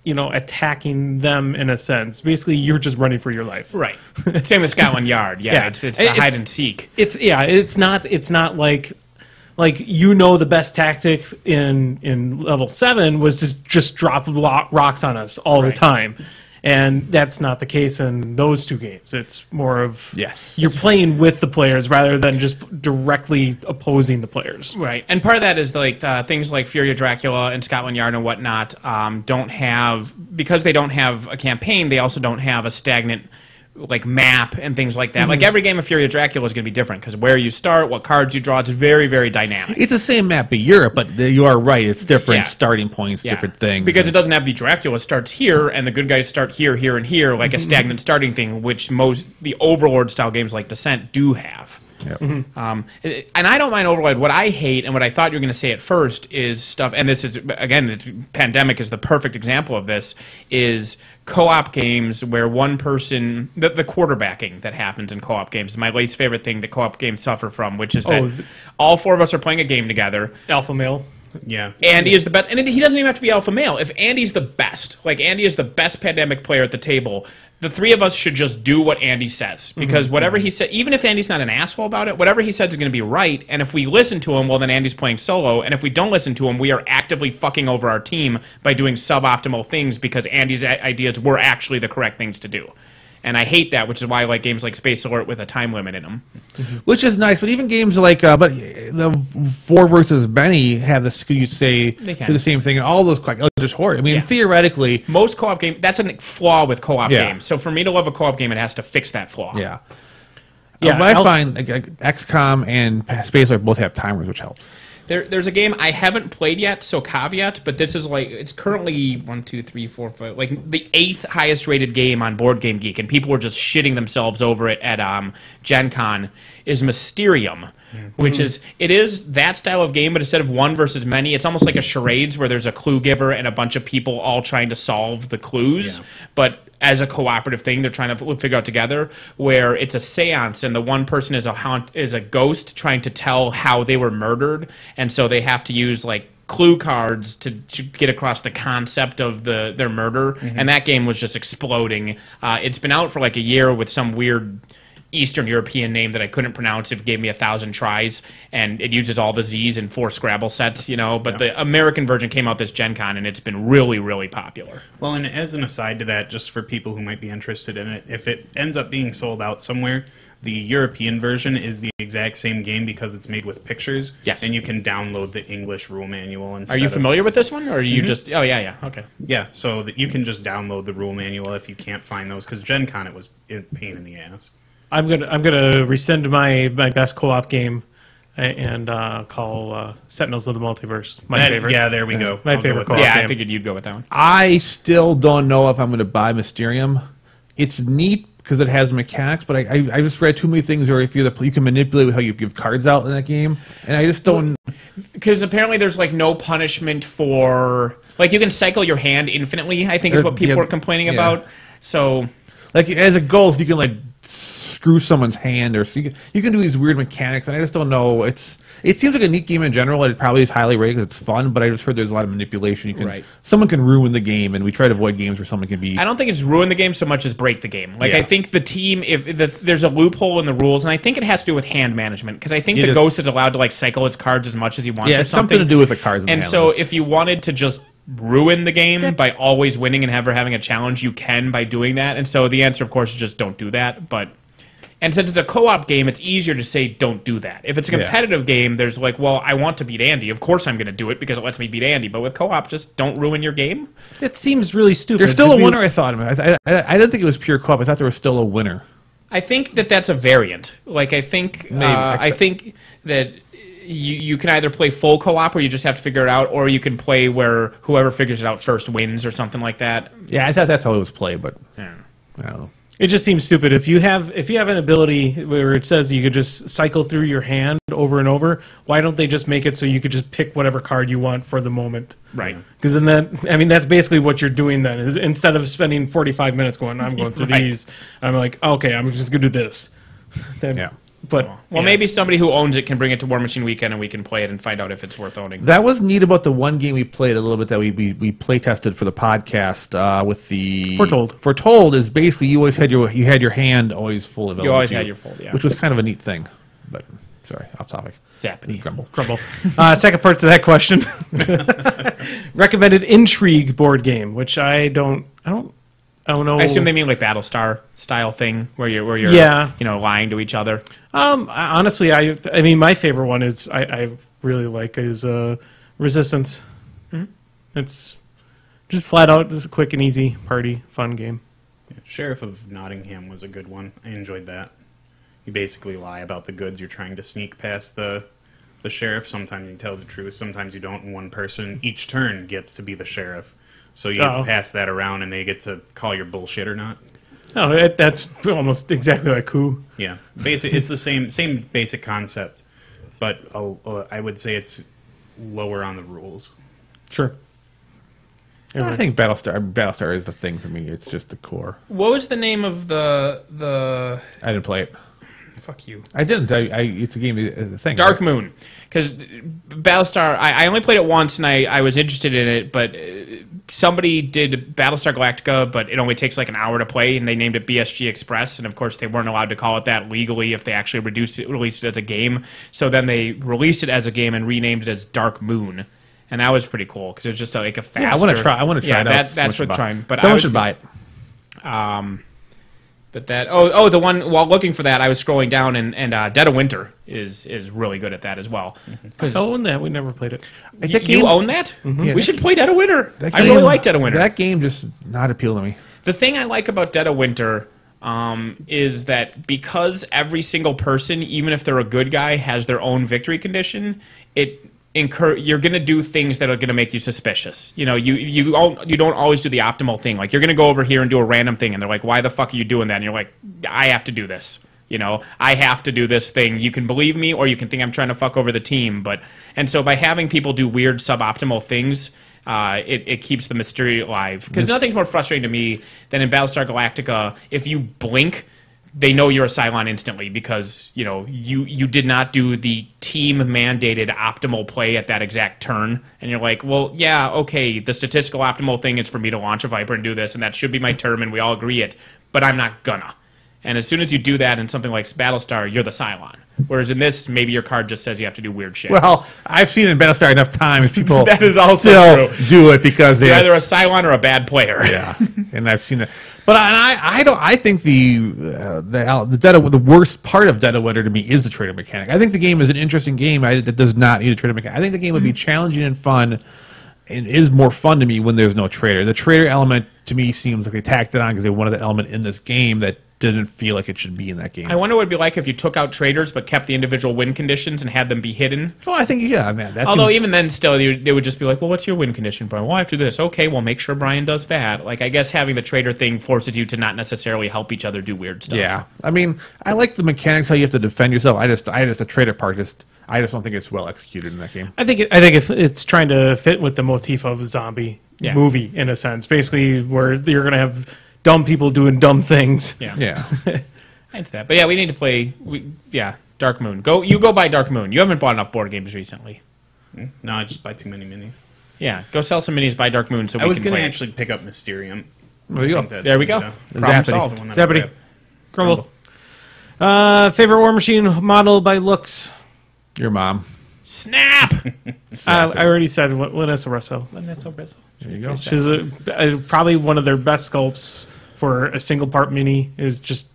attacking them in a sense. Basically, you're just running for your life. Right. Same with Scotland Yard. Yeah, it's the hide and seek. It's not like. The best tactic in Level 7 was to just drop rocks on us all the time. And that's not the case in those two games. It's more of you're playing with the players rather than just directly opposing the players. Right. And part of that is things like Fury of Dracula and Scotland Yard and whatnot because they don't have a campaign, they also don't have a stagnant map and things like that. Like every game of Fury of Dracula is going to be different because where you start, what cards you draw, it's very, very dynamic. It's the same map in Europe, but you are right. It's different starting points, different things. Because it doesn't have to be Dracula. It starts here, and the good guys start here, here, and here, like a stagnant starting thing, which the Overlord-style games like Descent do have. Yep. And I don't mind Overlord. What I hate, and what I thought you were going to say at first, is stuff, and this is, again, Pandemic is the perfect example of this, is co-op games where one person, the quarterbacking that happens in co-op games is my least favorite thing that co-op games suffer from, which is that all four of us are playing a game together. Alpha male. Yeah. Andy is the best, and he doesn't even have to be alpha male. If Andy's the best, like Andy is the best pandemic player at the table, the three of us should just do what Andy says, because whatever he said, even if Andy's not an asshole about it, whatever he says is going to be right. And if we listen to him, well, then Andy's playing solo. And if we don't listen to him, we are actively fucking over our team by doing suboptimal things because Andy's ideas were actually the correct things to do. And I hate that, which is why I like games like Space Alert with a time limit in them. Which is nice, but even games like but the 4 versus Benny have this, could you say, do the same thing, and all those like just horror. I mean, theoretically, most co-op games, that's a flaw with co-op games. So for me to love a co-op game, it has to fix that flaw. Yeah. But I find like XCOM and Space Alert both have timers, which helps. There's a game I haven't played yet, so caveat, but this is like, it's currently 1, 2, 3, 4, 5, like the 8th highest rated game on Board Game Geek, and people were just shitting themselves over it at Gen Con, is Mysterium, which is that style of game, but instead of one versus many, it's almost like a charades where there's a clue giver and a bunch of people all trying to solve the clues, but as a cooperative thing, they're trying to figure out together, where it's a seance and the one person is a ghost trying to tell how they were murdered, and so they have to use like clue cards to get across the concept of their murder. And that game was just exploding. It's been out for like a year with some weird Eastern European name that I couldn't pronounce if it gave me 1,000 tries, and it uses all the Z's in 4 Scrabble sets, but the American version came out this Gen Con, and it's been really, really popular. Well, and as an aside to that, just for people who might be interested in it, if it ends up being sold out somewhere, the European version is the exact same game because it's made with pictures. Yes. And you can download the English rule manual instead. Are you familiar with this one, or are you just... Oh, yeah, okay. Yeah, so that you can just download the rule manual if you can't find those, because Gen Con, it was a pain in the ass. I'm gonna rescind my best co-op game and call Sentinels of the Multiverse my favorite. Yeah, there we go. My favorite co-op Yeah, game. I figured you'd go with that one. I still don't know if I'm going to buy Mysterium. It's neat because it has mechanics, but I just read too many things where if you can manipulate with how you give cards out in that game, and I just don't. Because apparently there's like no punishment for, like, you can cycle your hand infinitely, I think is what people were complaining about. So, like, as a ghost, you can like screw someone's hand, or so you can do these weird mechanics, and I just don't know. It seems like a neat game in general. It probably is highly rated because it's fun, but I just heard there's a lot of manipulation. Someone can ruin the game, and we try to avoid games where someone can be. I don't think it's ruin the game so much as break the game. Like, I think the team, there's a loophole in the rules, and I think it has to do with hand management, because I think the ghost is allowed to like cycle its cards as much as he wants. Yeah, it's something to do with the cards. And so if you wanted to just ruin the game by always winning and never having a challenge, you can by doing that. And so the answer, of course, is just don't do that. And since it's a co-op game, it's easier to say don't do that. If it's a competitive game, there's like, well, I want to beat Andy. Of course I'm going to do it because it lets me beat Andy. But with co-op, just don't ruin your game. It seems really stupid. There's still a winner, I thought. I didn't think it was pure co-op. I thought there was still a winner. I think that's a variant. Like, I think that you can either play full co-op where you just have to figure it out, or you can play where whoever figures it out first wins or something like that. Yeah, I thought that's how it was played, but I don't know. It just seems stupid. If you have an ability where it says you could just cycle through your hand over and over, why don't they just make it so you could just pick whatever card you want for the moment? Right. Because then that's basically what you're doing then. Is instead of spending 45 minutes going, I'm going through these, I'm like, okay, I'm just going to do this. Then, But maybe somebody who owns it can bring it to War Machine Weekend and we can play it and find out if it's worth owning. That was neat about the one game we played a little bit that we play tested for the podcast with the Foretold. Foretold is basically you always had your hand always full of. You always had your full, which was kind of a neat thing. But sorry, off topic. Zappity Grumble. Second part to that question. Recommended intrigue board game, which I don't know. I assume they mean like Battlestar style thing where you're lying to each other. Honestly, I mean my favorite one is I really like is Resistance. It's just flat out just a quick and easy party fun game. Yeah, Sheriff of Nottingham was a good one. I enjoyed that. You basically lie about the goods you're trying to sneak past the sheriff. Sometimes you tell the truth, sometimes you don't, and one person each turn gets to be the sheriff. So you get to pass that around, and they get to call your bullshit or not. Oh, that's almost exactly like Coup. Yeah, basically, it's the same basic concept, but I would say it's lower on the rules. Sure. I think Battlestar is the thing for me. It's just the core. What was the name of the? I didn't play it. Fuck you. I didn't. It's a game. The thing. Dark right? Moon, because Battlestar. I only played it once, and I was interested in it, but somebody did Battlestar Galactica, but it only takes like an hour to play, and they named it BSG Express, and of course they weren't allowed to call it that legally if they actually released it as a game. So then they released it as a game and renamed it as Dark Moon, and that was pretty cool because it was just like a faster. Yeah, I want to try. I want to try. Yeah, that's what trying. But someone should buy it. But that the one while looking for that, I was scrolling down and Dead of Winter is really good at that as well. I own that. We never played it. You own that? Mm-hmm. Yeah, we should play Dead of Winter. I game- really like Dead of Winter. That game just not appeal to me. The thing I like about Dead of Winter is that because every single person, even if they're a good guy, has their own victory condition, you're going to do things that are going to make you suspicious. You know, you don't always do the optimal thing. Like, you're going to go over here and do a random thing, and they're like, why the fuck are you doing that? And you're like, I have to do this. You know, I have to do this thing. You can believe me, or you can think I'm trying to fuck over the team. And so by having people do weird suboptimal things, it keeps the mystery alive. Because nothing's more frustrating to me than in Battlestar Galactica, if you blink, they know you're a Cylon instantly because, you know, you did not do the team-mandated optimal play at that exact turn. And you're like, well, yeah, okay, the statistical optimal thing is for me to launch a Viper and do this, and that should be my term, and we all agree it, but I'm not gonna. And as soon as you do that in something like Battlestar, you're the Cylon. Whereas in this, maybe your card just says you have to do weird shit. Well, I've seen in Battlestar enough times people That is also still true. do it because You're they're either a Cylon or a bad player. Yeah, and I've seen that. But I don't. I think the worst part of Dead of Winter to me is the trader mechanic. I think the game is an interesting game. That does not need a trader mechanic. I think the game would be challenging and fun, and is more fun to me when there's no trader. The trader element to me seems like they tacked it on because they wanted the element in this game that didn't feel like it should be in that game. I wonder what it'd be like if you took out traders but kept the individual win conditions and had them be hidden. Well, I think man. Although even then, still, they would just be like, "Well, what's your win condition, Brian? Well, I have to do this. Okay, well, make sure Brian does that." Like, I guess having the trader thing forces you to not necessarily help each other do weird stuff. Yeah, I mean, I like the mechanics how you have to defend yourself. I just the trader part I just don't think it's well executed in that game. I think if it's trying to fit with the motif of a zombie movie in a sense, basically where you're going to have dumb people doing dumb things. Yeah. Into that. But yeah, we need to play. Dark Moon. You go buy Dark Moon. You haven't bought enough board games recently. No, I just buy too many minis. Yeah, go sell some minis. Buy Dark Moon. So I was going to actually pick up Mysterium. There you go. There we go. Problem solved. Zappity Grumble. Favorite War Machine model by looks. Your mom. Snap. I already said Vanessa Russo. Vanessa Russo. There you go. She's probably one of their best sculpts for a single part mini. Is just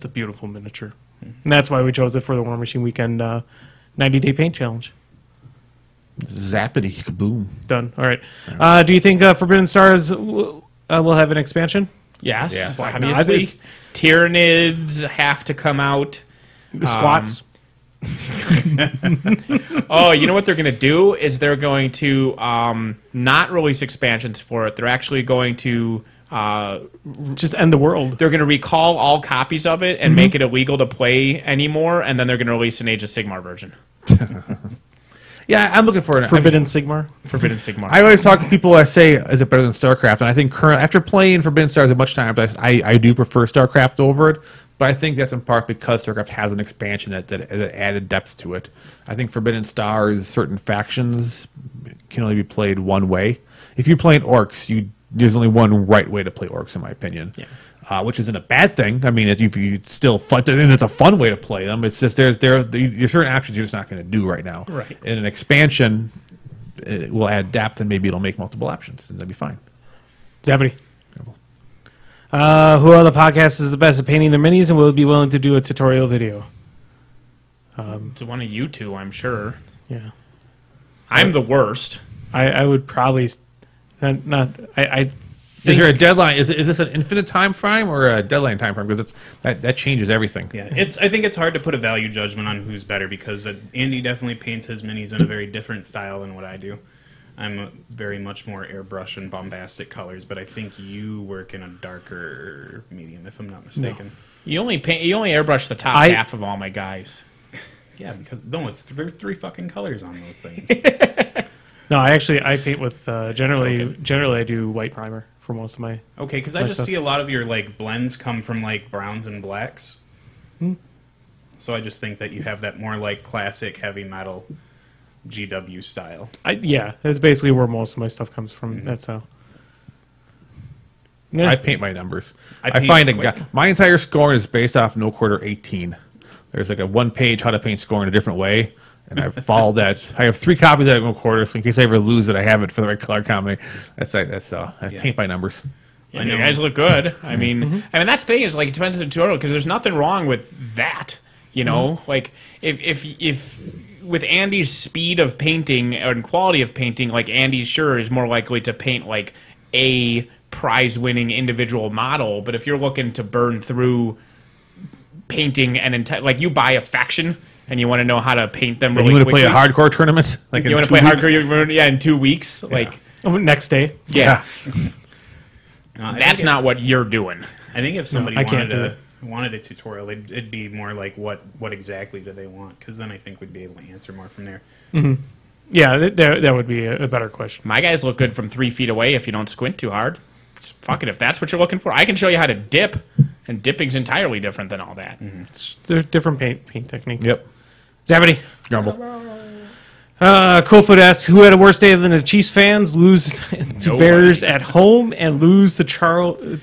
a beautiful miniature, and that's why we chose it for the War Machine Weekend 90-day paint challenge. Zappity kaboom. Done. All right. Do you think Forbidden Stars will have an expansion? Yes. Yes. Obviously. Tyranids have to come out. Squats. Oh, you know what they're going to do is they're going to not release expansions for it. They're actually going to just end the world. They're going to recall all copies of it and make it illegal to play anymore, and then they're going to release an Age of Sigmar version. Yeah, I'm looking for it. Forbidden Sigmar. Forbidden Sigmar. I always talk to people that say, is it better than StarCraft? And I think after playing Forbidden Stars as much time, I do prefer StarCraft over it. But I think that's in part because StarCraft has an expansion that added depth to it. I think Forbidden Stars, certain factions can only be played one way. If you're playing Orcs, there's only one right way to play Orcs, in my opinion. Yeah. Which isn't a bad thing. I mean, if you still fun, and it's a fun way to play them. It's just there's certain actions you're just not going to do right now. Right. In an expansion, it will add depth, and maybe it'll make multiple options, and that'll be fine. Zappity. Who on the podcast is the best at painting their minis and will be willing to do a tutorial video? It's one of you two, I'm sure. Yeah. I'm the worst. I would probably not. Is there a deadline? Is this an infinite time frame or a deadline time frame? Because that changes everything. Yeah, I think it's hard to put a value judgment on who's better because Andy definitely paints his minis in a very different style than what I do. I'm very much more airbrush and bombastic colors, but I think you work in a darker medium, if I'm not mistaken. No. You only airbrush the top half of all my guys. Yeah, because it's three fucking colors on those things. No, I paint with generally I do white primer for most of my. Okay, because I just see a lot of your blends come from browns and blacks. So I just think that you have that more like classic heavy metal GW style. Yeah, that's basically where most of my stuff comes from. That's how. Yeah. I paint my numbers. I paint find quick. my entire scoring is based off no quarter 18. There's like a one-page how to paint scoring a different way, and I've followed that. I have 3 copies of that no quarter, so in case I ever lose it, I have it for the right color combination. I paint by numbers. Yeah, you guys look good. I mean, that's the thing is like it depends on the tutorial because there's nothing wrong with that. You know, like if with Andy's speed of painting and quality of painting, like Andy sure is more likely to paint like a prize-winning individual model. But if you're looking to burn through painting and like you buy a faction and you want to know how to paint them really You want to quickly, play a hardcore tournament? Like you want to play hardcore, yeah, in 2 weeks, like Next day. yeah. No, That's not what you're doing. I think if somebody I can't do wanted a tutorial, it'd be more like what exactly do they want? Because then I think we'd be able to answer more from there. Yeah, that would be a better question. My guys look good from 3 feet away if you don't squint too hard. Fuck it, if that's what you're looking for, I can show you how to dip, and dipping's entirely different than all that. They're different paint technique. Yep. Zappity. Grumble. Coolfoot asks, who had a worse day than the Chiefs fans? Lose to Nobody. Bears at home and lose to Charles.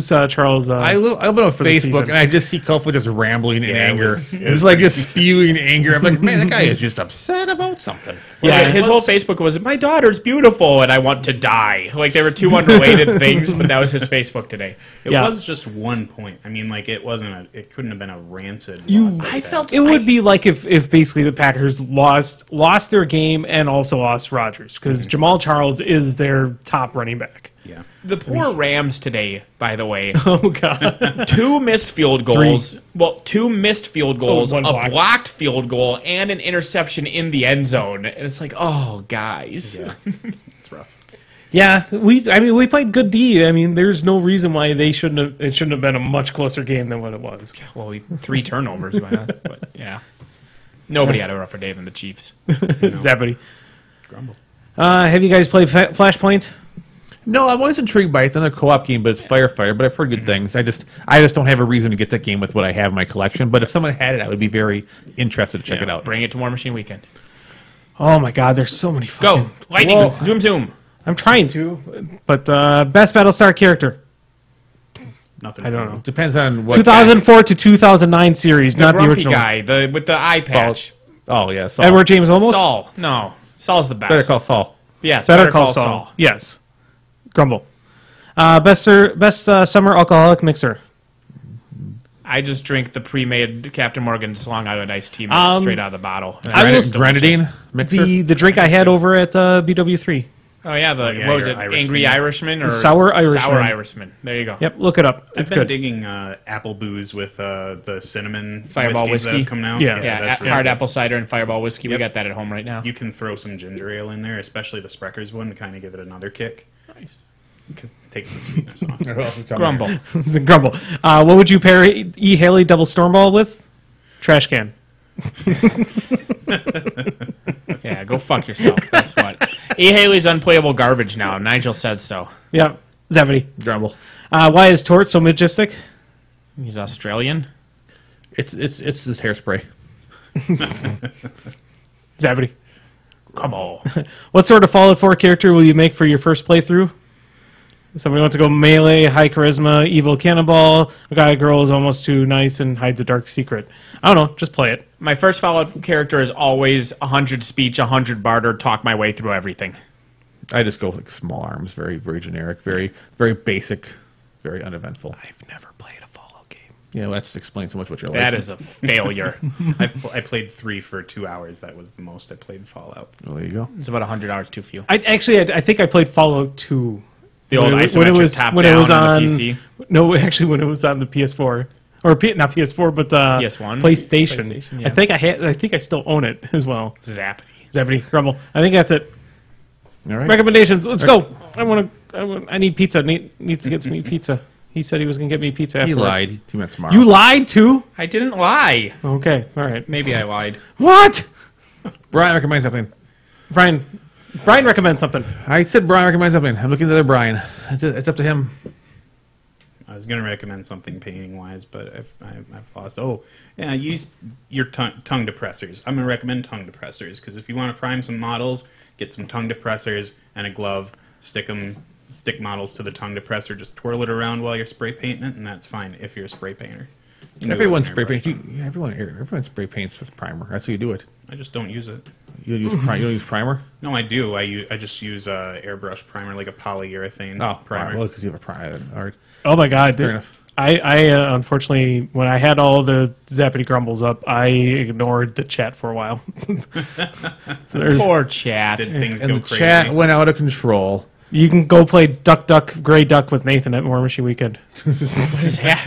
Charles. I open up for the Facebook season. and I just see Kofu just rambling in Yeah, it anger. was It's like just spewing anger. I'm like, man, that guy is just upset about something. Yeah, Yeah, his whole Facebook was, my daughter's beautiful and I want to die. Like, they were 2 unrelated things, but that was his Facebook today. It Yeah. was just 1 point. I mean, like it it couldn't have been a rancid. loss like I that. felt It would be like if basically the Packers lost their game and also lost Rodgers because Jamal Charles is their top running back. Yeah. The poor Rams today, by the way, Oh God! 2 missed field goals. Well, 2 missed field goals, one a blocked. blocked field goal, and an interception in the end zone. And it's like, oh, guys. Yeah. It's rough. Yeah, we played good D. I mean, there's no reason why it shouldn't have been a much closer game than what it was. Well, 3 turnovers, but yeah. Nobody had a rougher day than the Chiefs. Zappity. Grumble. Have you guys played Flashpoint? No, I'm always intrigued by it. It's another co-op game, but it's Firefighter. But I've heard good things. I just don't have a reason to get that game with what I have in my collection. But if someone had it, I would be very interested to check it out. Bring it to War Machine Weekend. Oh my God, there's so many. Go. Lightning. Well, Zoom. I'm trying to, but best Battlestar character. Nothing. I don't for me. know. Depends on what 2004 to 2009 series, The not the grumpy original. guy with the eye patch. Oh yeah, Saul. Edward James Olmos. Saul. No. Saul's the best. Better Call Saul. Yes, Better Call Saul. Yes. Grumble. Best summer alcoholic mixer. I just drink the pre-made Captain Morgan's Long Island iced tea mix straight out of the bottle. I will- Grenadine mixer. The drink I had over at BW3. Oh yeah, yeah, what was your it? Irishman. Angry Irishman or Sour Irishman. Sour Irishman. There you go. Yep, look it up. I've It's been good. digging apple booze with the cinnamon Fireball whiskeys that whiskey. have come out. Yeah. Yeah, that's really hard good. apple cider and Fireball whiskey. We Yep. got that at home right now. You can throw some ginger ale in there, especially the Sprecher's one, to kind of give it another kick. Nice. It takes the sweetness off. Grumble. Grumble. What would you pair E. Haley double stormball with? Trash can. Yeah, go fuck yourself. That's what. E. Haley's unplayable garbage now. Nigel said so. Yep. Zappity. Grumble. Why is Tort so majestic? He's Australian. It's this hairspray. Zappity. Grumble. What sort of Fallout 4 character will you make for your first playthrough? Somebody wants to go melee, high charisma, evil cannonball. A guy or girl is almost too nice and hides a dark secret. I don't know. Just play it. My first Fallout character is always 100 speech, 100 barter, talk my way through everything. I just go like small arms, very very generic, very very basic, very uneventful. I've never played a Fallout game. Yeah, well, that just explains so much what your life That is a failure. I played 3 for 2 hours. That was the most I played Fallout. Well, there you go. It's about 100 hours too few. I think I played Fallout 2. The old isometric top-down on the PC. No, actually, when it was on the PS4 or not PS4, but PS1? PlayStation. PlayStation, yeah. I think I still own it as well. Zappity. Zappity, Grumble. I think that's it. All right. Recommendations. Let's go. I need pizza. Needs to get me pizza. He said he was going to get me pizza He afterwards. lied. He meant tomorrow. You lied too? I didn't lie. Okay. All right. Maybe I lied. What? Brian recommends something. Brian recommends something. I said Brian recommends something. I'm looking at the other Brian. It's up to him. I was going to recommend something painting-wise, but I've lost. Oh, yeah, use your tongue depressors. I'm going to recommend tongue depressors, because if you want to prime some models, get some tongue depressors and a glove, stick models to the tongue depressor, just twirl it around while you're spray painting it, and that's fine if you're a spray painter. Everyone spray paints. Everyone spray paints with primer. That's how you do it. I just don't use it. You don't use primer? No, I do. I just use airbrush primer, like a polyurethane primer. Right. Well, because you have a primer. All right. Oh my God! Fair enough. I unfortunately, when I had all the Zappity Grumbles up, I ignored the chat for a while. Poor chat. Did things And go the crazy? chat went out of control. You can go play Duck Duck Gray Duck with Nathan at War Machine Weekend.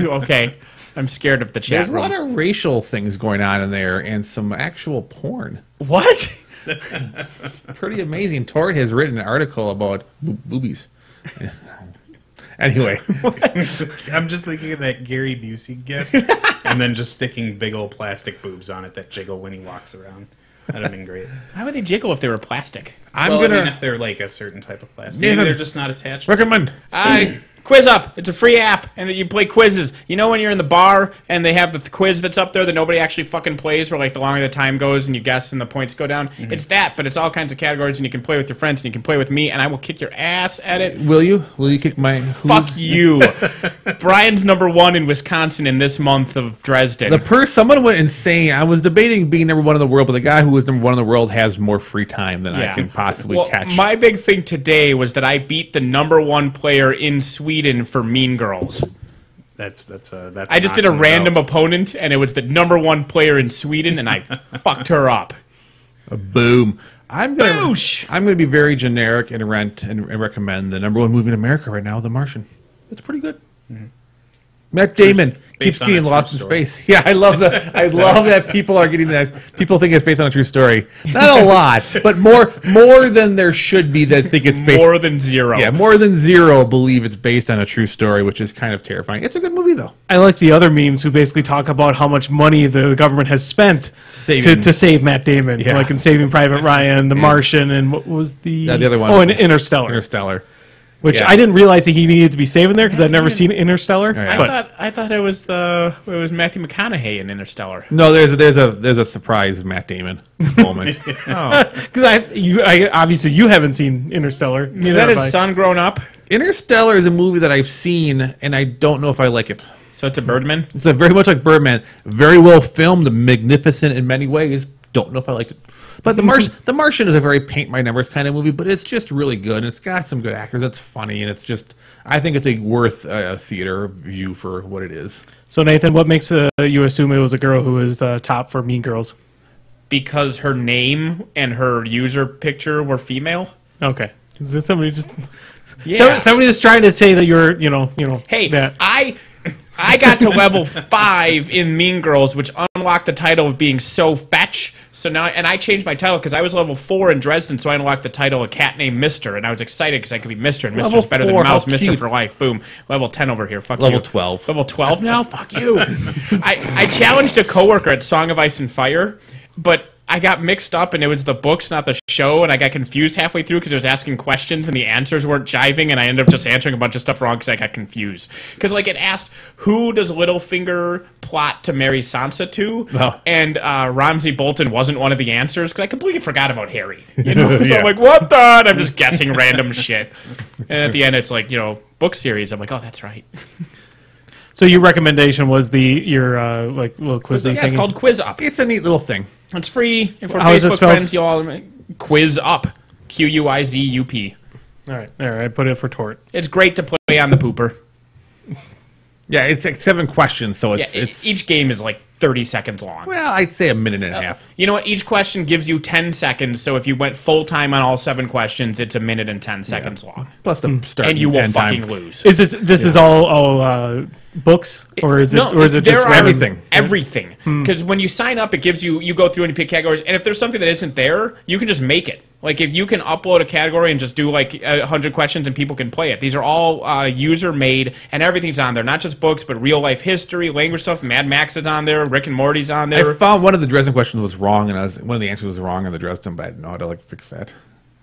Okay. I'm scared of the chat There's a room. lot of racial things going on in there and some actual porn. What? Pretty amazing. Tort has written an article about boobies. Anyway. I'm just thinking of that Gary Busey gif, and then just sticking big old plastic boobs on it that jiggle when he walks around. That'd have been great. Why would they jiggle if they were plastic? I mean, if they're like a certain type of plastic, maybe they're just not attached. Recommend. Quiz Up. It's a free app, and you play quizzes. You know when you're in the bar and they have the quiz that's up there that nobody actually fucking plays, where like the longer the time goes and you guess and the points go down? Mm-hmm. It's that, but it's all kinds of categories, and you can play with your friends, and you can play with me, and I will kick your ass at it. Will you? Will you kick my... Fuck you. Brian's #1 in Wisconsin in this month of Dresden. Someone went insane. I was debating being #1 in the world, but the guy who was #1 in the world has more free time than I can possibly catch. My big thing today was that I beat the #1 player in Sweden for Mean Girls. That's I just did a random opponent, and it was the #1 player in Sweden, and I fucked her up. Boom. I'm gonna be very generic and recommend the #1 movie in America right now, The Martian. It's pretty good. Mm-hmm. Matt Damon keeps getting lost in space. Yeah, I love that. I love that people are getting that. People think it's based on a true story. Not a lot, but more than there should be that think it's based. More than zero. Yeah, more than zero believe it's based on a true story, which is kind of terrifying. It's a good movie though. I like the other memes who basically talk about how much money the government has spent to save Matt Damon, like in Saving Private Ryan, The Martian, and what was the other one? Oh, and Interstellar. Interstellar. Which I didn't realize that he needed to be saving there because I'd never seen Interstellar. I thought it was Matthew McConaughey in Interstellar. No, there's a surprise Matt Damon moment. Because I obviously you haven't seen Interstellar. Is that his son grown up? Interstellar is a movie that I've seen, and I don't know if I like it. So it's a Birdman? It's very much like Birdman. Very well filmed, magnificent in many ways. Don't know if I liked it. But The Martian is a very paint-by-numbers kind of movie, but it's just really good. And it's got some good actors. It's funny, and it's just... I think it's worth a theater view for what it is. So, Nathan, what makes you assume it was a girl who was the top for Mean Girls? Because her name and her user picture were female. Okay. Is this somebody just... Yeah. Somebody that's trying to say that you're, Hey, that. I got to level 5 in Mean Girls, which unlocked the title of being so fetch. So now, and I changed my title because I was level 4 in Dresden, so I unlocked the title A Cat Named Mister, and I was excited because I could be Mister, and Mister's better than Mouse. Mister for life. Boom. Level 10 over here. Fuck level you. 12. Level 12 now? Fuck you. I challenged a coworker at Song of Ice and Fire, but I got mixed up, and it was the books, not the show, and I got confused halfway through because I was asking questions, and the answers weren't jiving, and I ended up just answering a bunch of stuff wrong because I got confused. Because, like, it asked, who does Littlefinger plot to marry Sansa to? Oh. And Ramsay Bolton wasn't one of the answers, because I completely forgot about Harry. You know? So I'm like, what the? And I'm just guessing random shit. And at the end, it's like, book series. I'm like, oh, that's right. So your recommendation was your little quiz thing? Yeah, it's called Quiz Up. It's a neat little thing. It's free. If we're How is it Facebook spelled? friends, you all Quiz Up. Quizup. All right. I put it for Tort. It's great to play on the pooper. Yeah, it's like 7 questions, so it's each game is like 30 seconds long. Well, I'd say a minute and a half. You know what? Each question gives you 10 seconds, so if you went full time on all 7 questions, it's a minute and 10 seconds long. Plus the start And you will end fucking time. lose. Is this is all books, or is it just everything? Everything. Because when you sign up, it gives you go through and you pick categories, and if there's something that isn't there, you can just make it. Like, if you can upload a category and just do, 100 questions and people can play it. These are all user-made, and everything's on there. Not just books, but real-life history, language stuff. Mad Max is on there. Rick and Morty's on there. I found one of the Dresden questions was wrong, and one of the answers was wrong in the Dresden, but I didn't know how to, fix that.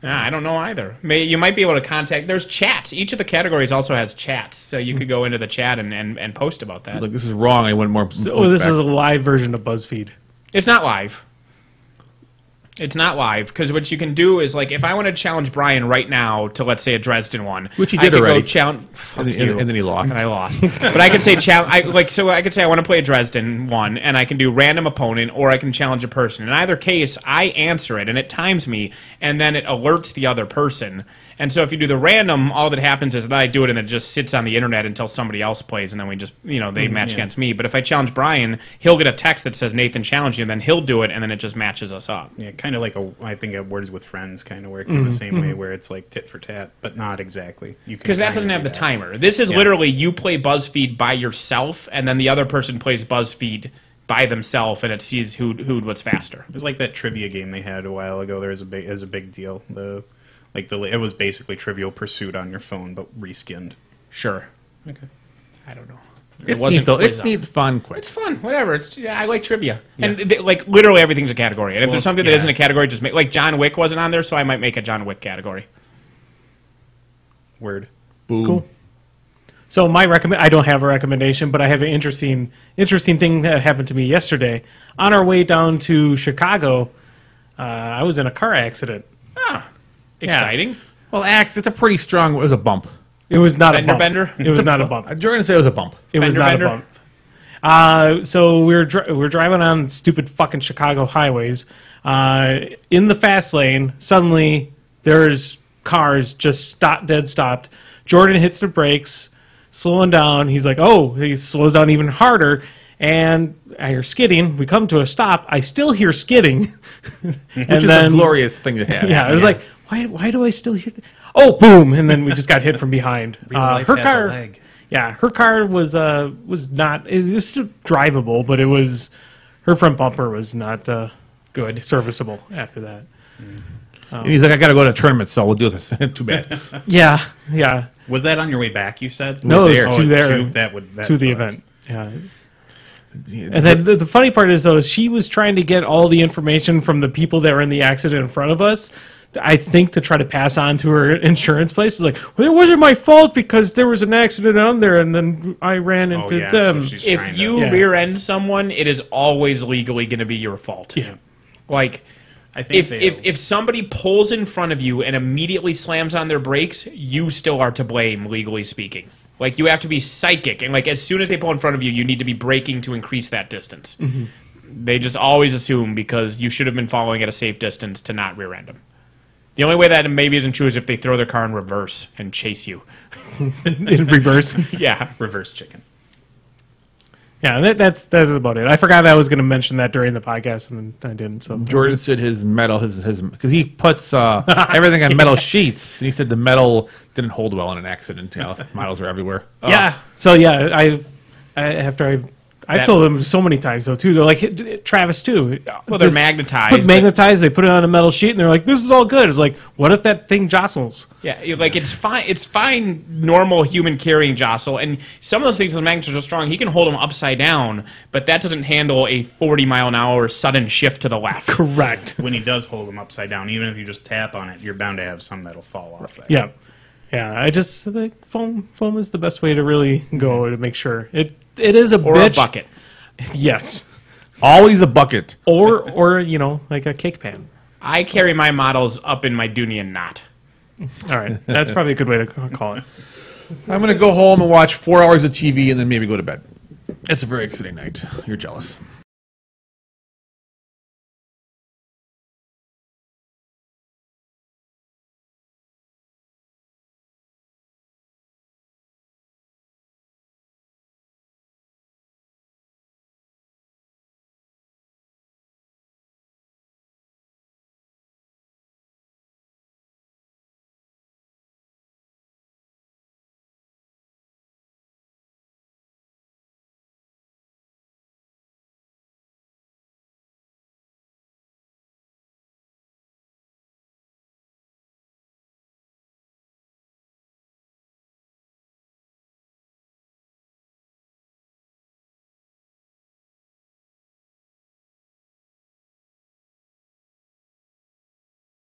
I don't know either. You might be able to contact. There's chats. Each of the categories also has chats, so you could go into the chat and post about that. Look, this is wrong. I want more. This is a live version of BuzzFeed. It's not live. It's not live, because what you can do is, like, if I want to challenge Brian right now to, let's say, a Dresden one, which he did already, and then he lost, and I lost. But I could say so I could say I want to play a Dresden one, and I can do random opponent, or I can challenge a person. In either case, I answer it, and it times me, and then it alerts the other person. And so if you do the random, all that happens is that I do it, and it just sits on the internet until somebody else plays, and then we just, they match against me. But if I challenge Brian, he'll get a text that says Nathan challenged you, and then he'll do it, and then it just matches us up. Yeah, kind of like I think Words with Friends kind of worked in the same way, where it's like tit for tat, but not exactly. Because that doesn't have the timer. This is literally you play BuzzFeed by yourself, and then the other person plays BuzzFeed by themselves, and it sees who was faster. It was like that trivia game they had a while ago. There was a big deal. It was basically Trivial Pursuit on your phone, but reskinned. Sure. Okay. I don't know. It's neat, though. It's neat, fun, quick. It's fun. Whatever. I like trivia, and literally everything's a category. And if there's something that isn't a category, just make like John Wick wasn't on there, so I might make a John Wick category. Word. Boom. Cool. So I don't have a recommendation, but I have an interesting thing that happened to me yesterday. On our way down to Chicago, I was in a car accident. Exciting. Well, it's a pretty strong. It was a bump. It was not a bump. Bender? It was not a bump. Jordan said it was a bump. It was not a bump. So we're driving on stupid fucking Chicago highways. In the fast lane, suddenly there's cars just dead stopped. Jordan hits the brakes, slowing down. He's like, oh, he slows down even harder. And I hear skidding. We come to a stop. I still hear skidding. Which is a glorious thing to have. Yeah, I was like, why do I still hear that? Oh, boom! And then we just got hit from behind. Her car, her car was not. It was still drivable, but her front bumper was not good, serviceable after that. And he's like, I got to go to a tournament, so we'll do this. Too bad. Yeah. Was that on your way back? You said no, it was to the event. Yeah. And then the funny part is, though, she was trying to get all the information from the people that were in the accident in front of us, I think, to try to pass on to her insurance place. It's like, well, it wasn't my fault because there was an accident on there, and then I ran into them. So if you rear end someone, it is always legally going to be your fault. Yeah. Like, I think if somebody pulls in front of you and immediately slams on their brakes, you still are to blame, legally speaking. Like, you have to be psychic, and like as soon as they pull in front of you, you need to be braking to increase that distance. Mm-hmm. They just always assume because you should have been following at a safe distance to not rear end them. The only way that maybe isn't true is if they throw their car in reverse and chase you. In reverse? Yeah. Reverse chicken. Yeah, that's about it. I forgot I was going to mention that during the podcast, and I didn't. So Jordan said his metal, because he puts everything on metal sheets. And he said the metal didn't hold well in an accident. Models are everywhere. Yeah. So yeah, I've told them so many times though too. They're like Travis too. Well, they're magnetized. Magnetized. They put it on a metal sheet, and they're like, "This is all good." It's like, what if that thing jostles? Yeah, like it's fine. It's fine. Normal human carrying jostle, and some of those things, the magnets are so strong, he can hold them upside down, but that doesn't handle a 40-mile-an-hour sudden shift to the left. Correct. When he does hold them upside down, even if you just tap on it, you're bound to have some that'll fall off. Yeah. Yeah, I just think foam is the best way to really go to make sure it is a bitch. A bucket. Yes, always a bucket or like a cake pan. I carry my models up in my Dunian knot. All right, that's probably a good way to call it. I'm gonna go home and watch 4 hours of TV and then maybe go to bed. It's a very exciting night. You're jealous.